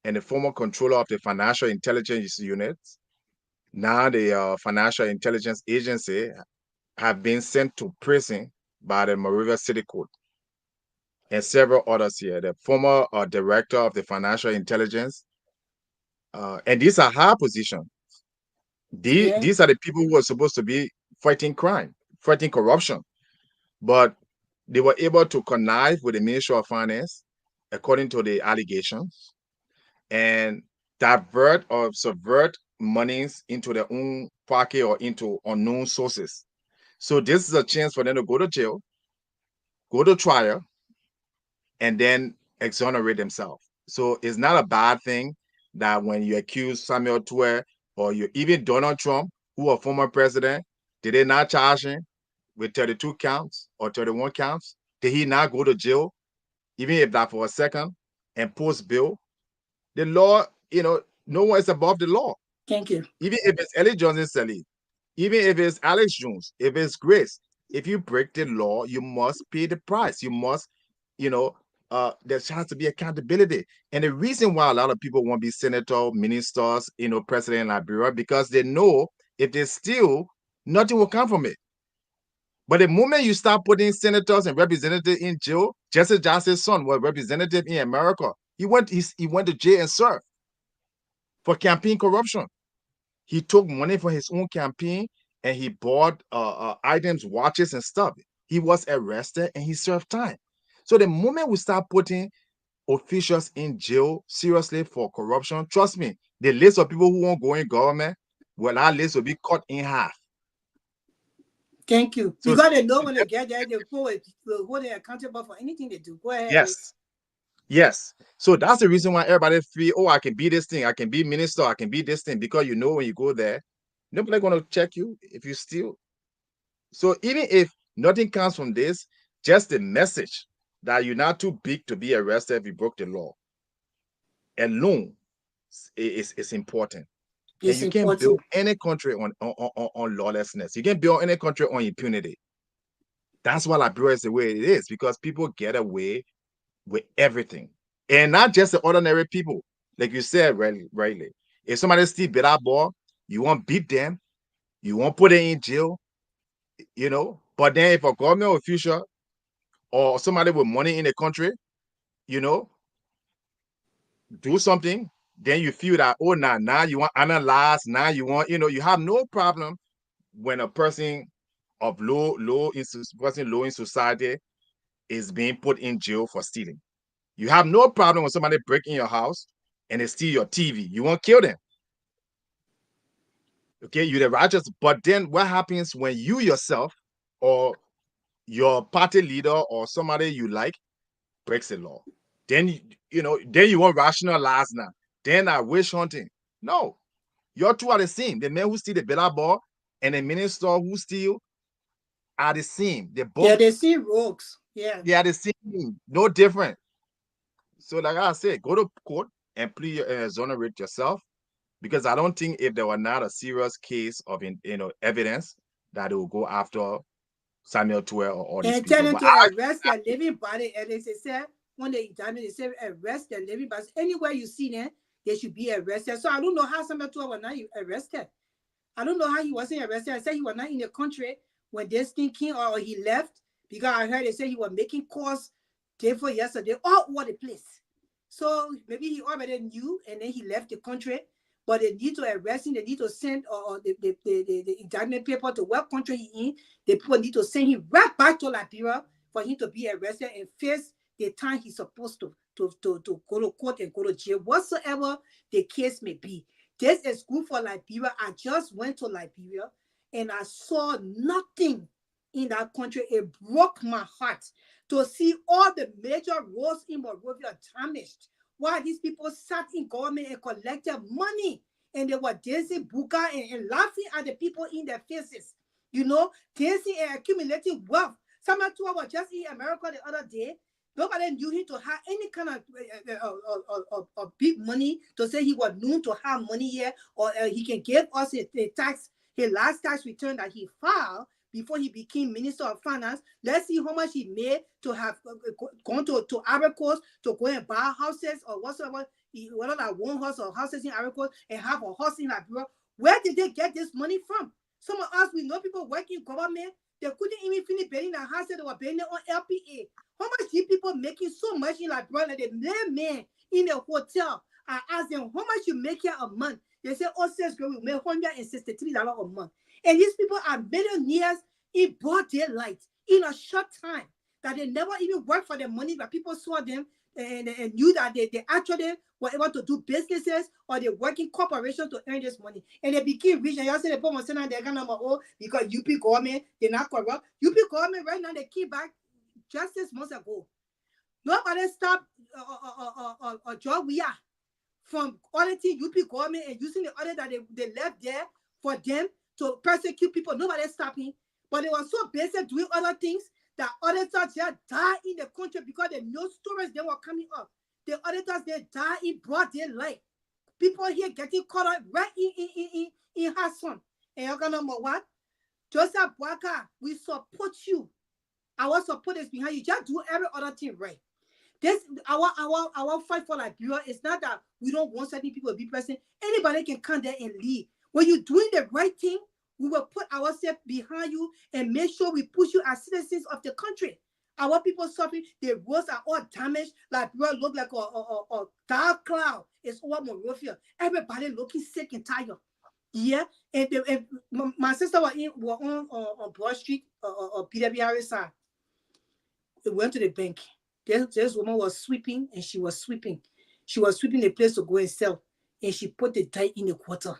and the former controller of the Financial Intelligence Unit. Now the Financial Intelligence Agency have been sent to prison by the Monrovia City Court. And several others here. The former director of the Financial Intelligence, and these are high positions. These are the people who are supposed to be fighting crime, fighting corruption, but they were able to connive with the Ministry of Finance, according to the allegations, and divert or subvert monies into their own pocket or into unknown sources. So this is a chance for them to go to jail, go to trial, and then exonerate themselves. So it's not a bad thing that when you accuse Samuel Tuer or you even Donald Trump, who a former president, did they not charge him with 32 counts or 31 counts? Did he not go to jail, even if that for a second, and post bill? The law, no one is above the law. Thank you. Even if it's Ellie Johnson Sally, even if it's Alex Jones, if it's Grace, if you break the law, you must pay the price. You must, there has to be accountability. And the reason why a lot of people want to be senator, ministers, president in Liberia, because they know if they steal, nothing will come from it. But the moment you start putting senators and representatives in jail, Jesse Johnson's son was representative in America. He went to jail and served for campaign corruption. He took money for his own campaign and he bought items, watches and stuff. He was arrested and he served time. So the moment we start putting officials in jail seriously for corruption, trust me, the list of people who won't go in government, well, our list will be cut in half. Thank you. So, because they know when they get there, they will hold them accountable for anything they do. Go ahead. Yes. So that's the reason why everybody feel, oh, I can be this thing, I can be minister, I can be this thing, because when you go there, nobody's going to check you if you steal. So even if nothing comes from this, just the message that you're not too big to be arrested if you broke the law alone is important. And you can't build any country on lawlessness. You can't build any country on impunity. That's why Liberia is the way it is, because people get away with everything. And not just the ordinary people. Like you said, rightly. If somebody steal better ball, you won't beat them. You won't put them in jail. But then if a government official or somebody with money in the country, do something, then you feel that, oh, now you want analyze, now you want, you have no problem when a person of low in society is being put in jail for stealing. You have no problem when somebody break in your house and they steal your TV. You won't kill them. Okay, you're the righteous. But then what happens when you yourself or your party leader or somebody you like breaks the law? Then you won't rationalize now. Then I witch hunting. No, your two are the same. The man who steal the better ball and the minister who steal are the same. They both. Yeah, they see rogues. Yeah. They are the same. No different. So like I said, go to court and plead exonerate yourself, because I don't think if there were not a serious case of evidence that it will go after Samuel Tuer or all these people. And tell them to arrest their living body. And they said when they examine, they say arrest their living bodies. Anywhere you see them, they should be arrested. So I don't know how Samuel Tuer was not arrested. I don't know how he wasn't arrested. I said he was not in the country when this thing came, or he left, because I heard they say he was making calls day for yesterday all over the place. So maybe he already knew and then he left the country. But they need to arrest him. They need to send the indictment paper to what country he in. The people need to send him right back to Liberia for him to be arrested and face the time he's supposed to go to court and go to jail, whatsoever the case may be. This is good for Liberia. I just went to Liberia and I saw nothing in that country. It broke my heart to see all the major roads in Monrovia damaged, while these people sat in government and collected money, and they were dancing buka and laughing at the people in their faces, dancing and accumulating wealth. Someone told I was just in America the other day. Nobody knew him to have any kind of big money to say he was known to have money here, or he can give us his last tax return that he filed before he became Minister of Finance. Let's see how much he made to have gone to Ivory Coast to go and buy houses or whatsoever, whether that one house or houses in Ivory Coast, and have a house in Liberia. Where did they get this money from? Some of us, we know people working government, they couldn't even finish building a house that they were building on LPA. How much these people making so much in Liberia that they man in a hotel? I asked them, how much you make here a month? They say, oh, says we make $163 a month. And these people are millionaires in broad daylight in a short time, that they never even worked for the money, but people saw them and knew that they actually were able to do businesses or they work in corporations to earn this money. And they became rich. And you say the people must say they're going to because UP government, they're not corrupt. UP government right now, they came back just 6 months ago. Nobody stopped John Weah from auditing UP government and using the audit that they left there for them to persecute people. Nobody stopped him. But they were so busy doing other things that auditors just died in the country because the news stories they were coming up. The auditors, they died in broad daylight. People here getting caught up right in Hassan. And you're gonna know what? Joseph Boaka, we support you. Our support is behind you. Just do every other thing right. This our fight for Liberia is not that we don't want certain people to be president. Anybody can come there and lead. When you're doing the right thing, we will put ourselves behind you and make sure we push you as citizens of the country. Our people suffering, the roads are all damaged. Liberia look like a dark cloud. It's over Monrovia. Everybody looking sick and tired. Yeah, and my sister were on Broad Street or Peabody side. They went to the bank. This woman was sweeping, and she was sweeping. She was sweeping the place to go and sell, and she put the dye in the water.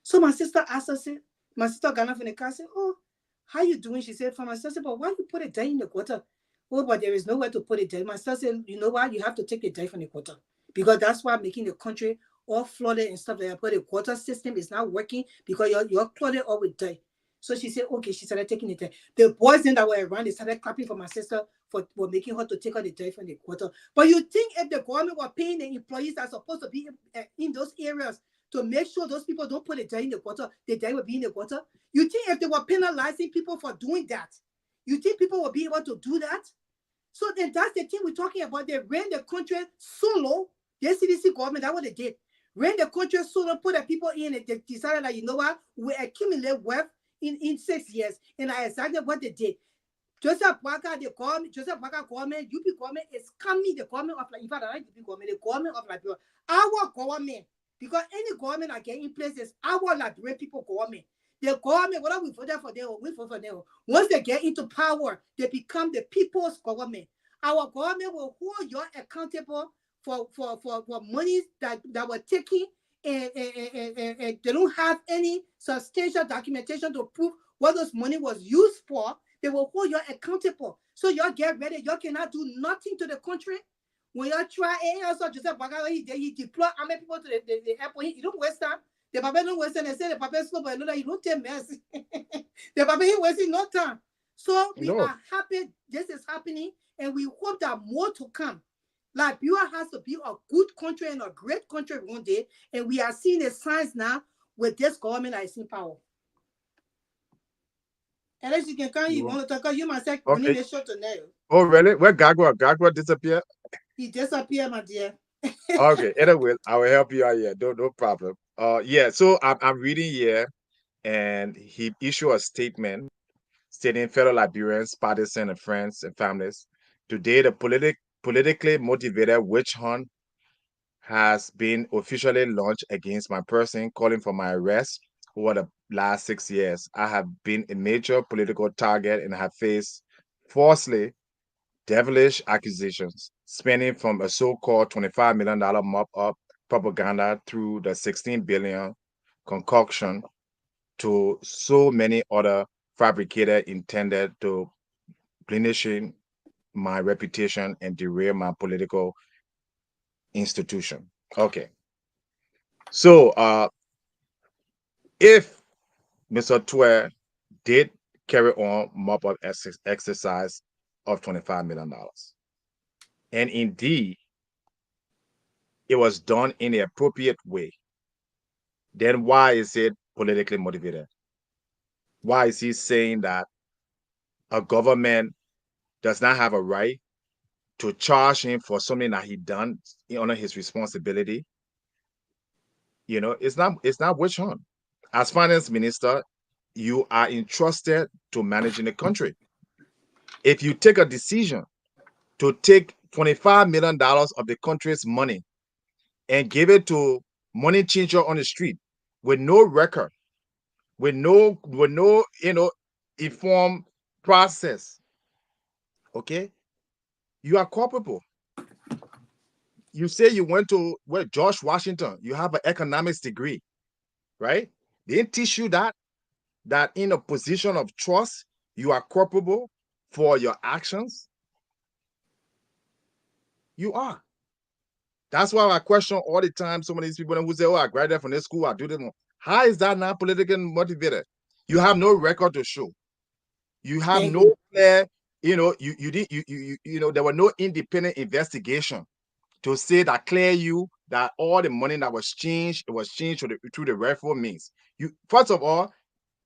So my sister asked her, said, my sister got off in the car, said, oh, how you doing? She said, for my sister, but why you put a dye in the water? Oh, but there is nowhere to put it dye. My sister said, you know what? You have to take the dye from the water, because that's why making the country all flooded and stuff like that. But the water system is not working because you're flooded all with dye. So she said, okay, she started taking the dye. The boys then that were around, they started clapping for my sister for making her to take out the dye from the water. But you think if the government were paying the employees that are supposed to be in those areas to make sure those people don't put the dye in the water, the dye will be in the water? You think if they were penalizing people for doing that, you think people will be able to do that? So then that's the thing we're talking about. They ran the country solo. The CDC government, that's what they did. Ran the country solo, put the people in, and they decided that, you know what, we accumulate wealth in 6 years. And that's exactly what they did. Joseph Boaka, the government, Joseph Boaka government, UP government is coming, the government of, in fact, not UP government, the government of Liberia. Our government, because any government that get in place is our Liberian people government. The government, whether we voted for them or we vote for them, once they get into power, they become the people's government. Our government will hold you accountable for monies that were taken, and they don't have any substantial documentation to prove what this money was used for. They will hold you accountable. So y'all get ready. Y'all cannot do nothing to the country. When y'all try, and also Joseph Boaka, he deploy army people to the airport. He don't waste time. The papa don't waste time. They say the papa is slow, but you know that you don't take mess. The papa he wasting no time. So we are happy this is happening, and we hope that more to come. Liberia has to be a good country and a great country one day, and we are seeing the signs now with this government that is in power. Unless you can come, you want to talk, you must say, we need a shot to nail. Oh, really? Where Gagwa? Gagwa disappeared? He disappeared, my dear. Okay, anyway, I will help you out here. No problem. Yeah, so I'm reading here, and he issued a statement stating fellow Liberians, partisan and friends and families, today the politically motivated witch hunt has been officially launched against my person, calling for my arrest over the last 6 years. I have been a major political target and have faced falsely devilish accusations, spanning from a so-called $25 million mop-up propaganda through the $16 billion concoction to so many other fabricated, intended to blenishing my reputation and derail my political institution. Okay. So if Mr. Twe did carry on mop-up exercise of $25 million, and indeed it was done in the appropriate way, then why is it politically motivated? Why is he saying that a government does not have a right to charge him for something that he done under his responsibility? You know, it's not witch hunt. As finance minister, you are entrusted to managing the country. If you take a decision to take $25 million of the country's money and give it to money changer on the street with no record, with no informed process, okay, you are culpable. You say you went to George Washington, you have an economics degree, right? They didn't teach you that in a position of trust, you are culpable for your actions. You are. That's why I question all the time some of these people who say, oh, I graduated from this school, I do this. How is that not politically motivated? You have no record to show. You have no clear, there were no independent investigation to say that clear you that all the money that was changed, it was changed through the rightful means. First of all,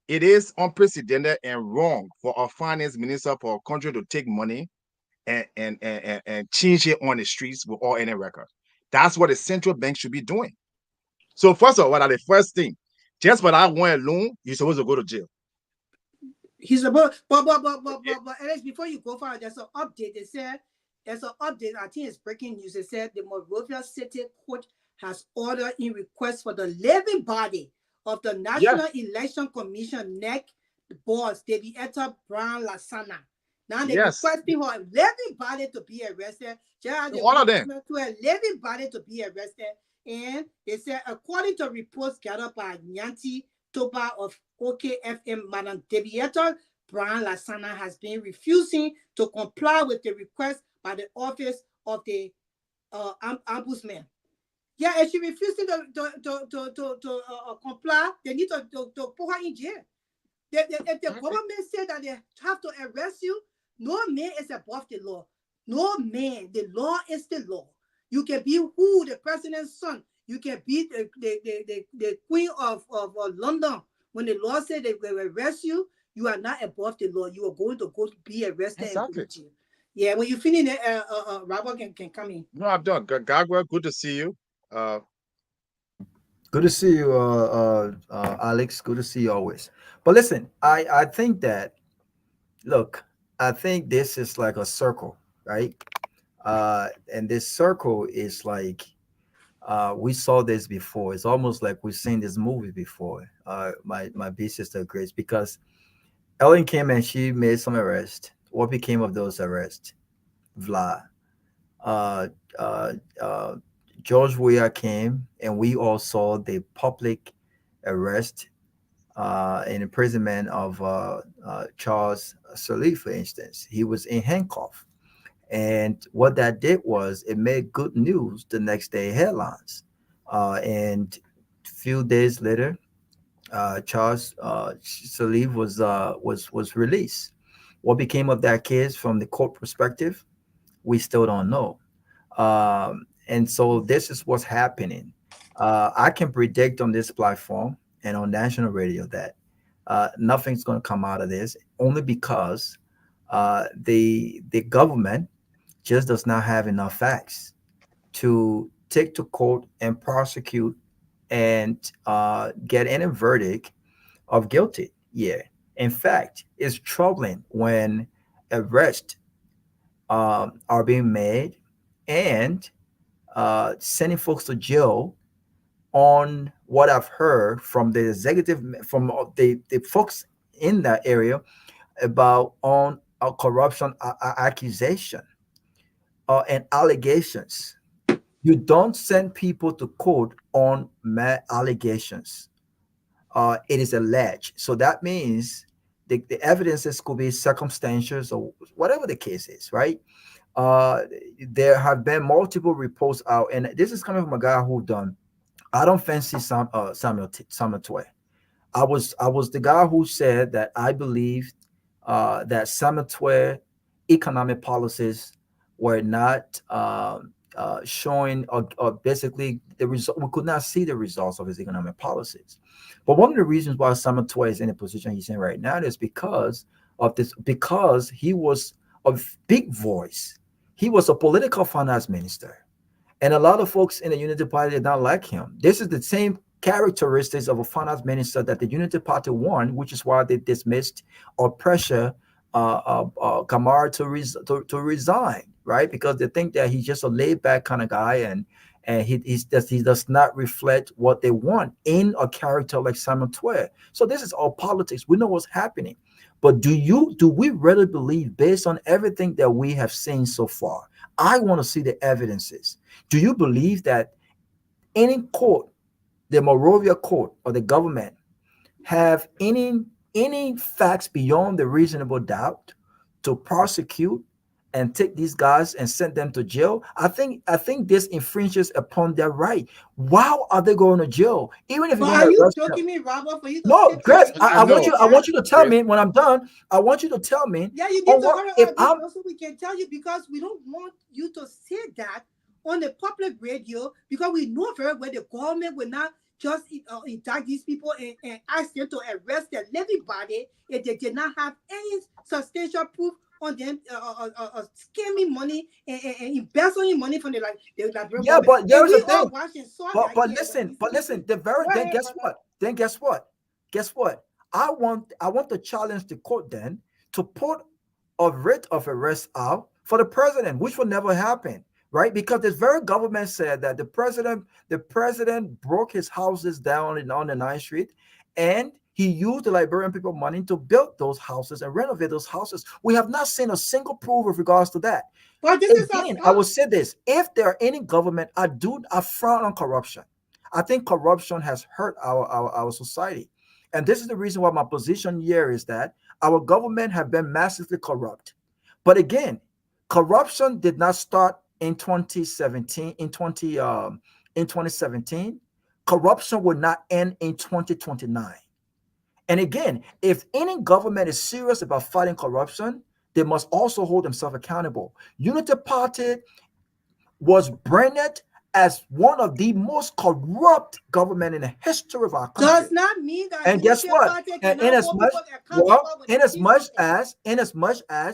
it is unprecedented and wrong for a finance minister for a country to take money and change it on the streets without any record. That's what the central bank should be doing. So first of all, what are the first thing? Just for that one alone, you're supposed to go to jail. He's about, but Alex, before you go far, there's an update. They said there's an update. I think it's breaking news. They said the Monrovia City Court has ordered in request for the living body of the National Election Commission NEC boss, David Etta Brown Lasana. Now they're requesting for a living body to be arrested. All of them. To a living body to be arrested. And they said, according to reports gathered by Nyanti Toba of OKFM, Madam Debieta Brown Lasana has been refusing to comply with the request by the office of the ombudsman. Yeah, and she refusing to comply. They need to put her in jail. If the government said that they have to arrest you, no man is above the law. No man. The law is the law. You can be who? The president's son. You can be the queen of London. When the law said they will arrest you, you are not above the law. You are going to go be arrested. Exactly. And go to jail. Yeah, when you finish it, Robert can come in. No, I'm done. Gagwa, good to see you. Good to see you, Alex. Good to see you always. But listen, I think that, look, I think this is like a circle, right? And this circle is like, we saw this before. It's almost like we've seen this movie before. My big sister Grace, because Ellen came and she made some arrests. What became of those arrests? Vlad. George Weah came, and we all saw the public arrest and imprisonment of Charles Sirleaf, for instance. He was in handcuff. And what that did was it made good news the next day headlines. And a few days later, Charles Sirleaf was released. What became of that case from the court perspective, we still don't know. And so this is what's happening. I can predict on this platform and on national radio that nothing's going to come out of this, only because the government just does not have enough facts to take to court and prosecute and get any verdict of guilty. Yeah. In fact, it's troubling when arrests are being made and sending folks to jail on what I've heard from the executive, from the folks in that area about on a corruption accusation and allegations. You don't send people to court on allegations. It is alleged. So that means the evidences could be circumstantial or whatever the case is, right? There have been multiple reports out, and this is coming from a guy who done. I don't fancy Samuel Toy. I was the guy who said that I believed that Samuel Toy economic policies were not showing or basically the result. We could not see the results of his economic policies. But one of the reasons why Samuel Toy is in the position he's in right now is because of this. Because he was a big voice. He was a political finance minister. And a lot of folks in the Unity Party did not like him. This is the same characteristics of a finance minister that the Unity Party won, which is why they dismissed or pressure Kamara to resign, right? Because they think that he's just a laid back kind of guy, and he does not reflect what they want in a character like Simon Twer. So this is all politics. We know what's happening. But do we really believe, based on everything that we have seen so far? I want to see the evidences. Do you believe that any court, the Morovia court or the government, have any facts beyond the reasonable doubt to prosecute and take these guys and send them to jail? I think this infringes upon their right. Why are they going to jail? Even if are you joking me, Robert? For you to no, Chris, I want you to tell Chris. me when I'm done. I want you to tell me. Yeah, you need to hurry if up so we can tell you, because we don't want you to say that on the public radio, because we know very well the government will not just indict these people and ask them to arrest their living body if they did not have any substantial proof on them scamming money and embezzling money from the yeah, government. but there's a thing. But listen. Then guess what? I want to challenge the court then to put a writ of arrest out for the president, which will never happen. Right, because this very government said that the president broke his houses down on the 9th Street, and he used the Liberian people money to build those houses and renovate those houses. We have not seen a single proof with regards to that. But I will say this: if there are any government, I frown on corruption. I think corruption has hurt our society, and this is the reason why my position here is that our government have been massively corrupt. But again, corruption did not start in 2017. In 2017, corruption will not end in 2029. And again, if any government is serious about fighting corruption, they must also hold themselves accountable. Unity Party was branded as one of the most corrupt government in the history of our country. Does not mean that. And guess what? And in as much as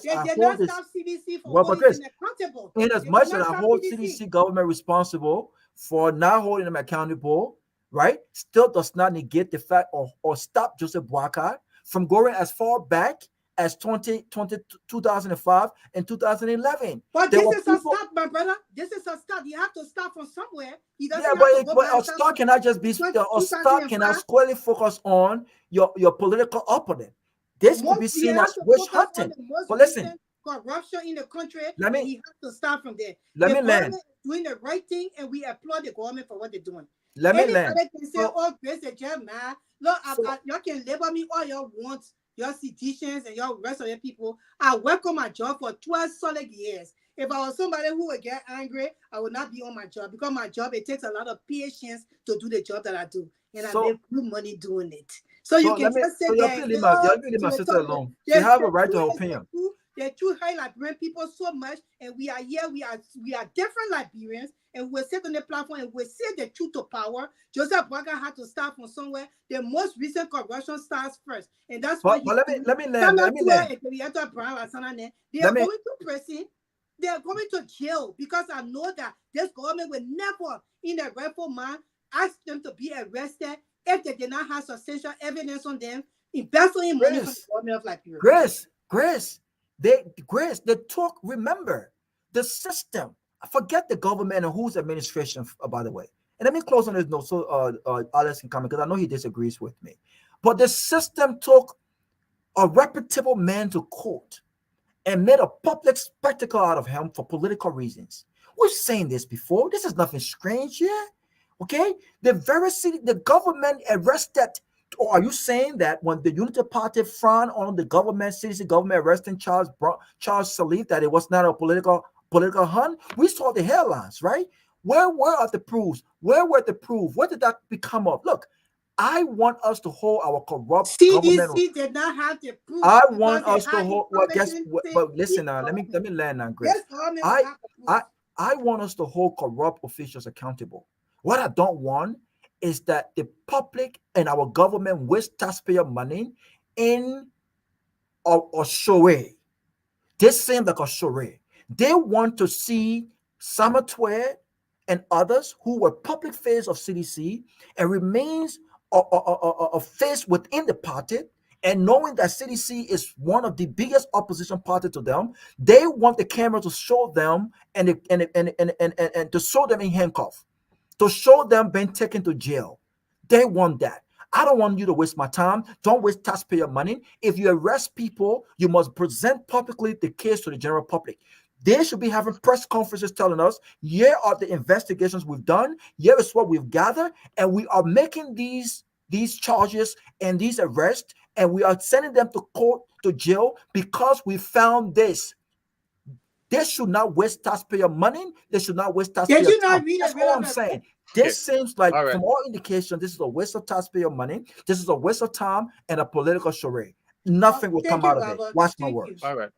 they did not stop CDC for holding them accountable. In as much as I hold CDC government responsible for not holding them accountable, right, still does not negate the fact or stop Joseph Boakai from going as far back as 2005 and 2011. But this is a start, my brother. This is a start. You have to start from somewhere. But a start cannot just be a start cannot squarely focus on your political opponent. This could be seen as witch hunting. But listen, corruption in the country. We have to start from there. Let me land. Doing the right thing, and we applaud the government for what they're doing. Let me land. Anybody can say, "Oh, Grace the Jam, man. Look, y'all can label me all y'all want." Your citizens and your rest of your people. I work on my job for 12 solid years. If I was somebody who would get angry, I would not be on my job, because my job, it takes a lot of patience to do the job that I do. And I make good money doing it. So you can just say that. Leave my sister alone. She have a right to her opinion. They treat high Liberian people so much, and we are here. We are different Liberians, and we'll sit on the platform and we'll say the truth to power. Joseph Boakai had to start from somewhere. The most recent corruption starts first, and that's why. Let me land. They are going to prison. They are going to jail, because I know that this government will never, in their rightful mind, ask them to be arrested if they did not have substantial evidence on them embezzling money from the government of Liberia. They talk. Remember the system. Forget the government and whose administration, by the way. And let me close on this note so Alex can comment, because I know he disagrees with me. But the system took a reputable man to court and made a public spectacle out of him for political reasons. We've seen this before. This is nothing strange here. Okay? The very city, the government arrested Or are you saying that when the Unity Party frowned on the government, CDC government arresting Charles Salif, that it was not a political hunt? We saw the headlines, right? Where are the proofs? Where were the proof? What did that become of? Look, I want us to hold our corrupt government. CDC did not have the proof. I because want they us to had hold. Well, information saying but listen now. this Let me government- land on Grace. This government I will have the proof. I want us to hold corrupt officials accountable. What I don't want is that the public and our government waste taxpayer money in a charade. This seems like a charade. They want to see Samatwe and others who were public face of CDC and remains a face within the party, and knowing that CDC is one of the biggest opposition party to them, they want the camera to show them and to show them in handcuffs, to show them being taken to jail. They want that. I don't want you to waste my time. Don't waste taxpayer money. If you arrest people, you must present publicly the case to the general public. They should be having press conferences telling us, here are the investigations we've done, here is what we've gathered, and we are making these charges and these arrests, and we are sending them to court, to jail, because we found this. They should not waste taxpayer money. They should not waste taxpayer Did you not time. read That's the all I'm relevant- saying. This seems like, All right. from all indications, this is a waste of taxpayer money. This is a waste of time and a political charade. Nothing will Thank come out you, of it. Robert. Watch my Thank words. you. All right.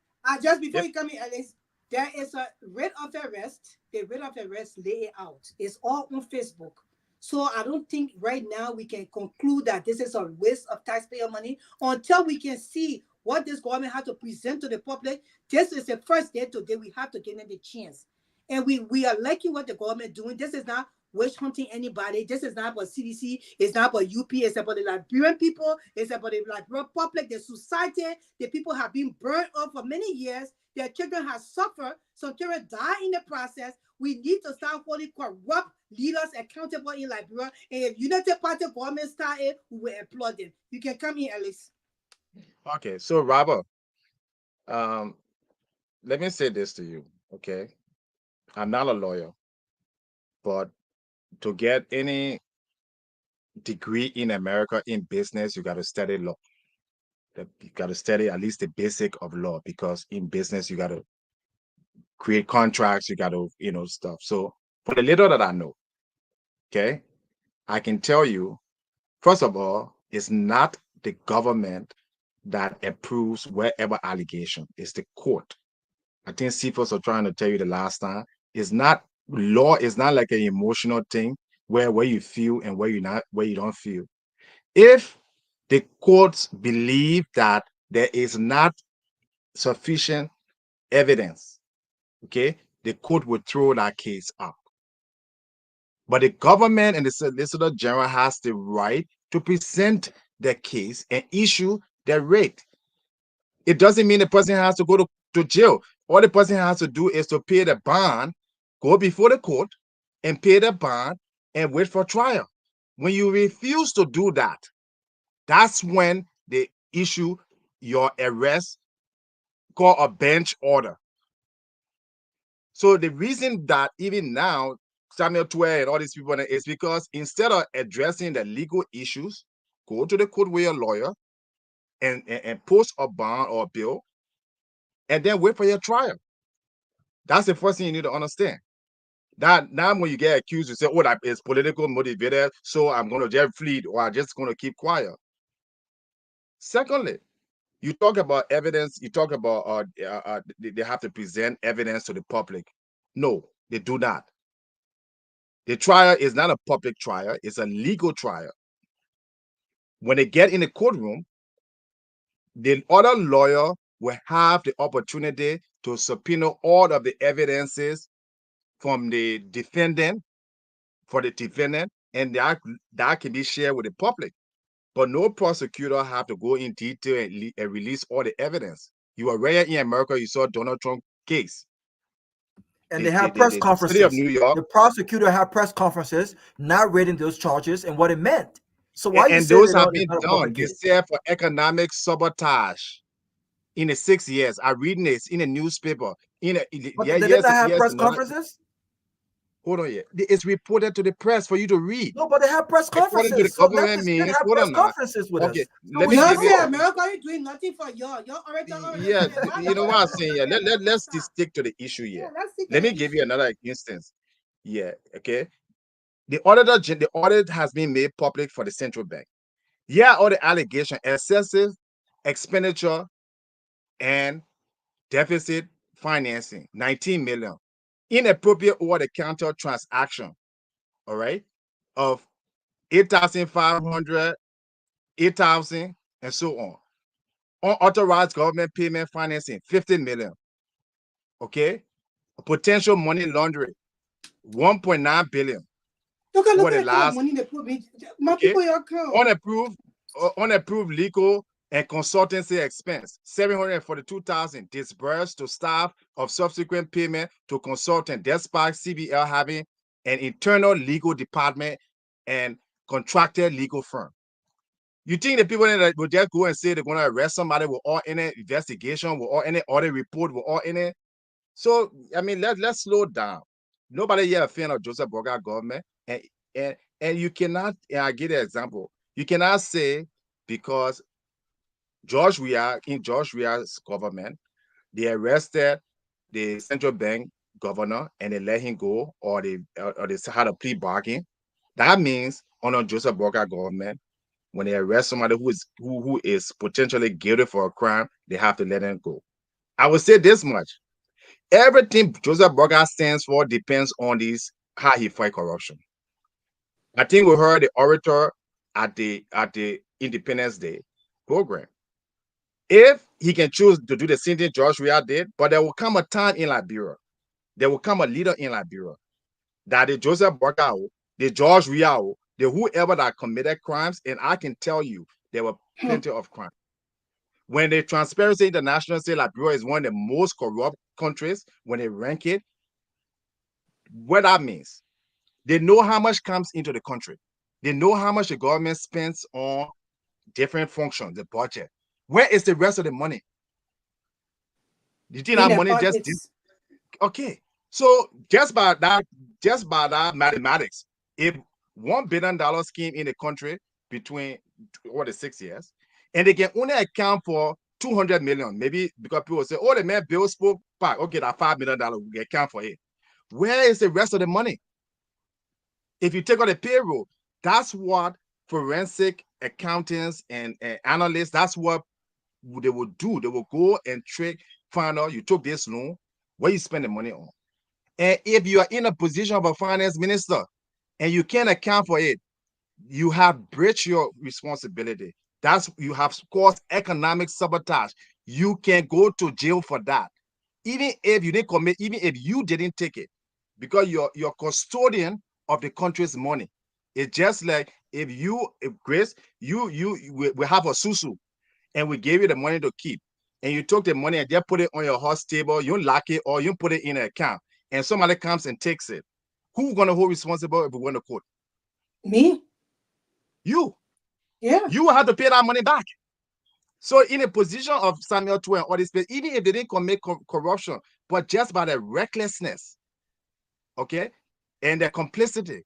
Just before Yep. you come in, Alice, there is a writ of arrest. The writ of arrest lay it out. It's all on Facebook. So I don't think right now we can conclude that this is a waste of taxpayer money until we can see what this government has to present to the public. This is the first day today. We have to give them the chance. And we are liking what the government doing. This is not witch hunting anybody. This is not about CDC. It's not about UP. It's about the Liberian people. It's about the Liberian public, the society. The people have been burned up for many years. Their children have suffered. Some children die in the process. We need to start holding corrupt leaders accountable in Liberia. And if United Party government start it, we will applaud them. You can come in, Alice. Okay, so Robert, let me say this to you, okay? I'm not a lawyer, but to get any degree in America in business, you got to study law. You got to study at least the basic of law, because in business, you got to create contracts, you got to, stuff. So for the little that I know, okay, I can tell you, first of all, it's not the government that approves wherever allegation. It's the court. I think CFOs are trying to tell you the last time. It's not law. It's not like an emotional thing where you feel and where you don't feel. If the courts believe that there is not sufficient evidence, okay, the court would throw that case up. But the government and the Solicitor General has the right to present the case and issue the rate. It doesn't mean the person has to go to jail. All the person has to do is to pay the bond, go before the court and pay the bond and wait for trial. When you refuse to do that, that's when they issue your arrest, called a bench order. So the reason that even now, Samuel Twe and all these people is because instead of addressing the legal issues, go to the court with your lawyer and post a bond or a bill, and then wait for your trial. That's the first thing you need to understand. That now when you get accused, you say, oh, that is political motivated, so I'm going to just flee or I'm just going to keep quiet. Secondly, you talk about evidence, you talk about they have to present evidence to the public. No, they do not. The trial is not a public trial, it's a legal trial. When they get in the courtroom, the other lawyer will have the opportunity to subpoena all of the evidences from the defendant, for the defendant, and that can be shared with the public. But no prosecutor have to go in detail and release all the evidence. You are rare in America, you saw Donald Trump case. And they have press conferences. The city of New York. The prosecutor had press conferences narrating those charges and what it meant. So why you and say those they have don't, been it's not a done. public They case? said for economic sabotage in the 6 years. I reading this in a newspaper. But they did not have press conferences? Hold on here. It's reported to the press for you to read. No, but they have press According to the conferences. So let government the state means, have hold press on now. conferences with Okay, us. So let we me Y'all give say you. America ain't doing nothing for y'all. Y'all already Yeah, you know what I'm saying. Yeah, let's just stick to the issue here. Let me give you another instance. Yeah, okay. The audit has been made public for the central bank. Yeah, all the allegation, excessive expenditure and deficit financing, 19 million. Inappropriate over-the-counter transaction, all right, of 8,500, 8,000, and so on. Unauthorized government payment financing, 15 million. Okay, potential money laundering, 1.9 billion Look at over the the kind of last. money they put me. My Okay, people, y'all come. unapproved legal and consultancy expense, 742,000 disbursed to staff of subsequent payment to consultant, despite CBL having an internal legal department and contracted legal firm. You think the people that will just go and say they're going to arrest somebody with all in it, investigation, with all in it, audit report, with all in it? So, I mean, let's slow down. Nobody here a fan of Joseph Boakai government. And you cannot, I give an example. You cannot say because in George Weah's government, they arrested the central bank governor and they let him go, or they had a plea bargain. That means under Joseph Boakai government, when they arrest somebody who is potentially guilty for a crime, they have to let him go. I will say this much. Everything Joseph Boakai stands for depends on how he fight corruption. I think we heard the orator at the Independence Day program. If he can choose to do the same thing George Weah did, but there will come a time in Liberia, there will come a leader in Liberia that the Joseph Boakai, the George Weah, the whoever that committed crimes, and I can tell you there were plenty of crimes. When the Transparency International say Liberia is one of the most corrupt countries, when they rank it, what that means, they know how much comes into the country. They know how much the government spends on different functions, the budget. Where is the rest of the money? You think that money just did? Okay. So just by that mathematics, if $1 billion came in the country between 6 years, and they can only account for 200 million, maybe because people say, oh, the man Bill spoke back. Okay, that $5 million we account for it. Where is the rest of the money? If you take out the payroll, that's what forensic accountants and analysts, that's what they will do. They will go and find out you took this loan, where you spend the money on. And if you are in a position of a finance minister and you can't account for it, you have breached your responsibility. You have caused economic sabotage. You can go to jail for that. Even if you didn't commit, even if you didn't take it, because you're custodian of the country's money. It's just like if Grace, we have a susu and we gave you the money to keep, and you took the money and just put it on your horse table, you lock it or you put it in an account, and somebody comes and takes it. Who's gonna hold responsible if we went to court? Me? You. Yeah. You will have to pay that money back. So in a position of Samuel Twe and all this, even if they didn't commit corruption, but just by their recklessness, okay, and their complicity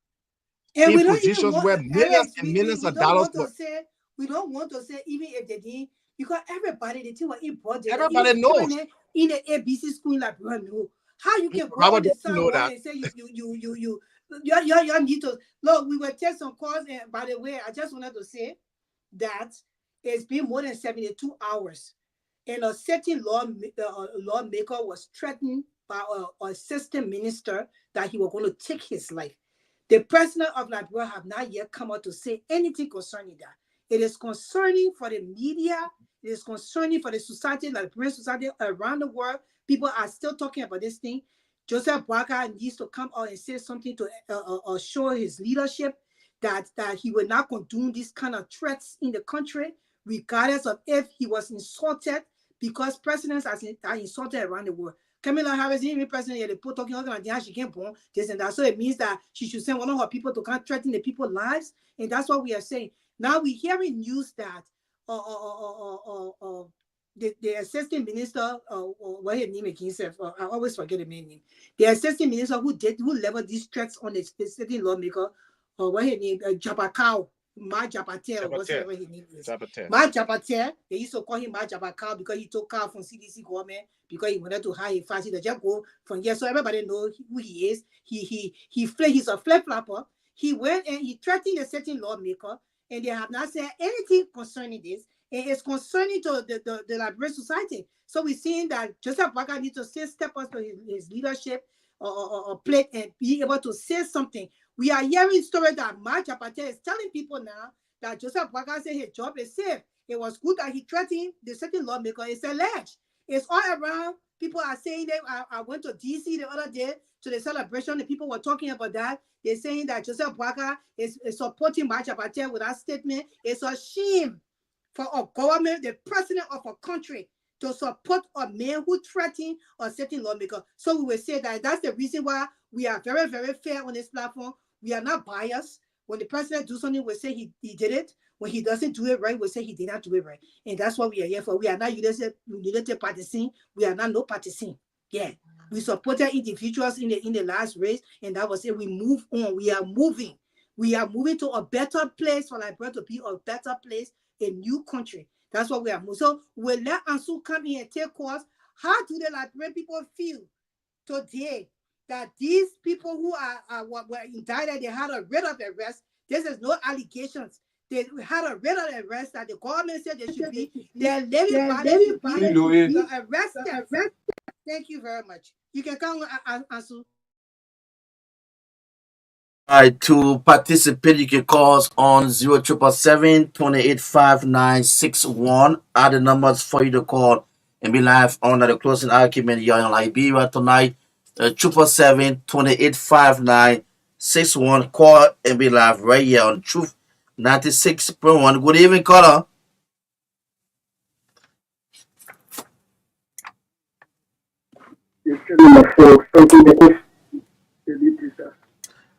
And in we don't even positions want, where millions Alex, and we millions of don't dollars want to say, we don't want to say even if they didn't, because everybody, they think what important. Everybody knows. In the ABC school, like, know how you can go Robert on the doesn't know soundboard that. and say you need to look. We will take some calls, and by the way, I just wanted to say that it's been more than 72 hours, and a certain lawmaker was threatened by a assistant minister that he was going to take his life. The president of Liberia have not yet come out to say anything concerning that. It is concerning for the media. It is concerning for the society, Liberian society around the world. People are still talking about this thing. Joseph Boakai needs to come out and say something to show his leadership that he will not condone these kind of threats in the country, regardless of if he was insulted, because presidents are insulted around the world. Kamala Harris, even president, they put talking about she can't born this and that. So it means that she should send one of her people to come threaten the people's lives. And that's what we are saying. Now we're hearing news that the assistant minister, what his name again, I always forget the name. The assistant minister who leveled these threats on the sitting lawmaker, or what his name, Jabakau, Ma Japatel, or whatever his name is. Ma Japatel, they used to call him Ma Jabakau because he took car from CDC government because he wanted to hire a fast. He just go from here, so everybody know who he is. He's a flip flopper. He went and he threatened the sitting lawmaker, and they have not said anything concerning this. And it's concerning to the Liberian society. So we're seeing that Joseph Boakai needs to still step up to his leadership or plate and be able to say something. We are hearing stories that Mark Patel is telling people now that Joseph Boakai said his job is safe. It was good that he threatened the certain lawmaker. It's alleged. It's all around. People are saying that. I went to DC the other day to the celebration. The people were talking about that. They're saying that Joseph Boakai is supporting Mark Patel with that statement. It's a shame for a government, the president of a country, to support a man who threatened a certain lawmaker. So we will say that that's the reason why we are very, very fair on this platform. We are not biased. When the president does something, we say he did it. When he doesn't do it right, we say he did not do it right. And that's what we are here for. We are not united partisan. We are not no partisan. Yeah. We supported individuals in the last race, and that was it. We move on. We are moving. We are moving to a better place for Liberia to be a better place, a new country. That's what we are moving. So we'll let Ansu come in and take course. How do the Liberian people feel today that these people who were indicted, they had a writ of arrest? This is no allegations. They had a writ of arrest that the government said they should be. Their living body should be arrested. Thank you very much. You can come, Ansu. All right, to participate, you can call us on 0777-285961. Add the numbers for you to call and be live on the closing argument here in Liberia tonight. 777-285961. Call and be live right here on Truth 96.1. Good evening, caller.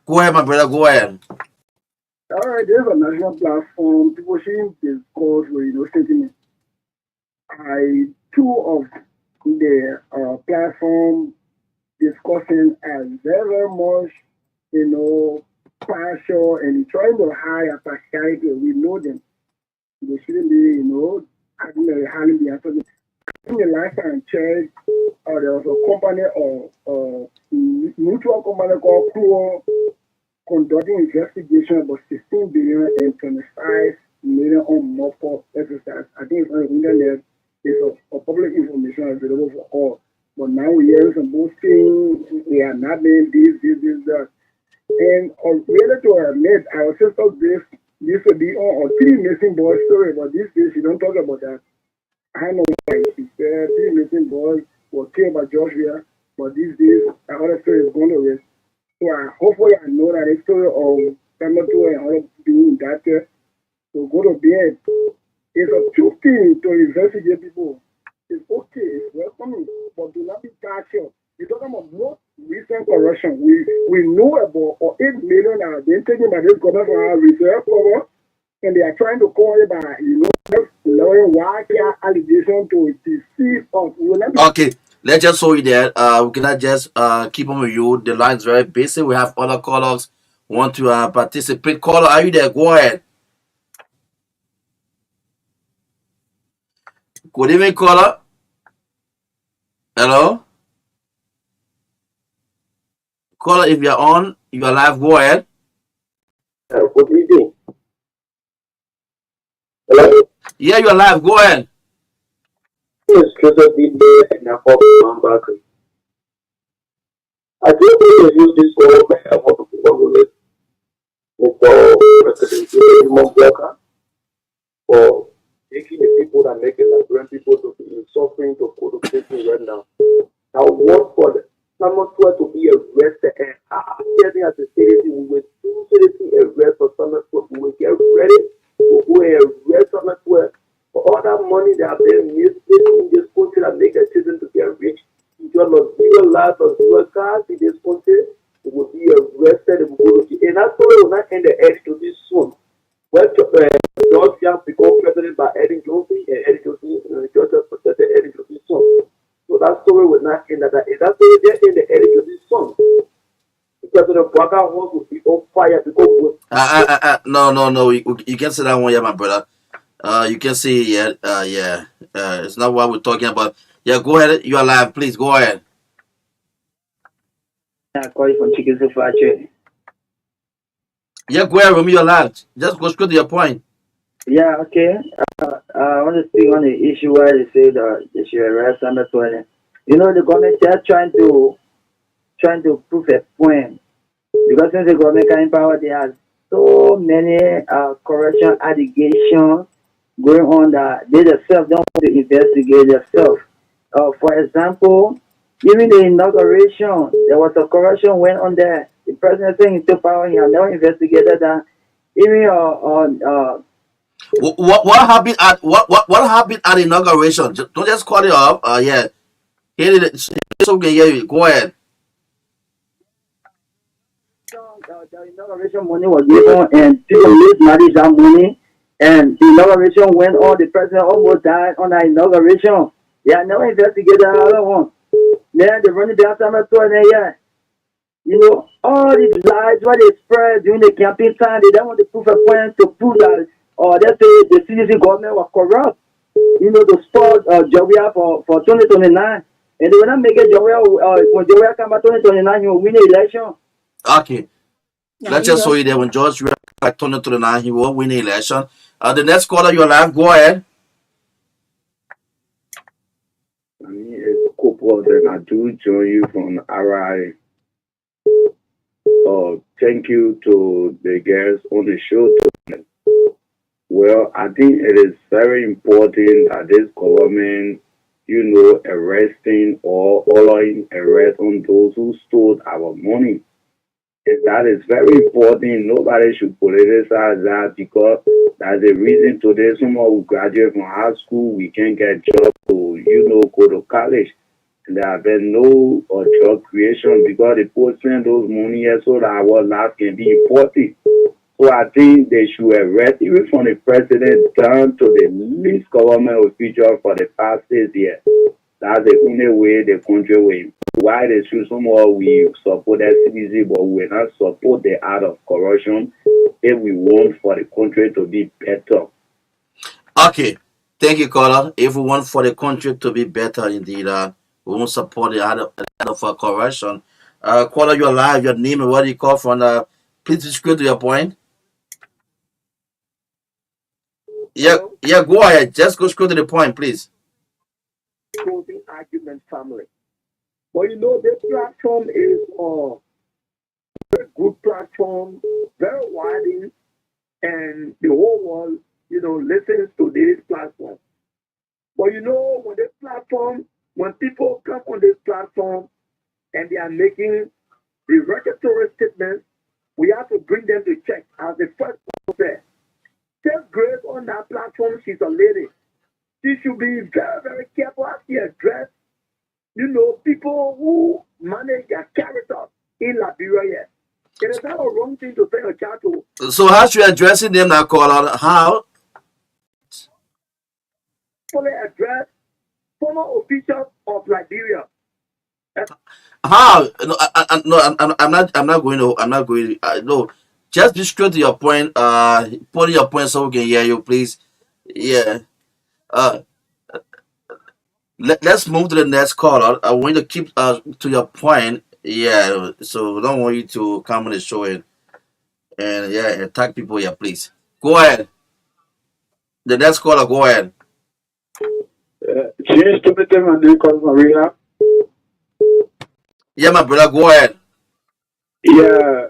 Go ahead, my brother. Go ahead. All right, there's a national platform. People shouldn't discuss with statement. Two of the platform discussing as very much, partial and trying to hide a partiality. We know them. They shouldn't be, having a handling the answer. In the last time check, there was a company or mutual company called Guar conducting investigation about 16 billion and 25 million on multiple exercise. I think it's on the internet. It's a public information available for all. But now we hear some boasting. We are not doing this, that. And really to admit, our sister this will be on a three missing boys story, but this day she don't talk about that. I know why she said three missing boys were killed by Joshua, but these days the other story is going to rest. So hopefully I know that the story of Samato and other being that so go to bed. It's a true thing to investigate people. It's okay, it's welcoming, but do not be partial. You're talking about most recent corruption. We know about 8 million are being taken by this government for our reserve cover, and they are trying to call it by allowing wild allegation to deceive us. Okay, let's just hold you there. We cannot just keep on with you. The line is very busy. We have other callers want to participate. Caller, are you there? Go ahead. Good evening, caller. Hello? Caller, if you're on, you are live, go ahead. Good evening. Hello? Yeah, you're live, go ahead. Yes, Joseph Bidbe and I hope I'm back. I think we will use this government for President Blocker for taking the people that make it Liberian people to be suffering to go to prison right now. I want for someone to be arrested and getting as a citizen, we will seriously arrest for someone we will get ready to go and arrest someone for all that money that have been misplaced in this country that make a children to get rich. Just of zero life or zero cars in this country, we will be arrested and go to jail. And that story will not end the edge to this soon. Well, George Young become president presented by Eddie Josie, and Eddie Josie, Georgia protected Eddie Josie's son. So that story was not in that. That story there in the Eddie Josie's son. President Baka wants to be on fire because no. You can say that one, yeah, my brother. You can see, yeah, it's not what we're talking about. Yeah, go ahead. You are live, please. Go ahead. I call you from Chicken Factory. Yeah, go ahead, Remy. You're live. Just go straight to your point. Yeah, okay. I want to speak on the issue where they say that they should arrest under 20. You know, the government they're trying to prove a point because since the government can empower, they have so many corruption allegations going on that they themselves don't want to investigate themselves. For example, even the inauguration, there was a corruption went on there. The president saying he took power, he had never investigated that. Even what happened at what happened at inauguration? Don't just call it up. Yeah, here it is. So we can hear you. Go ahead. The inauguration money was given and people mismanaged that money, and the inauguration went on. The president almost died on that inauguration. They had never investigated the other one. Then they running down some yeah. You know, all these lies what they spread during the campaign time, they don't want to prove a point to prove that they say the CDC government was corrupt. You know, to support Joria for 2029. And they will not make it Joria when Joria come back 2029, he will win the election. Okay. Let's just show you that when George like 2029, he will win the election. The next caller, you're live. Go ahead. I mean, it's Cooper, and I do join you from RI. Thank you to the guests on the show tonight. Well, I think it is very important that this government, you know, arresting or ordering arrest on those who stole our money. And that is very important. Nobody should politicize that because that's the reason today someone who graduate from high school, we can't get job to, you know, go to college. And there have been no job creation because they put spend those money here so that our life can be important. So I think they should arrest even from the president down to the least government official for the past 6 years. That's the only way the country will improve. Why they should somehow we support SCDC, but we will not support the art of corruption if we want for the country to be better. Okay. Thank you, caller. If we want for the country to be better, indeed, we won't support the art of corruption. Caller, you're live. Your name and where you call from. Please discreet to your point. Yeah, go ahead. Just go straight to the point, please. Closing argument family. But you know, this platform is a very good platform, very wide, and the whole world, you know, listens to this platform. But you know, when this platform, when people come on this platform and they are making derogatory statements, we have to bring them to check. As the first one said, Steph Grace on that platform, she's a lady. She should be very, very careful as she address, you know, people who manage their character in Liberia. It is not a wrong thing to say a child to. So how should you addressing them now, caller? How? Fully address former officials of Liberia. How? No, I'm not going to. No, just be straight to your point. Put your point so we can hear you, please. Yeah. Let's move to the next caller. I want you to keep to your point. Yeah. So we don't want you to come on the show and attack people here, please. Go ahead. The next caller, go ahead. James Timothy and Nicole Maria. Yeah, my brother, go ahead. Yeah.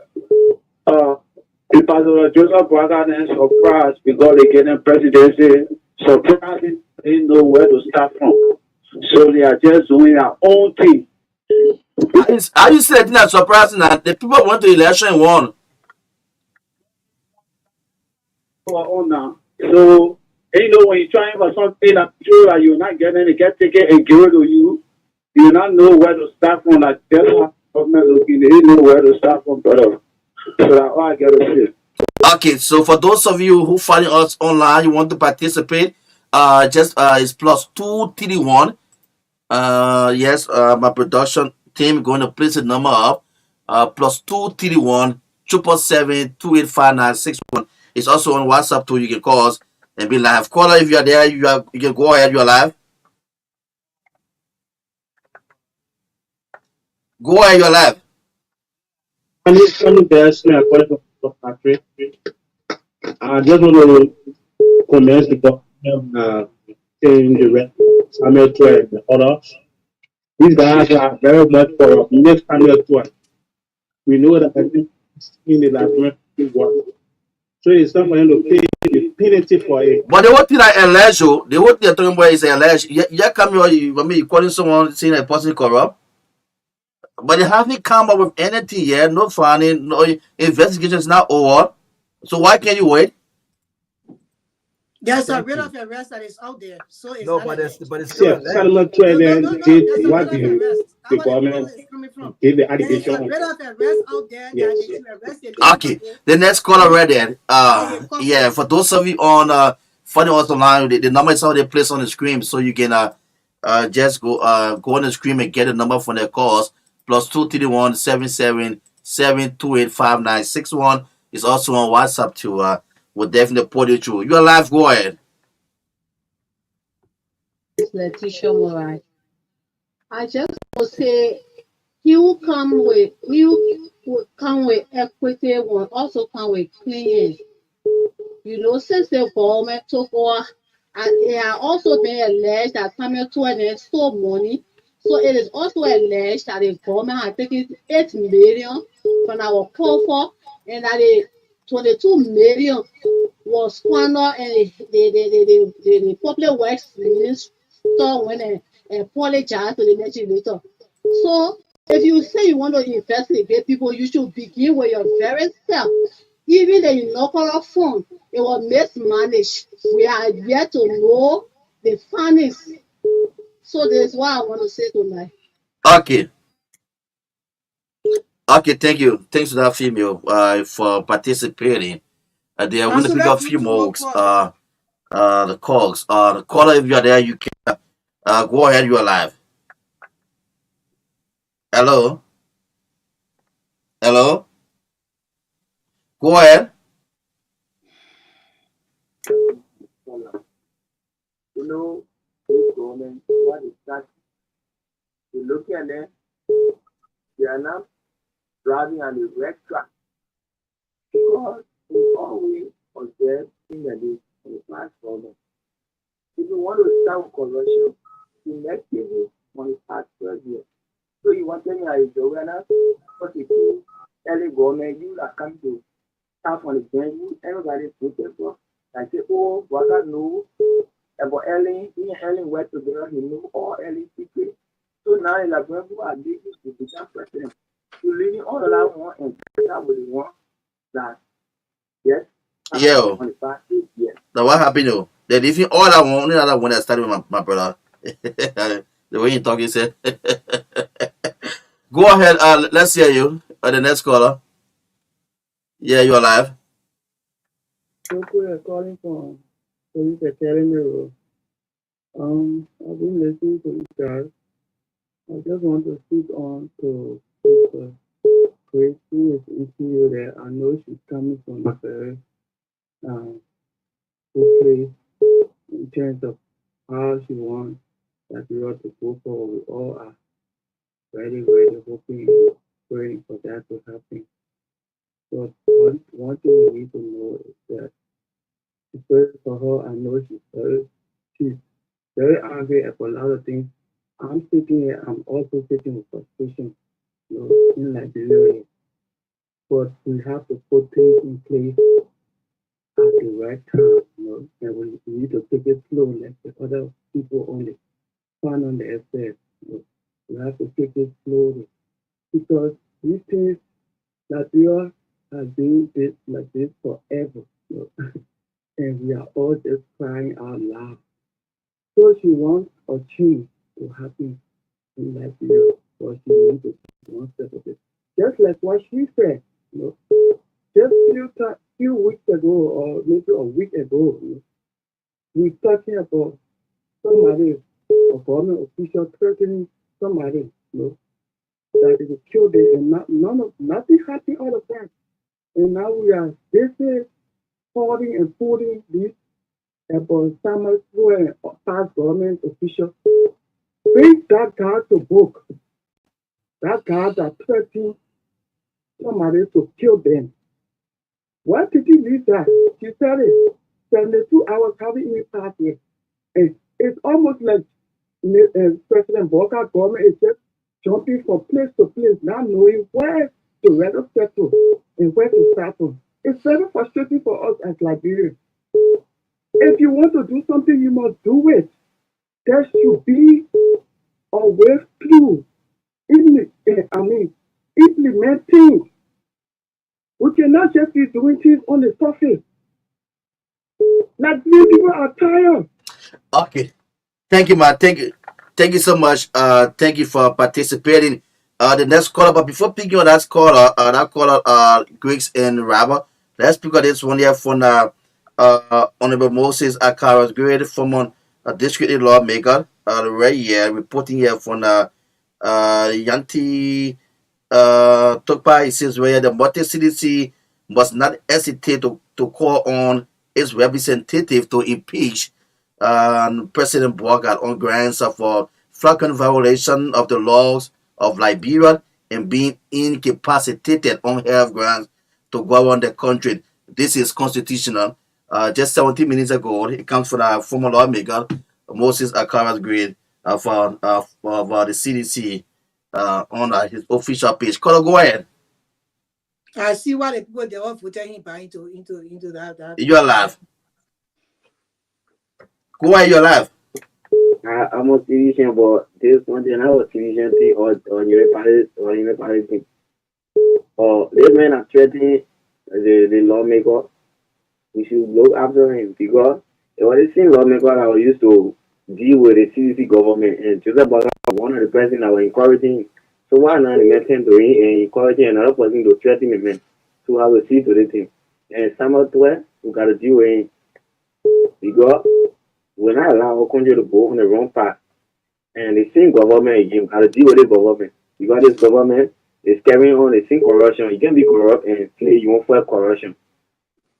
The Pastor Joseph Braga is surprised because they get a presidency. Surprising, they didn't know where to start from. So they are just doing their own thing. How you said it's not surprising that the people went to election and won? Now. So, you know, when you're trying for something that sure that you're not getting it, get ticket and give it to you, you not know where to start from. Like, that's how government looking, they didn't know where to start from, brother. So that's all I got to say. Okay, so for those of you who find us online, you want to participate, just it's +231. Yes, my production team going to place the number up. +231 777 It's also on WhatsApp too. You can call us and be live. Caller, if you are there, you can go ahead. You are live. Go ahead. You are live. I just want to commence the government saying the rest Samuel 12 and the others. These guys are very much for next Samuel 12. We know that in the Liberian work. So it's not going to pay the penalty for it. But the whole thing I allege, the whole thing you're talking about is alleged. You come here, you calling someone saying a person corrupt. But they haven't come up with anything yet. No finding, no investigation is not over. So why can't you wait? There's a writ of arrest that is out there, so it's No, not but it's still Solomon 12 did what the government gave the There's a allegation. writ of arrest out there that they should arrest the Okay, the next caller right there. Yeah, for those of you on finding us online, the number is already placed on the screen, so you can just go on the screen and get the number for their calls. +231 777 It's also on WhatsApp too. We'll definitely put you through. You're live. Go ahead. Letitia Morai. I just want to say he will come with equity will also come with clean. Since the government took over, and it has also been alleged that Samuel Twain stole money. So it is also alleged that the government has taken 8 million from our coffers and that the 22 million was squandered and the public works minister went and apologized to the legislator. So if you say you want to investigate people, you should begin with your very self. Even the inaugural fund, it was mismanaged. We are yet to know the findings. So that's what I want to say tonight. Okay. Okay, thank you. Thanks to that female for participating. They are going to pick up few more the calls. The caller, if you are there, you can go ahead. You are live. Hello. Hello. Go ahead. This government, what is that? You look at them, they are not driving on the red track because we always observe in the past government. If you want to start corruption, you make people on the past 12 years. So you want to tell me I do awareness, but if you early government, you are come to start on the bench, everybody put it for. I say, oh, what I know about Ellen, me and Ellen work together, he knew all Ellen's secrets. So now the Liberian people are leading to become president. You leading all of that one and that with the one that, yes, Yeah. on the past 8 years. Now what happened though? They leaving all that one, only other one that started with my brother. The way you talk, you said. Go ahead. Let's hear you. The next caller. Yeah, you're live. So we are calling from Police Academy. I've been listening to you guys. I just want to speak on to Grace, who is interview there. I know she's coming from a very good place in terms of how she wants that we ought to go forward. We all are very, very hoping and praying for that to happen. But one thing we need to know is that to pray for her, I know she's very angry about a lot of things. I'm sitting here, I'm also sitting with frustration, in Liberia. But we have to put things in place at the right time, and we need to take it slow like the other people on the fan on the SS. We have to take it slowly because these things Liberia has been this like this forever, and we are all just crying out loud. So she wants a change to happen in Liberia, but she needs to take one step of it. Just like what she said, Just few weeks ago, or maybe a week ago, we talking about somebody, a government official threatening somebody, that they will kill them, and nothing happened out of that. And now we are busy holding and putting this about some and past government officials. Bring that guy to book. That guy that threatened somebody to kill them. Why did he leave that? She said it. 72 hours haven't even passed yet. And it's almost like President Boca government is just jumping from place to place, not knowing where to rather settle and where to settle. It's very frustrating for us as Liberians. If you want to do something, you must do it. There should be a way through implementing. We cannot just be doing things on the surface. Like these people are tired. Okay. Thank you, man. Thank you so much. Thank you for participating. The next caller, but before picking on that caller, Griggs and Rabba, let's pick on this one here from Honorable Moses Akaras, great former district lawmaker, right here, reporting here from Yanti Tokpa. It says where the Mote CDC must not hesitate to call on its representative to impeach President Boagat on grounds of flagrant violation of the laws of Liberia and being incapacitated on health grounds to govern the country. This is constitutional. Just 17 minutes ago, it comes from a former lawmaker, Moses Akara's grade for the CDC on his official page. Color, go ahead. I see why the people they all voted him back into that. You're alive. Go ahead, you're alive. I'm on television, but this one thing I was television thing or your party thing. This man are threatening the lawmaker. We should look after him because it was the same lawmaker that used to deal with the CDC government, and Joseph Baga was one of the person that were encouraging. So why not let him to encouraging another person to threaten him, man, to have a seat to the thing. And somehow we got to deal with him because when I allow our country to go on the wrong path, and the same government again, got to deal with the government because this government is carrying on the same corruption. You can be corrupt and say you won't fight corruption.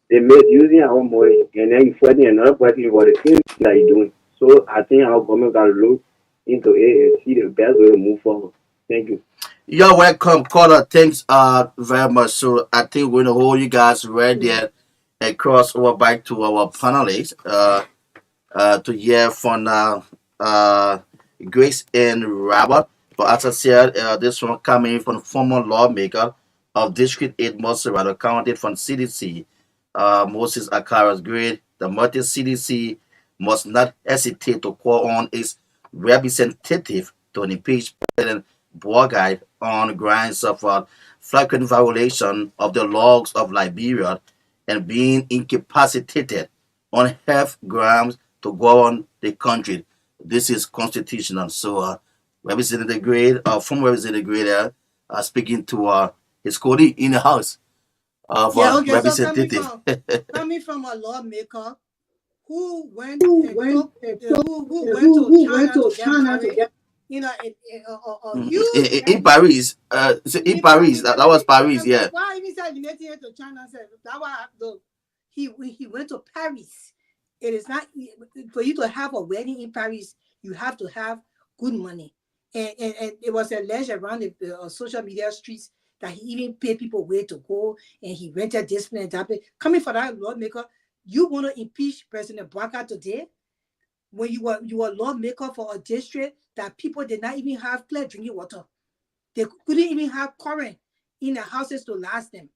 They made using our money and then you fighting another person for the same thing that you're doing. So I think our government got to look into it and see the best way to move forward. Thank you. You're welcome, caller. Thanks very much. So I think we're gonna hold you guys right there and cross over back to our panelists to hear from Grace and Robert. But as I said, this one coming from former lawmaker of District 8 Montserrat County from CDC, Moses Akara's grade. The multi CDC must not hesitate to call on its representative to impeach President Boagai on grounds of flagrant violation of the laws of Liberia and being incapacitated on health grounds to govern the country. This is constitutional. So, Representative Grade, former Representative Grade, speaking to his colleague in the House of Representative. So coming from a lawmaker who went to China to get in Paris. In Paris, that was Paris, yeah. Why even said he to China? That was he went to Paris. It is not for you to have a wedding in Paris. You have to have good money, and it was alleged around the social media streets that he even paid people where to go, and he rented this place and that place. Coming for that lawmaker, you want to impeach President Baka today? When you were lawmaker for a district that people did not even have clear drinking water. They couldn't even have current in the houses to last them.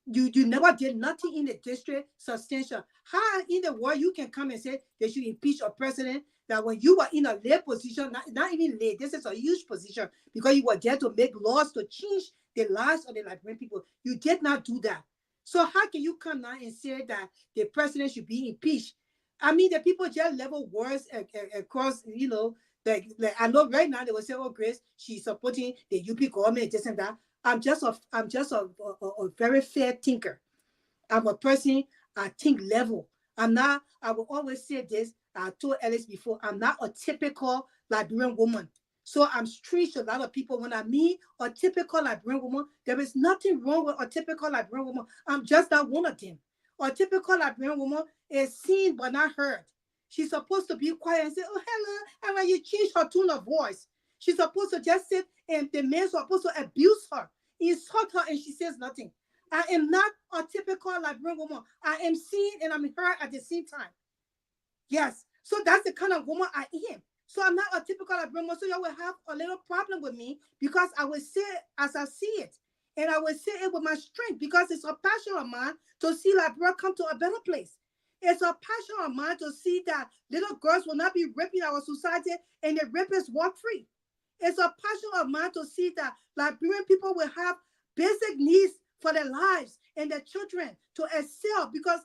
You never did nothing in the district substantial. How in the world you can come and say they should impeach a president that when you were in a lay position, not even lay, this is a huge position because you were there to make laws to change the lives of the Liberian people. You did not do that. So how can you come now and say that the president should be impeached? I mean, the people just level words across, like I know right now they will say, "Oh, Grace, she's supporting the UP government, this and that." I'm just a very fair thinker. I'm a person, I think level. I'm not, I will always say this, I told Alice before, I'm not a typical Liberian woman. So I'm strange to a lot of people. When I meet a typical Liberian woman, there is nothing wrong with a typical Liberian woman. I'm just not one of them. A typical Liberian woman is seen but not heard. She's supposed to be quiet and say, oh, hello. And when you change her tone of voice, she's supposed to just sit and the man's supposed to abuse her, insult her, and she says nothing. I am not a typical Liberian woman. I am seen and I'm heard at the same time. Yes. So that's the kind of woman I am. So I'm not a typical Liberian woman. So you will have a little problem with me because I will say it as I see it. And I will say it with my strength because it's a passion of mine to see Liberia come to a better place. It's a passion of mine to see that little girls will not be raping our society and the rapists walk free. It's a passion of mine to see that Liberian people will have basic needs for their lives and their children to excel because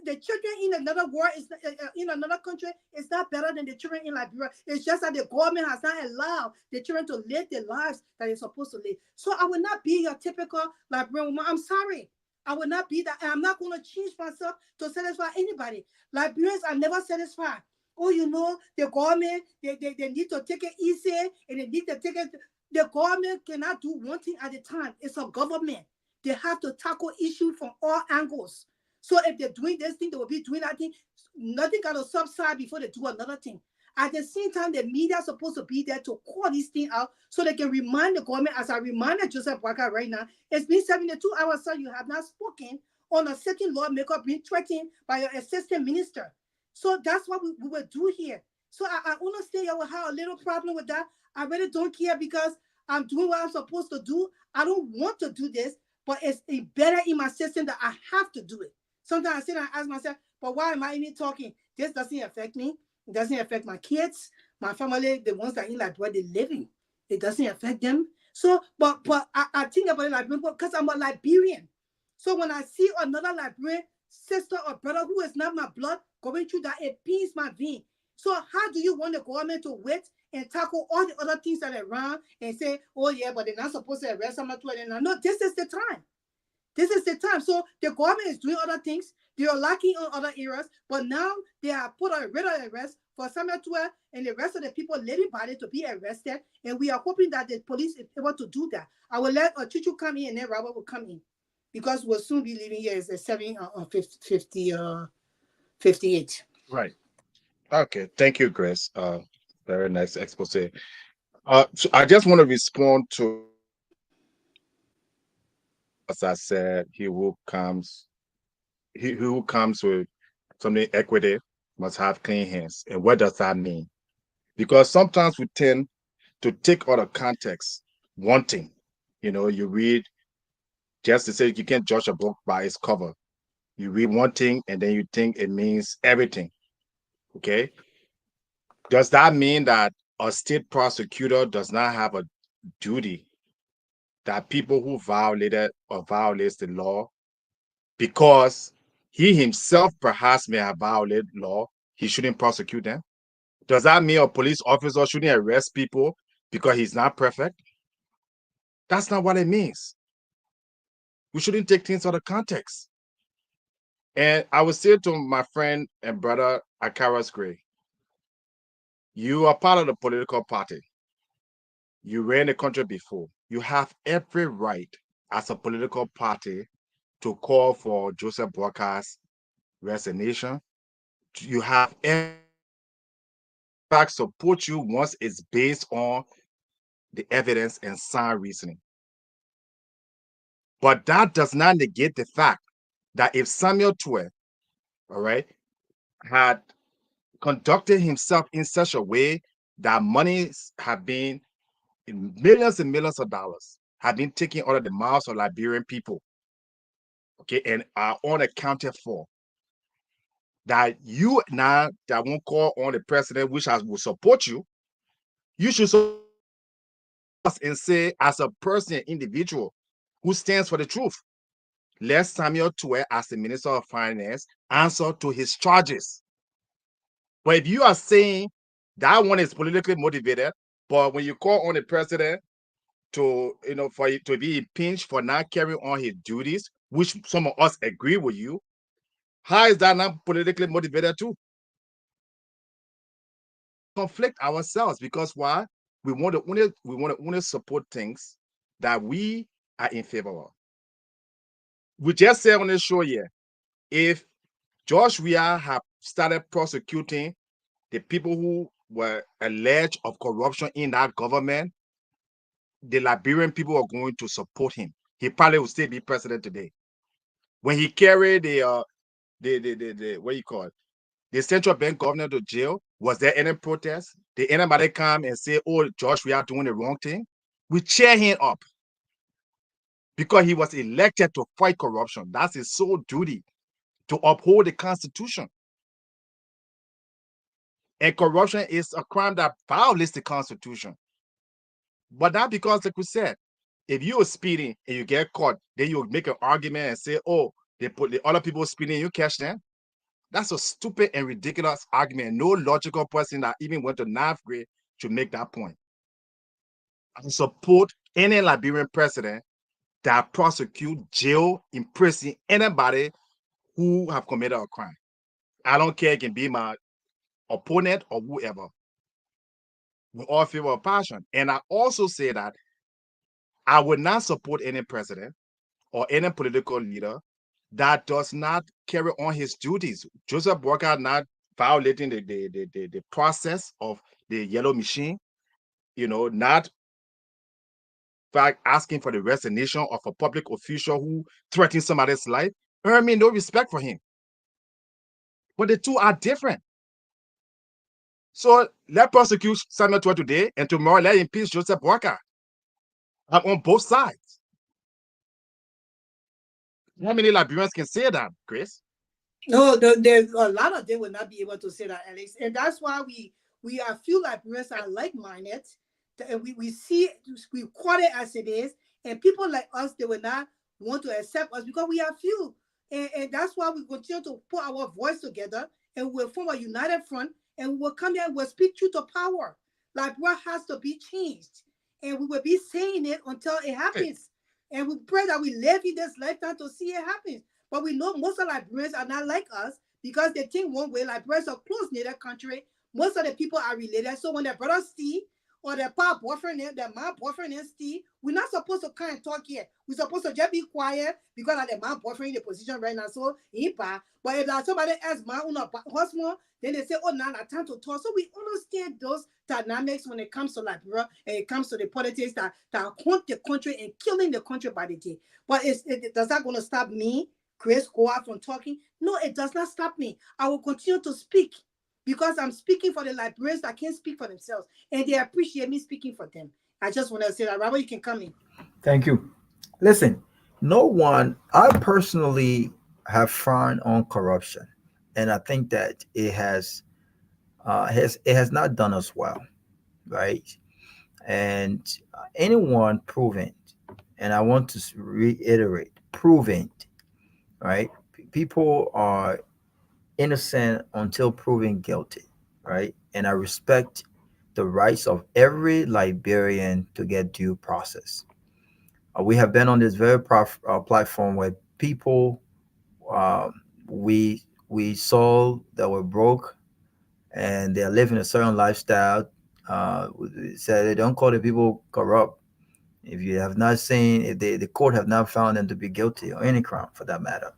the children in another world is in another country is not better than the children in Liberia. It's just that the government has not allowed the children to live the lives that they're supposed to live. So I will not be your typical Liberian woman. I'm sorry. I will not be that. And I'm not going to change myself to satisfy anybody. Liberians are never satisfied. Oh, you know, the government, they need to take it easy and they need to take it. The government cannot do one thing at a time. It's a government. They have to tackle issues from all angles. So if they're doing this thing, they will be doing that thing. Nothing got to subside before they do another thing. At the same time, the media is supposed to be there to call these things out so they can remind the government, as I reminded Joseph Boakai right now, it's been 72 hours, sir, you have not spoken on a certain lawmaker being threatened by your assistant minister. So that's what we will do here. So I understand you will have a little problem with that. I really don't care because I'm doing what I'm supposed to do. I don't want to do this, but it's better in my system that I have to do it. Sometimes I sit and ask myself, but why am I even talking? This doesn't affect me. It doesn't affect my kids, my family, the ones that in Liberia they're living. It doesn't affect them. So, but I think about it like because I'm a Liberian. So when I see another Liberian sister or brother who is not my blood going through that, it pains my vein. So how do you want the government to wait and tackle all the other things that are around and say, oh yeah, but they're not supposed to arrest someone? No, this is the time. This is the time. So the government is doing other things. They are lacking on other areas, but now they have put a rid of arrest for Samuel Tuer and the rest of the people living by it to be arrested. And we are hoping that the police is able to do that. I will let Chuchu come in and then Robert will come in because we'll soon be leaving here. It's at 7:58. Right. Okay. Thank you, Grace. Very nice expose. So I just want to respond to, as I said, he who comes with something equity must have clean hands. And what does that mean? Because sometimes we tend to take out of context one thing. You know, you read, just to say you can't judge a book by its cover. You read one thing and then you think it means everything. Okay. Does that mean that a state prosecutor does not have a duty that people who violated or violates the law, because he himself perhaps may have violated law, he shouldn't prosecute them? Does that mean a police officer shouldn't arrest people because he's not perfect? That's not what it means. We shouldn't take things out of context. And I would say to my friend and brother Akaras Gray, you are part of the political party. You ran the country before. You have every right as a political party to call for Joseph Boakai's resignation. You have every fact support you once it's based on the evidence and sound reasoning. But that does not negate the fact that if Samuel Tuer, all right, had conducted himself in such a way that monies have been in millions and millions of dollars have been taken out of the mouths of Liberian people, okay, and are unaccounted for, that you now that won't call on the president, which will support you, you should support us and say, as a person, individual who stands for the truth, let Samuel Tuer, as the Minister of Finance, answer to his charges. But if you are saying that one is politically motivated, but when you call on the president to, for it to be impeached for not carrying on his duties, which some of us agree with you, how is that not politically motivated too? Conflict ourselves because why? We want to only support things that we are in favor of. We just said on this show here, if George Weah have started prosecuting the people who were alleged of corruption in that government, the Liberian people are going to support him. He probably will still be president today. When he carried the what you call it, the central bank governor to jail, was there any protest? Did anybody come and say, "Oh, George, we are doing the wrong thing"? We cheer him up because he was elected to fight corruption. That's his sole duty, to uphold the Constitution. And corruption is a crime that violates the Constitution. But not because, like we said, if you are speeding and you get caught, then you make an argument and say, "Oh, they put the other people speeding, you catch them." That's a stupid and ridiculous argument. No logical person that even went to ninth grade should make that point. I support any Liberian president that prosecute, jail, imprison anybody who have committed a crime. I don't care, it can be my opponent or whoever. We all favor of passion. And I also say that I would not support any president or any political leader that does not carry on his duties. Joseph Boakai not violating the process of the yellow machine, not fact asking for the resignation of a public official who threatens somebody's life. Earn me no respect for him. But the two are different. So let prosecute Samuel Tuah today, and tomorrow let impeach Joseph Boakai. I'm on both sides. How many Liberians can say that, Chris? No, there's a lot of them will not be able to say that, Alex, and that's why we are few Liberians are like-minded, and we quote it as it is, and people like us, they will not want to accept us because we are few, and that's why we continue to put our voice together, and we'll form a united front, and we'll come here and we'll speak truth to power. Liberia has to be changed, and we will be saying it until it happens, and we pray that we live in this lifetime to see it happen. But we know most of Liberians are not like us because they think one way. Liberians are close-knit country. Most of the people are related. So when their brother see or their pa boyfriend, their mom boyfriend see, we're not supposed to come and talk here. We're supposed to just be quiet because of their mom boyfriend in the position right now. So but if there's somebody else, man, husband, then they say, "Oh, now it's time to talk." So we understand those dynamics when it comes to Liberia and it comes to the politics that haunt the country and killing the country by the day. But does that going to stop me, Chris, go out from talking? No, it does not stop me. I will continue to speak because I'm speaking for the Liberians that can't speak for themselves, and they appreciate me speaking for them. I just want to say that. Robert, you can come in. Thank you. Listen, I personally have frowned on corruption, and I think that it has not done us well, right? And anyone proven, and I want to reiterate, proven, right? People are innocent until proven guilty, right? And I respect the rights of every Liberian to get due process. We have been on this very platform where people we saw that were broke and they're living a certain lifestyle. Said they don't call the people corrupt if you have not seen, if the court have not found them to be guilty or any crime for that matter.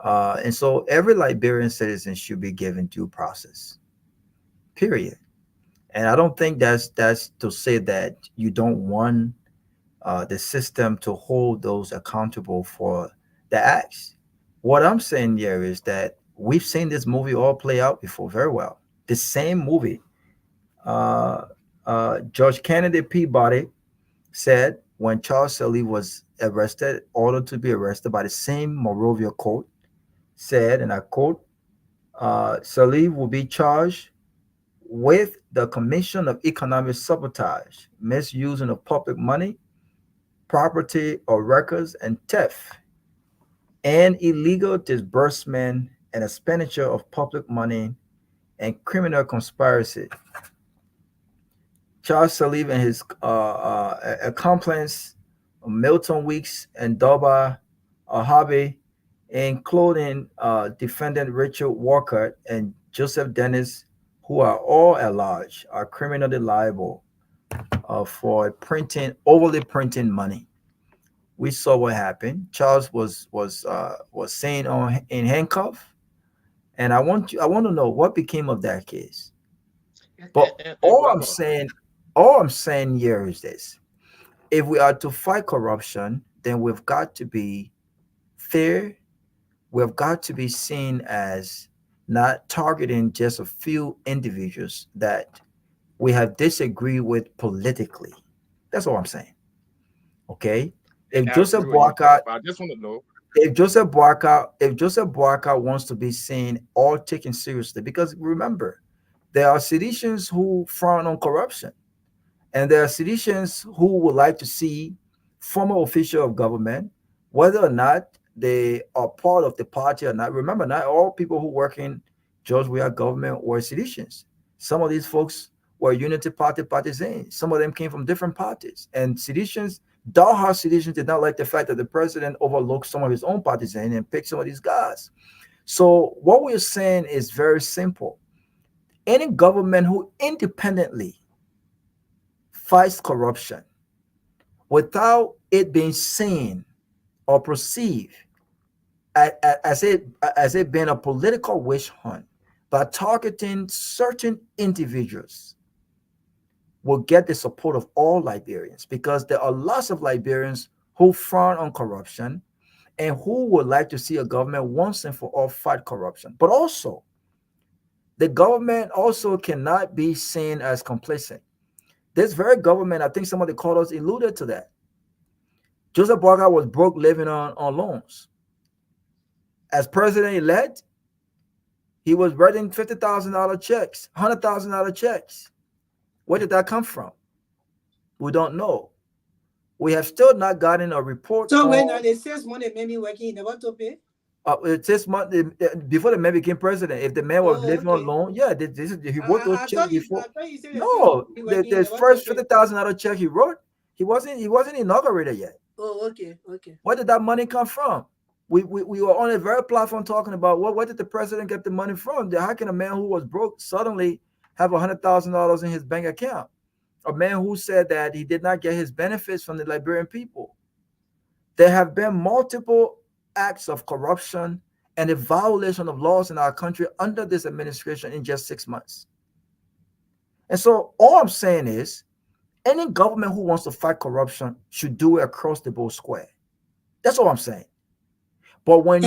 And so every Liberian citizen should be given due process, period. And I don't think that's to say that you don't want the system to hold those accountable for the acts. What I'm saying here is that we've seen this movie all play out before very well. The same movie. George Kennedy Peabody said when Charles Sirleaf was arrested, ordered to be arrested by the same Monrovia court, said, and I quote, Sirleaf will be charged with the commission of economic sabotage, misusing of public money, property or records, and theft, and illegal disbursement and expenditure of public money, and criminal conspiracy. Charles Sirleaf and his accomplice, Milton Weeks and Doba, Harvey, including defendant Richard Walker and Joseph Dennis, who are all at large, are criminally liable for overly printing money. We saw what happened. Charles was seen in handcuff, and I want to know what became of that case. But And Robert, all I'm saying here is this: if we are to fight corruption, then we've got to be fair. We've got to be seen as not targeting just a few individuals that we have disagreed with politically. That's all I'm saying. Okay. If I Joseph agree with you, Boakai, but I just want to know. if Joseph Boakai wants to be seen or taken seriously, because remember, there are seditionists who frown on corruption. And there are seditionists who would like to see former official of government, whether or not they are part of the party or not. Remember, not all people who work in George Weah government were seditionists. Some of these folks were Unity Party partisans. Some of them came from different parties. And seditions, diehard seditions, did not like the fact that the president overlooked some of his own partisans and picked some of these guys. So what we're saying is very simple. Any government who independently fights corruption without it being seen or perceived as it being a political witch hunt by targeting certain individuals will get the support of all Liberians, because there are lots of Liberians who frown on corruption and who would like to see a government once and for all fight corruption. But also, the government also cannot be seen as complicit. This very government, I think some of the callers alluded to that. Joseph Boakai was broke living on loans. As president-elect, he was writing $50,000 checks, $100,000 checks. Where did that come from? We don't know. We have still not gotten a report. So when they 6 months made me working, he never to pay? It's 6 months before the man became president. If the man was living on loan, yeah, he wrote those checks before. No, the first $50,000 check he wrote, he wasn't inaugurated yet. Oh, okay. Where did that money come from? We were on a very platform talking about where did the president get the money from? How can a man who was broke suddenly have $100,000 in his bank account? A man who said that he did not get his benefits from the Liberian people. There have been multiple acts of corruption and a violation of laws in our country under this administration in just 6 months. And so all I'm saying is, any government who wants to fight corruption should do it across the board square. That's all I'm saying. But when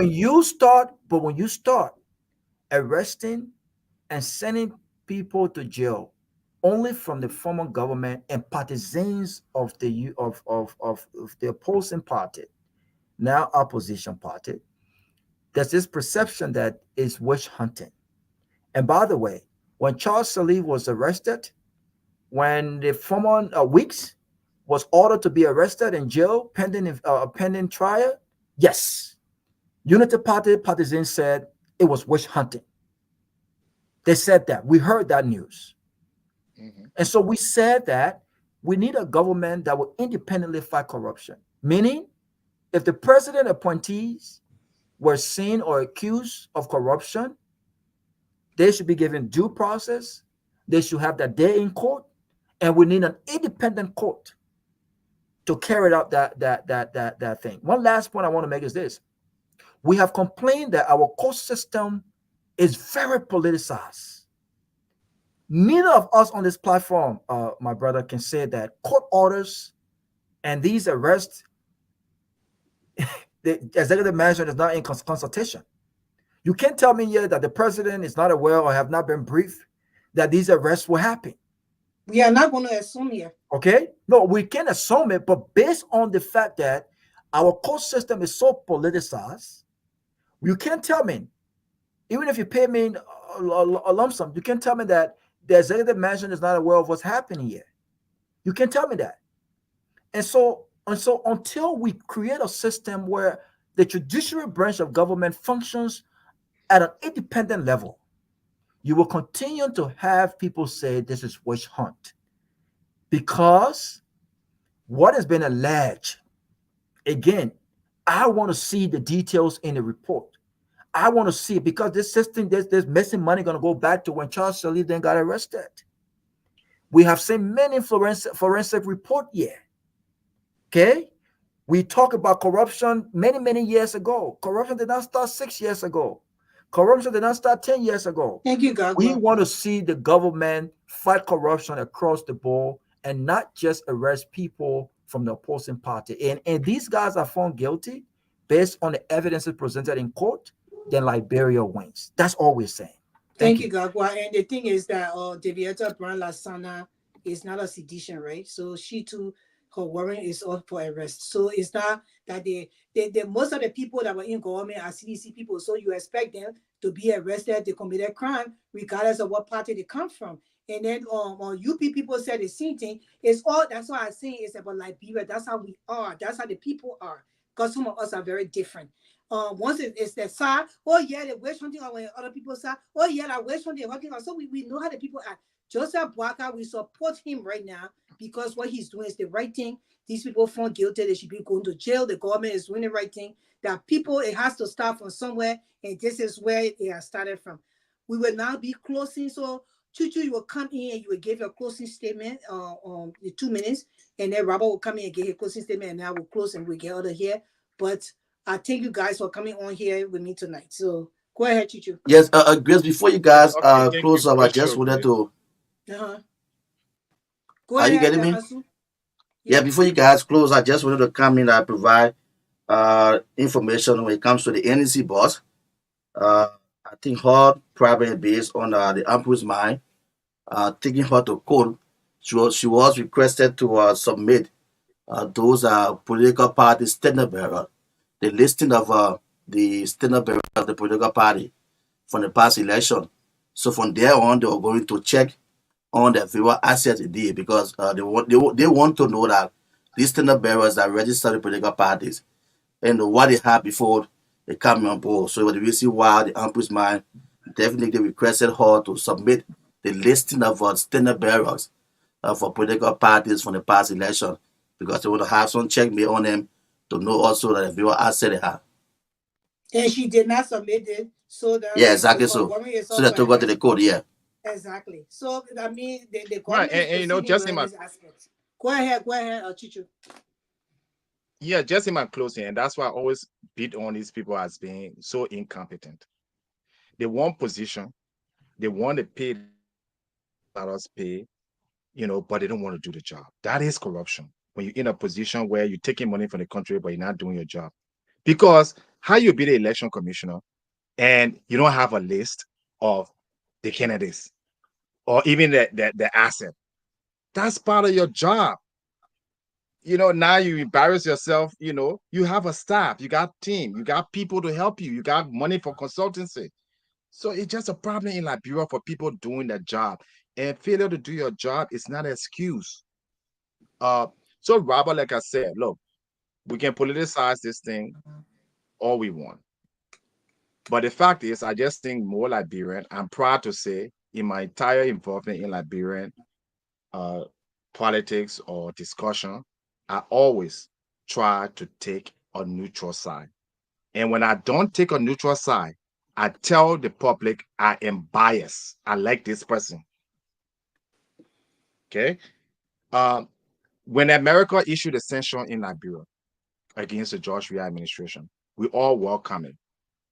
you start arresting and sending people to jail only from the former government and partisans of the opposing party, now opposition party, there's this perception that is witch hunting. And by the way, when Charles Saliv was arrested, when the former Weeks was ordered to be arrested in jail pending trial, yes, Unity Party partisans said it was witch hunting. They said that. We heard that news. And so we said that we need a government that will independently fight corruption. Meaning, if the president appointees were seen or accused of corruption, they should be given due process. They should have that day in court. And we need an independent court to carry out that thing. One last point I want to make is this. We have complained that our court system is very politicized. Neither of us on this platform, my brother, can say that court orders and these arrests, the executive management is not in consultation. You can't tell me yet that the president is not aware or have not been briefed that these arrests will happen. We are not going to assume here. Okay? No, we can assume it, but based on the fact that our court system is so politicized, you can't tell me, even if you pay me a lump sum, you can't tell me that the executive management is not aware of what's happening here. You can't tell me that. And so until we create a system where the judiciary branch of government functions at an independent level, you will continue to have people say this is witch hunt. Because what has been alleged Again, I want to see the details in the report. I want to see it because this system, there's missing money going to go back to when Charles Shirley then got arrested. We have seen many forensic report here. Okay? We talk about corruption many years ago. Corruption did not start 6 years ago. Corruption did not start 10 years ago. Thank you, God. We want to see the government fight corruption across the board and not just arrest people from the opposing party. And these guys are found guilty based on the evidence presented in court, then Liberia wins. That's all we're saying. Thank you, Gagwa. And the thing is that Deviata Brown Lasana is not a sedition, right? So she too, her warrant is up for arrest. So it's not that the most of the people that were in government are CDC people. So you expect them to be arrested, they committed crime, regardless of what party they come from. And then UP people said the same thing. It's all, that's why I'm saying it's about Liberia. That's how we are. That's how the people are. Because some of us are very different. Once it's the side, oh yeah, they wish something on when other people side, oh yeah, I wish something working on. So we know how the people act. Joseph Boaka, we support him right now because what he's doing is the right thing. These people found guilty, they should be going to jail. The government is doing the right thing. That people, it has to start from somewhere, and this is where it has started from. We will now be closing. So Chuchu, you will come in and you will give your closing statement in 2 minutes, and then Robert will come in and give his closing statement, and now we'll close and we'll get out of here. But I thank you guys for coming on here with me tonight. So go ahead, Chuchu. Yes, Grace, before you guys close up, I just wanted to. Go Are ahead, you getting me? Asu. Yeah, before you guys close, I just wanted to come in and provide information when it comes to the NEC boss. I think her problem based on the ombudsman taking her to court. She was requested to submit those political party standard bearer, the listing of the standard bearer of the political party from the past election. So from there on, they were going to check on the viewer assets indeed because they want to know that these standard bearers are registered in political parties and what they had before they come on board. So it was the reason why the ombudsman definitely requested her to submit the listing of standard bearers for political parties from the past election because they want to have some check made on them to know also that the viewer asset they have. And she did not submit it, so that Yeah, exactly. So they took her to the court. Yeah. Exactly. So I mean, the Right, government and you know, is just in proceeding my this aspect. Go ahead, Chichu. yeah, just in my closing, and that's why I always beat on these people as being so incompetent. They want position, they want to pay us pay, you know, but they don't want to do the job. That is corruption. When you're in a position where you're taking money from the country, but you're not doing your job. Because how you be the election commissioner and you don't have a list of the candidates or even the asset. That's part of your job. You know, now you embarrass yourself, you know, you have a staff, you got team, you got people to help you, you got money for consultancy. So it's just a problem in Liberia for people doing their job. And failure to do your job is not an excuse. So Robert, like I said, look, we can politicize this thing all we want. But the fact is, I just think more Liberian. I'm proud to say, in my entire involvement in Liberian politics or discussion, I always try to take a neutral side. And when I don't take a neutral side, I tell the public I am biased. I like this person. Okay. When America issued a sanction in Liberia against the George Weah administration, we all welcome it.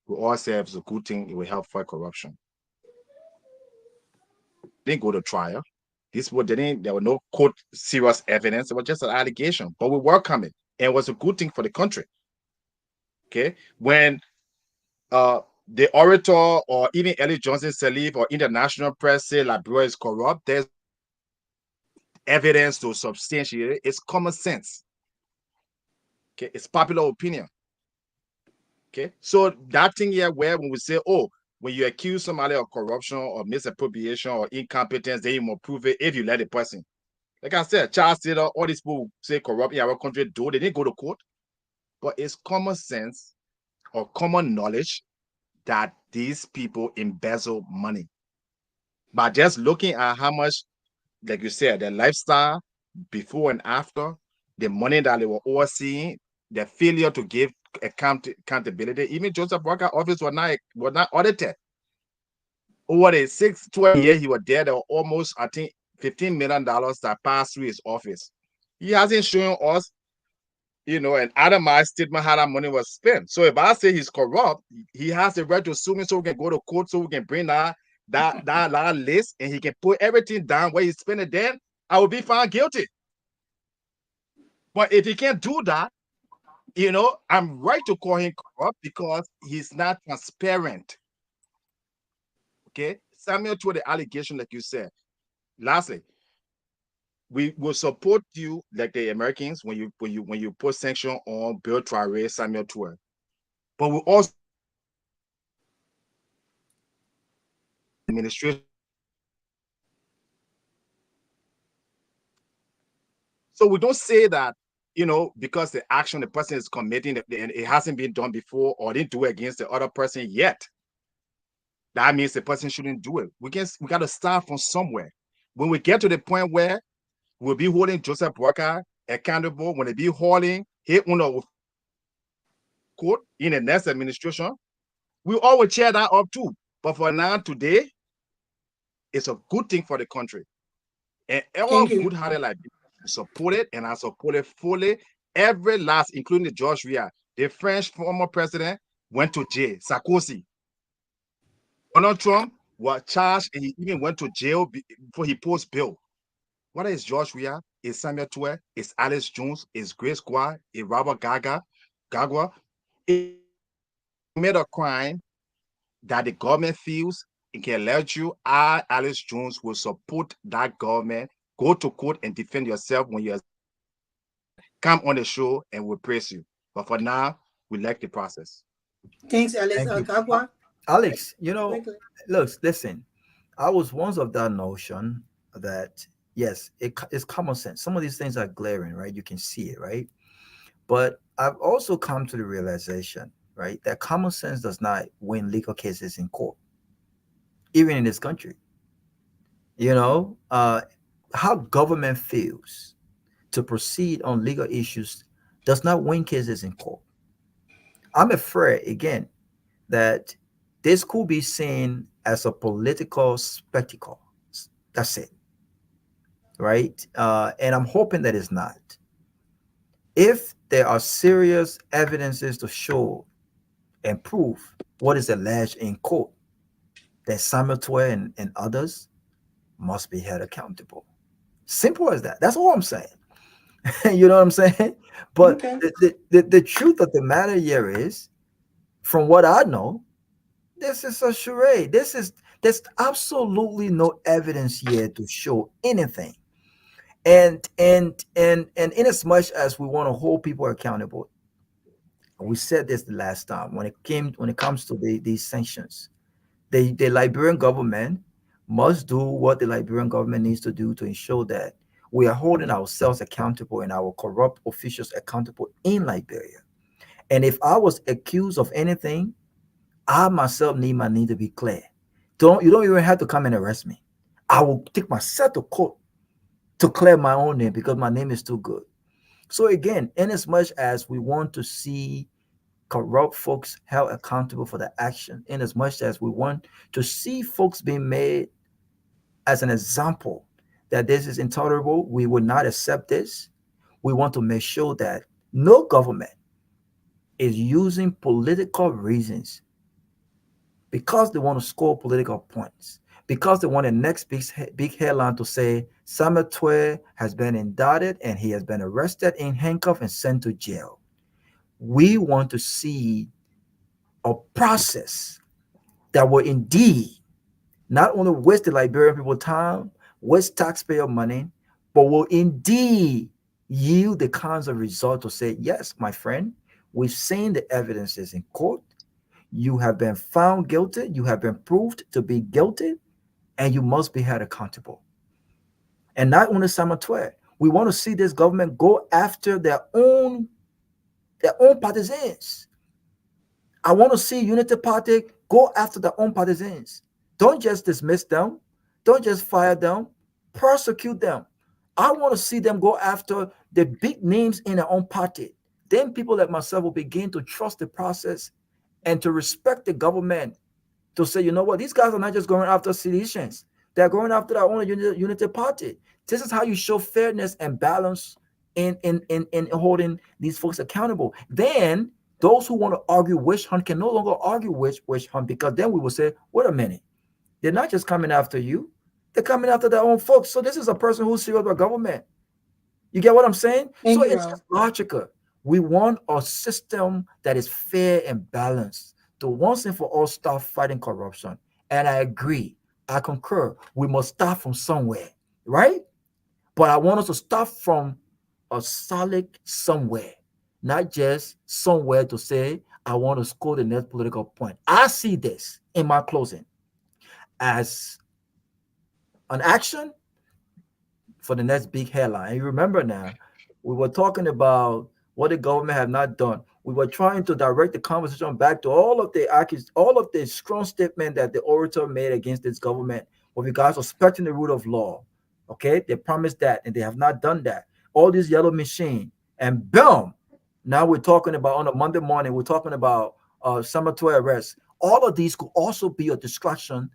We all say it's a good thing, it will help fight corruption. Didn't go to trial. There were no court serious evidence. It was just an allegation, but we welcome it. And it was a good thing for the country. Okay. When the orator or even Ellie Johnson Sirleaf or international press say Liberia is corrupt, there's evidence to substantiate it. It's common sense. Okay. It's popular opinion. Okay. So that thing here where when we say, oh, when you accuse somebody of corruption or misappropriation or incompetence, then you must prove it if you let the person. Like I said, Charles Taylor, all these people say corrupt in our country, though they didn't go to court. But it's common sense or common knowledge that these people embezzle money. By just looking at how much, like you said, their lifestyle before and after, the money that they were overseeing, the failure to give accountability. Even Joseph Walker office was not audited. Over the 12 years he was there, there were almost, I think, $15 million that passed through his office. He hasn't shown us, an itemized statement how that money was spent. So if I say he's corrupt, he has the right to sue me so we can go to court, so we can bring that list, and he can put everything down where he spent it. Then I will be found guilty. But if he can't do that, I'm right to call him corrupt because he's not transparent. Okay, Samuel, to the allegation, like you said. Lastly, we will support you like the Americans when you put sanction on Bill Traore, Samuel Tour. But we also administration. So we don't say that, because the action the person is committing, and it hasn't been done before or didn't do it against the other person yet. That means the person shouldn't do it. We got to start from somewhere. When we get to the point where we'll be holding Joseph Walker accountable, when they be holding court in the next administration, we all will cheer that up too. But for now, today, it's a good thing for the country. And all good-hearted Liberians support it, and I support it fully. Every last, including the George Weah, the French former president, went to jail. Sarkozy. Donald Trump was charged, and he even went to jail before he posted bail. Whether it's George Weah, it's Samuel Toure, it's Alice Jones, it's Grace Guar, it's Robert Gagwa. It made a crime that the government feels it can alert you. Alice Jones, will support that government. Go to court and defend yourself when you come on the show, and we'll praise you. But for now, we like the process. Thanks, Alex. Thank you. Gagwa? Alex, look, listen, I was once of that notion that, yes, it's common sense. Some of these things are glaring, right? You can see it, right? But I've also come to the realization, right, that common sense does not win legal cases in court, even in this country. How government feels to proceed on legal issues does not win cases in court. I'm afraid, again, that this could be seen as a political spectacle. That's it. Right? And I'm hoping that it's not. If there are serious evidences to show and prove what is alleged in court, then Samuel Toure and others must be held accountable. Simple as that. That's all I'm saying. You know what I'm saying? But the truth of the matter here is, from what I know, this is a charade. There's absolutely no evidence here to show anything. And in as much as we want to hold people accountable, we said this the last time when it comes to these sanctions, the Liberian government must do what the Liberian government needs to do to ensure that we are holding ourselves accountable and our corrupt officials accountable in Liberia. And if I was accused of anything, I myself need my name to be clear. You don't even have to come and arrest me. I will take myself to court to clear my own name because my name is too good. So again, in as much as we want to see corrupt folks held accountable for their action, in as much as we want to see folks being made as an example that this is intolerable, we will not accept this. We want to make sure that no government is using political reasons because they want to score political points, because they want the next big headline to say Samuel Toure has been indicted and he has been arrested in handcuffs and sent to jail. We want to see a process that will indeed not only waste the Liberian people time, waste taxpayer money, but will indeed yield the kinds of result to say, yes, my friend, we've seen the evidences in court. You have been found guilty. You have been proved to be guilty, and you must be held accountable. And not only Samuel Toure, we want to see this government go after their own partisans. I want to see Unity Party go after their own partisans. Don't just dismiss them. Don't just fire them. Prosecute them. I want to see them go after the big names in their own party, then people like myself will begin to trust the process and to respect the government, to say, you know what, these guys are not just going after citizens, they're going after their own unity party. This is how you show fairness and balance in holding these folks accountable. Then those who want to argue witch hunt can no longer argue witch hunt, because then we will say, wait a minute, they're not just coming after you, they're coming after their own folks. So this is a person who's serious about government. You get what I'm saying? Thank So you, it's Ralph. just logical. We want a system that is fair and balanced to once and for all start fighting corruption. And I agree. I concur. We must start from somewhere, right? But I want us to start from a solid somewhere, not just somewhere to say, I want to score the next political point. I see this in my closing as an action for the next big headline. And you remember now, we were talking about what the government have not done. We were trying to direct the conversation back to all of the strong statement that the orator made against this government with regards to respecting the rule of law. Okay, they promised that and they have not done that. All this yellow machine, and boom, now we're talking about on a Monday morning, we're talking about summatory arrest. All of these could also be a distraction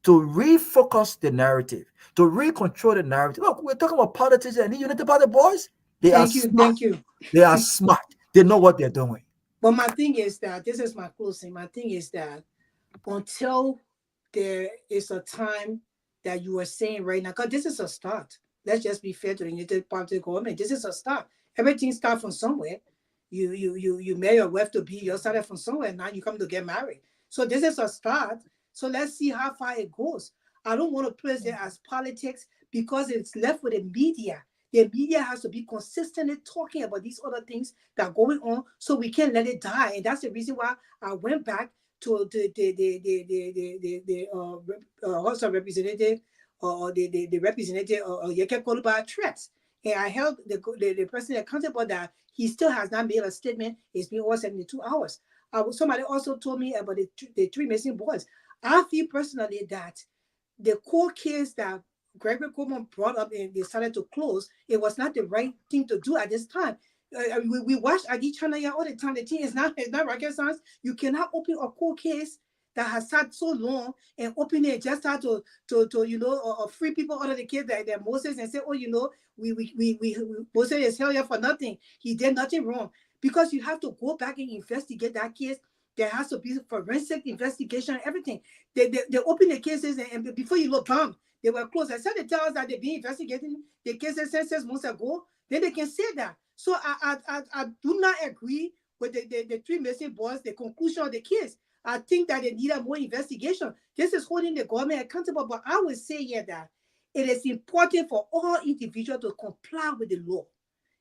to refocus the narrative, to recontrol the narrative. Look, we're talking about politics and the Unity Party boys. They are Thank you, smart. thank you. They are smart. They know what they're doing. But my thing is that this is my closing. My thing is that until there is a time that you are saying right now, because this is a start. Let's just be fair to the United Party government. This is a start. Everything starts from somewhere. You marry your wife to be. You started from somewhere. Now you come to get married. So this is a start. So let's see how far it goes. I don't want to place it as politics because it's left with the media. The media has to be consistently talking about these other things that are going on, so we can't let it die. And that's the reason why I went back to the House of Representative or the representative Yeke Koluba threats. And I held the president accountable that he still has not made a statement. It's been over 72 hours. Somebody also told me about the three missing boys. I feel personally that the court case that Gregory Coleman brought up and decided to close, it was not the right thing to do at this time. We watch Adi Chanaya all the time. The thing is not rocket science. You cannot open a court case that has sat so long and open it just start to free people out of the case that Moses and say, oh, Moses is held here for nothing. He did nothing wrong. Because you have to go back and investigate that case. There has to be forensic investigation, everything. They open the cases and before you look, bam, they were closed. I said they tell us that they've been investigating the cases since 6 months ago. Then they can say that. So I do not agree with the three missing boys, the conclusion of the case. I think that they need more investigation. This is holding the government accountable. But I would say here that it is important for all individuals to comply with the law.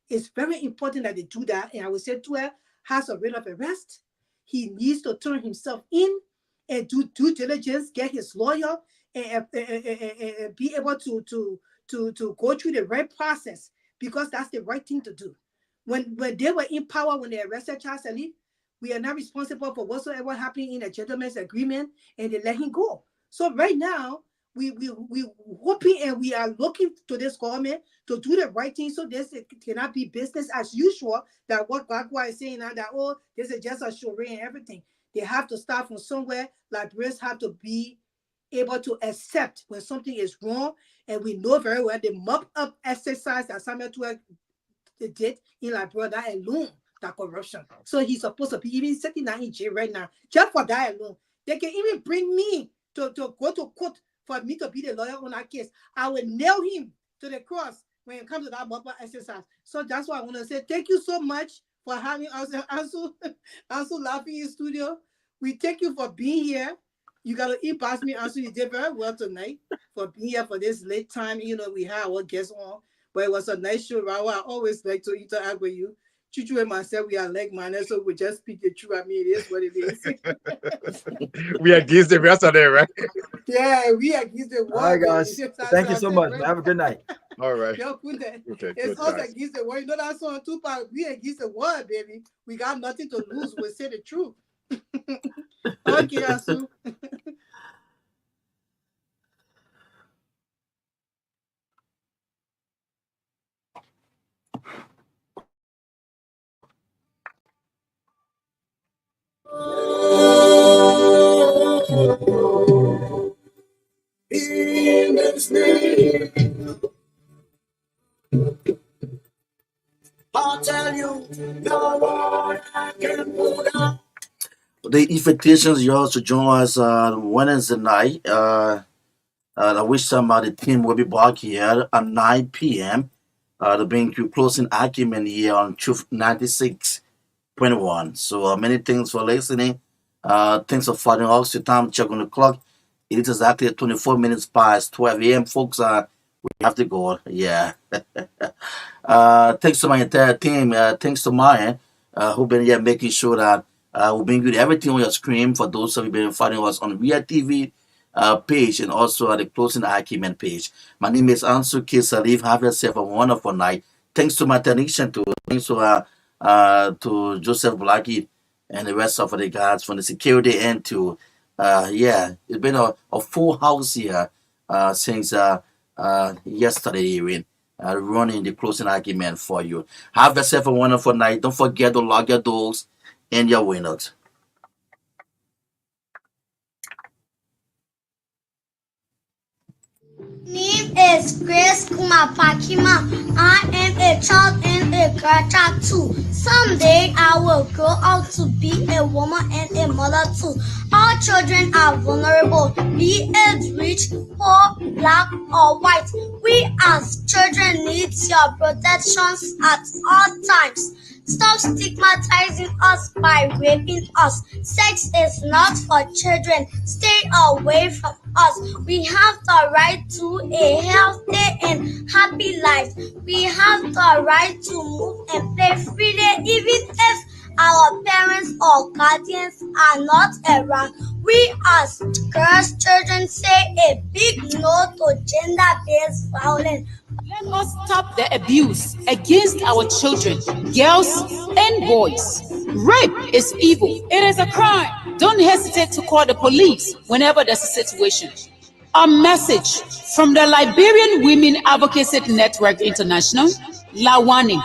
It's very important that they do that. And I would say 12 has a writ of arrest. He needs to turn himself in and do due diligence, get his lawyer, and be able to go through the right process, because that's the right thing to do. When they were in power, when they arrested Charles Ali, we are not responsible for whatsoever happened in a gentleman's agreement, and they let him go. So right now, we hoping and we are looking to this government to do the right thing, so this cannot be business as usual. That what Guar is saying now, that oh, this is just a charade and everything. They have to start from somewhere. Librarians have to be able to accept when something is wrong, and we know very well the mop up exercise that Samuel Tuer did in Liberia, that alone, that corruption. So he's supposed to be even sitting down in jail right now just for that alone. They can even bring me to go to court for me to be the lawyer on that case. I will nail him to the cross when it comes to that mop up exercise. So that's why I want to say thank you so much for having us, Ansu laughing in studio. We thank you for being here. You got to eat past me, Ansu. You did very well tonight for being here for this late time. We had our guests on, but it was a nice show. Rawa, I always like to interact with you. Chuchu and myself, we are like-minded, so we just speak the truth. I mean, it is what it is. We against the rest of it, right? Yeah, we against the All right, world. guys. Thank you so much. Have a good night. All right. Okay, good, it's us guys. against the world. You know that song, Tupac? We against the world, baby. We got nothing to lose. We say the truth. Okay, Asu. in His name. I'll tell you, no one can put up. The invitations y'all to join us Wednesday night. I wish some of the team will be back here at 9 p.m. To bring you closing argument here on Truth 96.1. So many thanks for listening. Thanks for following us. The time check on the clock. It is exactly 24 minutes past 12 a.m. Folks, we have to go. Yeah. Thanks to my entire team. Thanks to Maya, who've been here making sure that we'll bring you everything on your screen for those who've been following us on Via TV page and also at the closing argument page. My name is Ansu Salif. Have yourself a wonderful night. Thanks to my technician too. Thanks to Joseph Blackie and the rest of the guys from the security end to it's been a full house here since yesterday evening. Running the closing argument for you. Have yourself a wonderful night. Don't forget to lock your doors and your windows. Name is Grace Kumapakima. I am a child and a grandchild too. Someday I will grow out to be a woman and a mother too. All children are vulnerable, be it rich, poor, black or white. We as children need your protections at all times. Stop stigmatizing us by raping us. Sex is not for children. Stay away from us. We have the right to a healthy and happy life. We have the right to move and play freely even if our parents or guardians are not around. We as girls, children say a big no to gender-based violence. Let us stop the abuse against our children, girls and boys. Rape is evil. It is a crime. Don't hesitate to call the police whenever there's a situation. A message from the Liberian Women Advocacy Network International, Lawani.